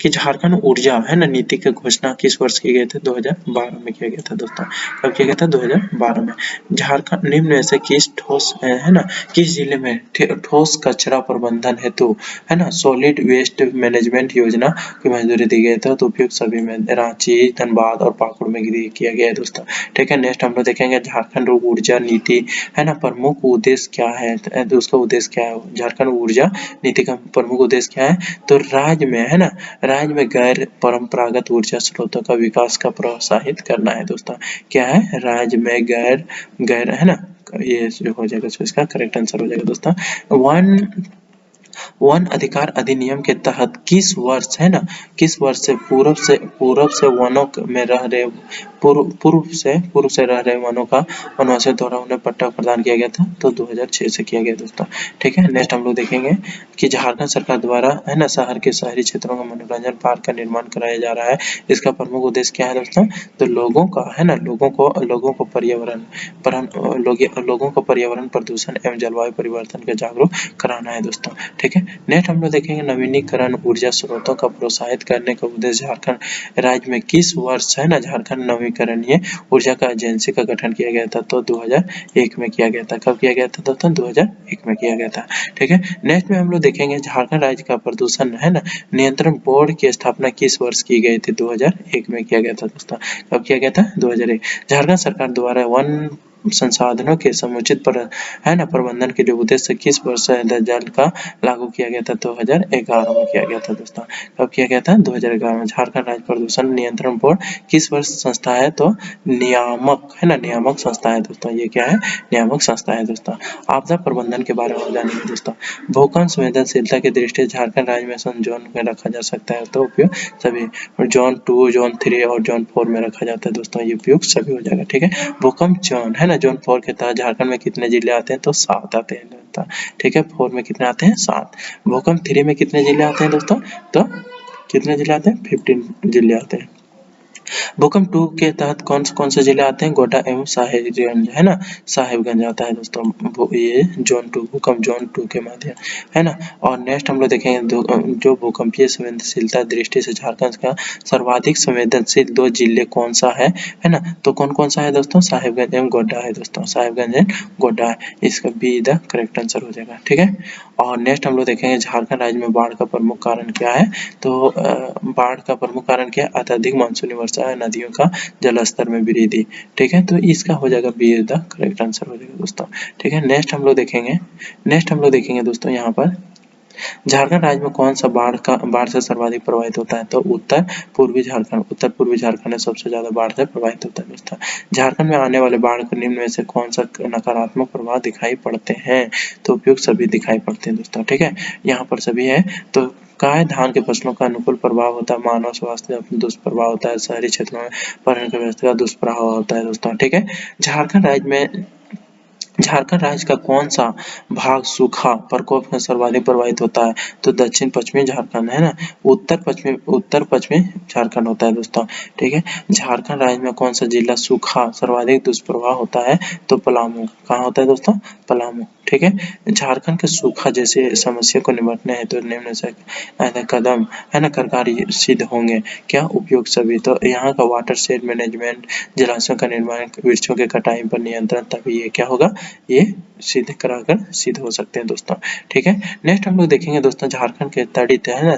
कि झारखंड ऊर्जा, है ना, नीति की घोषणा किस वर्ष की गई थी? 2012 में किया गया था दोस्तों। कब किया गया था? 2012 में। झारखंड निम्न में से किस ठोस, है ना, किस जिले में ठोस कचरा प्रबंधन हेतु, है ना, सॉलिड वेस्ट मैनेजमेंट योजना की मंजूरी दी गई था? तो उपयुक्त सभी में रांची, धनबाद और पाकुड़ में किया गया है दोस्तों, ठीक है। नेक्स्ट हम लोग देखेंगे झारखंड ऊर्जा नीति, है ना, प्रमुख उद्देश्य क्या है? तो उसका उद्देश्य क्या है? झारखंड ऊर्जा नीति का प्रमुख उद्देश्य क्या है? तो राज्य में, है ना, राज्य में गैर परंपरागत ऊर्जा स्रोतों का विकास का प्रोत्साहित करना है दोस्तों। क्या है? राज्य में गैर, है ना, ये हो जाएगा, इसका करेक्ट आंसर हो जाएगा दोस्तों। वन अधिकार अधिनियम के तहत किस वर्ष, है ना, किस वर्ष से पूर्व से वनों में रह रहे पूर्व से रह रहे वनों का वनवासियों द्वारा उन्हें पट्टा प्रदान किया गया था? तो 2006 से किया गया दोस्तों, ठीक है। नेक्स्ट हम लोग देखेंगे कि झारखंड सरकार द्वारा, है ना, शहर के शहरी क्षेत्रों में मनोरंजन पार्क का निर्माण कराया जा रहा है, इसका प्रमुख उद्देश्य क्या है दोस्तों? तो लोगों का, है ना, लोगों को पर्यावरण प्रदूषण एवं जलवायु परिवर्तन के जागरूक कराना है दोस्तों, ठीक है। नेक्स्ट हम लोग देखेंगे नवीनीकरण ऊर्जा स्रोतों का प्रोत्साहित करने का उद्देश्य झारखंड राज्य में किस वर्ष, है ना, झारखंड नवीकरणीय ऊर्जा का एजेंसी का गठन किया गया था? तो 2001 में किया गया था। कब किया गया था दोस्तों? 2001 में किया गया था, ठीक है। नेक्स्ट में हम लोग देखेंगे झारखंड राज्य का प्रदूषण, है ना, नियंत्रण बोर्ड की स्थापना किस वर्ष की गई थी? 2001 में किया गया था दोस्तों। कब किया गया था? 2001। झारखंड सरकार द्वारा वन संसाधनों के समुचित है ना, प्रबंधन के लिए उद्देश्य किस वर्ष जल का लागू किया गया था? 2011 में किया गया था दोस्तों। कब किया गया था? 2011 में। झारखंड राज्य प्रदूषण नियंत्रण बोर्ड किस वर्ष संस्था है? तो नियामक, है ना, नियामक संस्था है दोस्तों। ये क्या है? नियामक संस्था है दोस्तों। आपदा प्रबंधन के बारे में जानेंगे दोस्तों। भूकंप संवेदनशीलता की दृष्टि से झारखंड राज्य में जोन में रखा जा सकता है, तो उपयोग सभी, जोन 2, जोन 3 और जोन 4 में रखा जाता है दोस्तों। ये उपयोग सभी हो जाएगा, ठीक है। भूकंप जोन, है ना, जोन 4 के तहत झारखंड में कितने जिले आते हैं? तो 7 आते हैं दोस्तों, ठीक है। 4 में कितने आते हैं? 7। भूकंप 3 में कितने जिले आते हैं दोस्तों? तो कितने जिले आते हैं? 15 जिले आते हैं। भूकंप 2 के तहत कौन से जिले आते हैं? गोड्डा एवं साहिबगंज, है ना, साहिबगंज आता है दोस्तों। ये जोन 2, भूकंप जोन 2 के माध्यम, है ना। और नेक्स्ट हम लोग देखेंगे जो भूकंपीय संवेदनशीलता दृष्टि से झारखंड का सर्वाधिक संवेदनशील 2 जिले कौन सा है ना, तो कौन सा है दोस्तों? साहिबगंज एवं गोड्डा है दोस्तों, साहिबगंज एंड गोड्डा है। इसका बी द करेक्ट आंसर हो जाएगा, ठीक है। और नेक्स्ट हम लोग देखेंगे झारखंड राज्य में बाढ़ का प्रमुख कारण क्या है? तो बाढ़ का प्रमुख कारण क्या है? अत्यधिक मानसूनी वर्षा है, नदियों का जलस्तर में वृद्धि, ठीक है। तो इसका हो जाएगा बी द करेक्ट आंसर हो जाएगा दोस्तों, ठीक है। नेक्स्ट हम लोग देखेंगे दोस्तों यहाँ पर झारखंड राज्य में कौन सा बाढ़ से सर्वाधिक प्रभावित होता है? तो उत्तर पूर्वी झारखंड सबसे ज्यादा बाढ़ से प्रभावित होता है दोस्तों। झारखंड में आने वाले बाढ़ को निम्न में से कौन सा नकारात्मक प्रभाव दिखाई पड़ते हैं? तो उपयुक्त सभी दिखाई पड़ते हैं दोस्तों, ठीक है। यहाँ पर सभी है। तो काय धान के फसलों का अनुकूल प्रभाव होता है, मानव स्वास्थ्य दुष्प्रभाव होता है, शहरी क्षेत्रों में पर्यावरण व्यवस्था का दुष्प्रभाव होता है दोस्तों, ठीक है। झारखंड राज्य में झारखंड राज्य का कौन सा भाग सूखा प्रकोप में सर्वाधिक प्रभावित होता है? तो दक्षिण पश्चिमी झारखंड है ना। उत्तर पश्चिमी झारखंड होता है दोस्तों। ठीक है। झारखंड राज्य में कौन सा जिला सूखा सर्वाधिक दुष्प्रभाव होता है? तो पलामू। कहाँ होता है दोस्तों? पलामू। ठीक है। झारखंड के सूखा जैसे समस्या को निपटने हेतु तो निम्न से कदम है ना कारगर सिद्ध होंगे। क्या उपयोग सभी? तो यहाँ का वाटर शेड मैनेजमेंट, जलाशयों का निर्माण, वृक्षों के कटाई पर नियंत्रण, तभी ये क्या होगा, ये सिद्ध कराकर सिद्ध हो सकते हैं दोस्तों। ठीक है। नेक्स्ट हम लोग देखेंगे दोस्तों झारखंड के तड़ित है ना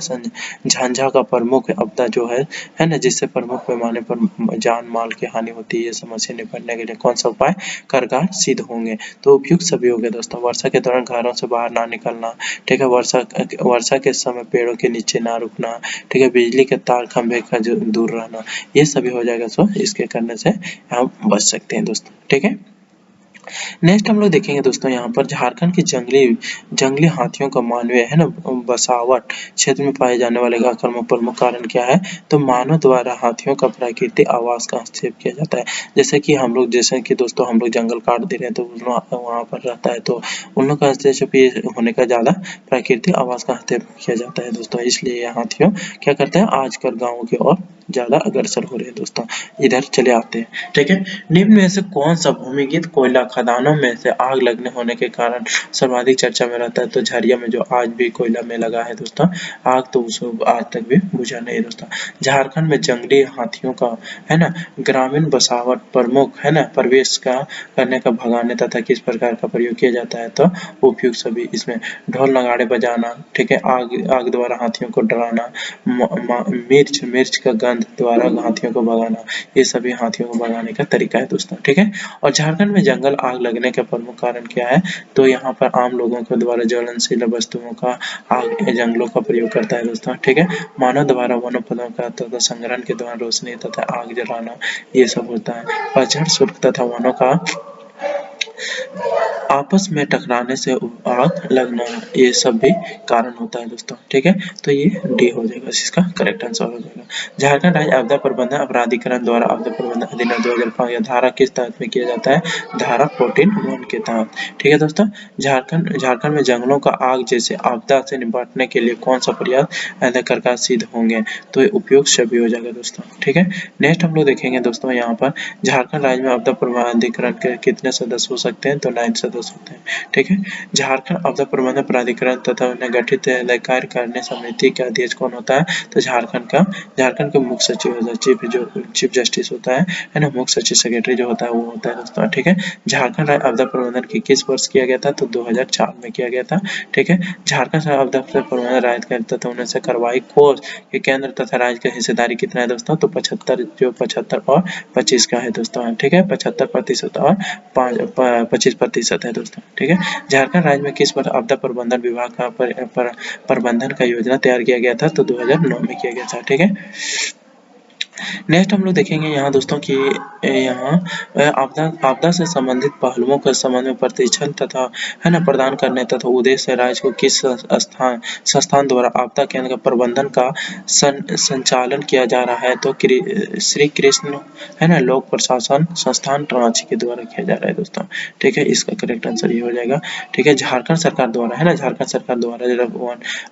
झांझा का प्रमुख आपदा जो है ना, जिससे प्रमुख पैमाने पर जान माल की हानि होती है, ये समस्या निपटने के लिए कौन सा उपाय कारगर सिद्ध होंगे? तो उपयुक्त सभी होंगे दोस्तों। वर्षा के दौरान घरों से बाहर ना निकलना। ठीक है। वर्षा के समय पेड़ों के नीचे ना रुकना। ठीक है। बिजली के तार खंभे का जो दूर रहना, ये सभी हो जाएगा। सो इसके करने से हम बच सकते हैं दोस्तों। ठीक है। नेक्स्ट हम लोग देखेंगे दोस्तों यहाँ पर झारखंड के जंगली हाथियों का मानवीय है ना बसावट क्षेत्र में पाए जाने वाले आक्रमण प्रमुख कारण क्या है? तो मानव द्वारा हाथियों का प्राकृतिक आवास का हस्तक्षेप किया जाता है। जैसे कि हम लोग दोस्तों हम लोग जंगल काट दे रहे हैं, तो वहाँ पर रहता है, तो उन लोग का हस्तक्षेप ये होने का ज्यादा प्राकृतिक आवास का हस्तक्षेप किया जाता है दोस्तों। इसलिए ये हाथियों क्या करते हैं, आजकल गाँव की ओर ज्यादा अग्रसर हो रहे हैं दोस्तों, इधर चले आते हैं। ठीक है। निम्न में से कौन सा भूमिगत कोयला खदानों में से आग लगने होने के कारण सर्वाधिक चर्चा में रहता है? तो झरिया में जो आज भी कोयला में लगा है दोस्तों आग, तो उसको आज तक भी बुझा नहीं है दोस्तों। झारखंड में जंगली हाथियों का है ना ग्रामीण बसावट प्रमुख है ना प्रवेश का करने का भगाने तथा किस प्रकार का प्रयोग किया जाता है? तो उपयुक्त सभी। इसमें ढोल नगाड़े बजाना। ठीक है। आग द्वारा हाथियों को डराना, मिर्च का गंध द्वारा हाथियों को भगाना, ये सभी हाथियों को भगाने का तरीका है दोस्तों। ठीक है। और झारखंड में जंगल आग लगने का प्रमुख कारण क्या है? तो यहाँ पर आम लोगों के द्वारा ज्वलनशील वस्तुओं का आग जंगलों का प्रयोग करता है दोस्तों। ठीक है। मानव द्वारा वनोपदार्थों का तथा संग्रहण के दौरान रोशनी तथा आग जलाना, ये सब होता है। पतझड़ शुल्क तथा वनों का आपस में टकराने से आग लगना, ये सब भी कारण होता है दोस्तों। ठीक है। तो ये डी हो जाएगा, इसका करेक्ट आंसर हो जाएगा। झारखंड राज्य आपदा प्रबंधन अपराधिकरण द्वारा आपदा प्रबंधन अधिनियम 2005 या धारा किस तहत में किया जाता है? धारा 14(1) के तहत। ठीक है दोस्तों। झारखंड में जंगलों का आग जैसे आपदा से निपटने के लिए कौन सा प्रयास कारगर सिद्ध होंगे? तो ये उपयोग सभी हो जाएगा दोस्तों। ठीक है। नेक्स्ट हम लोग देखेंगे दोस्तों यहाँ पर झारखंड राज्य में आपदा प्राधिकरण के कितने सदस्य हो सकते हैं? तो 9 सदस्य होते हैं। ठीक है। झारखंड आपदा प्रबंधन प्राधिकरण तथा उन्हें गठित कार्य करने समिति का अध्यक्ष कौन होता है? तो झारखंड के मुख्य सचिव होता है, चीफ जस्टिस होता है ना, मुख्य सचिव सेक्रेटरी जो होता है वो होता है दोस्तों। ठीक है। झारखंड राज्य आपदा प्रबंधन की किस वर्ष किया गया था? तो 2004 में किया गया था। ठीक है। झारखंड आपदा प्रबंधन राज्य तथा उन्हें से कार्रवाई कोष के केंद्र तथा राज्य की हिस्सेदारी कितना है दोस्तों? तो 75 और 25 का है दोस्तों। ठीक है। 75% और 25% है दोस्तों। ठीक है। झारखंड राज्य में किस पर आपदा प्रबंधन विभाग का प्रबंधन का योजना तैयार किया गया था? तो 2009 में किया गया था। ठीक है। नेक्स्ट हम लोग देखेंगे यहाँ दोस्तों कि यहाँ आपदा से संबंधित पहलुओं के संबंध में प्रशिक्षण तथा है ना प्रदान करने तथा उद्देश्य राज्य को किस संस्थान द्वारा आपदा केंद्र का प्रबंधन का संचालन किया जा रहा है? तो श्री कृष्ण है ना लोक प्रशासन संस्थान रांची के द्वारा किया जा रहा है दोस्तों। ठीक है। इसका करेक्ट आंसर ये हो जाएगा। ठीक है। झारखंड सरकार द्वारा है ना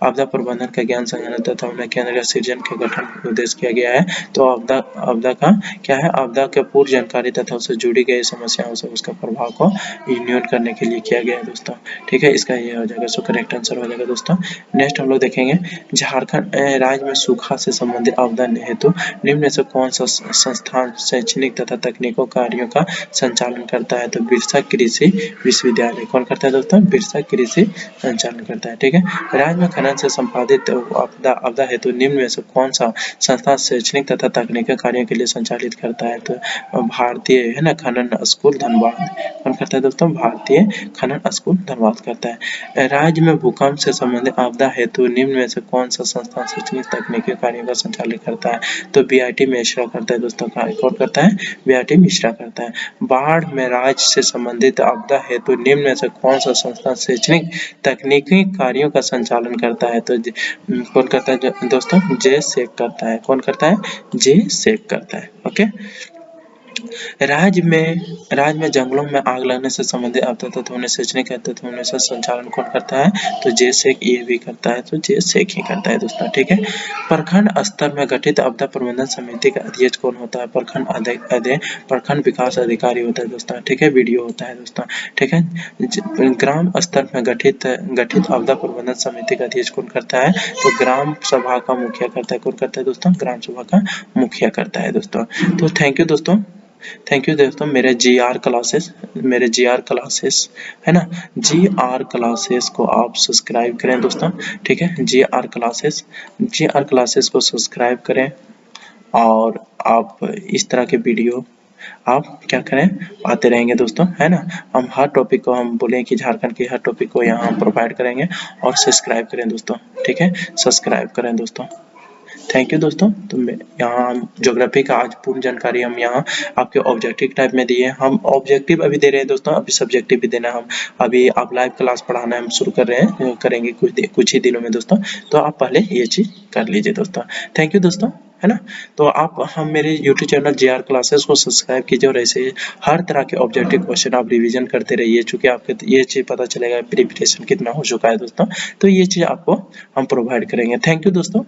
आपदा प्रबंधन का ज्ञान संग्रह तथा उन्हें केंद्र का सृजन के गठन उद्देश्य किया गया है। तो आपदा का क्या है? आपदा के पूर्व जानकारी तथा उससे जुड़ी गई समस्याओं से उसका प्रभाव को न्यून करने के लिए किया गया है दोस्तों। ठीक है। इसका ये हो जाएगा, सो करेक्ट आंसर हो जाएगा दोस्तों। नेक्स्ट हम लोग देखेंगे झारखंड राज्य में सूखा से संबंधित आपदा हेतु निम्न में से कौन सा संस्थान शैक्षणिक तथा तकनीकों कार्यों का संचालन करता है? तो बिरसा कृषि विश्वविद्यालय। कौन करता है दोस्तों? बिरसा कृषि संचालन करता है। ठीक है। राज्य में खनन से संपादित आपदा हेतु निम्न में से कौन सा संस्थान शैक्षणिक तथा तकनीकी कार्यों के लिए संचालित करता है? तो भारतीय है ना खनन स्कूल धनबाद। कौन करता है दोस्तों? भारतीय खनन स्कूल धनबाद करता है। राज्य में भूकंप से संबंधित आपदा हेतु निम्न में से कौन सा संस्थान शैक्षणिक तकनीकी कार्यों का संचालित करता है? तो बीआईटी मिश्रा करता है दोस्तों। कौन करता है? बीआईटी मिश्रा करता है। बाढ़ में राज्य से संबंधित आपदा हेतु निम्न में से कौन सा संस्थान शैक्षणिक तकनीकी कार्यों का संचालन करता है? तो कौन करता है दोस्तों? जे सेक करता है। कौन करता है? जे सेक करता है। ओके। राज्य में जंगलों में आग लगने से संबंधित आपदा तत्वों ने सिंचने के तत्वों ने संचालन कौन करता है? तो जेसेक ये भी करता है, तो जेसेक ही करता है दोस्तों, ठीक है। प्रखंड स्तर में गठित आपदा प्रबंधन समिति का अध्यक्ष कौन होता है? प्रखंड विकास अधिकारी होता है दोस्तों, ठीक है। वीडियो होता है दोस्तों, ठीक है। ग्राम स्तर में गठित आपदा प्रबंधन समिति का अध्यक्ष कौन करता है? तो ग्राम सभा का मुखिया करता है। कौन करता है दोस्तों? ग्राम सभा का मुखिया करता है दोस्तों। तो थैंक यू दोस्तों, मेरे जी आर क्लासेस है ना, जी आर क्लासेस को आप सब्सक्राइब करें दोस्तों, ठीक है। जी आर क्लासेस को सब्सक्राइब करें और आप इस तरह के वीडियो आप क्या करें, आते रहेंगे दोस्तों, है ना। हम हर टॉपिक को हम बोले कि झारखंड के हर टॉपिक को यहाँ हम प्रोवाइड करेंगे और सब्सक्राइब करें दोस्तों, ठीक है। सब्सक्राइब करें दोस्तों। थैंक यू दोस्तों। तो यहाँ हम ज्योग्राफी का आज पूर्ण जानकारी हम यहाँ आपके ऑब्जेक्टिव टाइप में दिए। हम ऑब्जेक्टिव अभी दे रहे हैं दोस्तों, अभी सब्जेक्टिव भी देना। हम अभी आप लाइव क्लास पढ़ाना हम शुरू कर रहे हैं, करेंगे कुछ ही दिनों में दोस्तों, तो आप पहले ये चीज़ कर लीजिए दोस्तों। थैंक यू दोस्तों, है ना। तो आप हम मेरे YouTube channel J are classes को सब्सक्राइब कीजिए और ऐसे हर तरह के ऑब्जेक्टिव क्वेश्चन आप रिवीजन करते रहिए, चूँकि आपके ये चीज़ पता चलेगा प्रिपरेशन कितना हो चुका है दोस्तों, तो ये चीज़ आपको हम प्रोवाइड करेंगे। थैंक यू दोस्तों।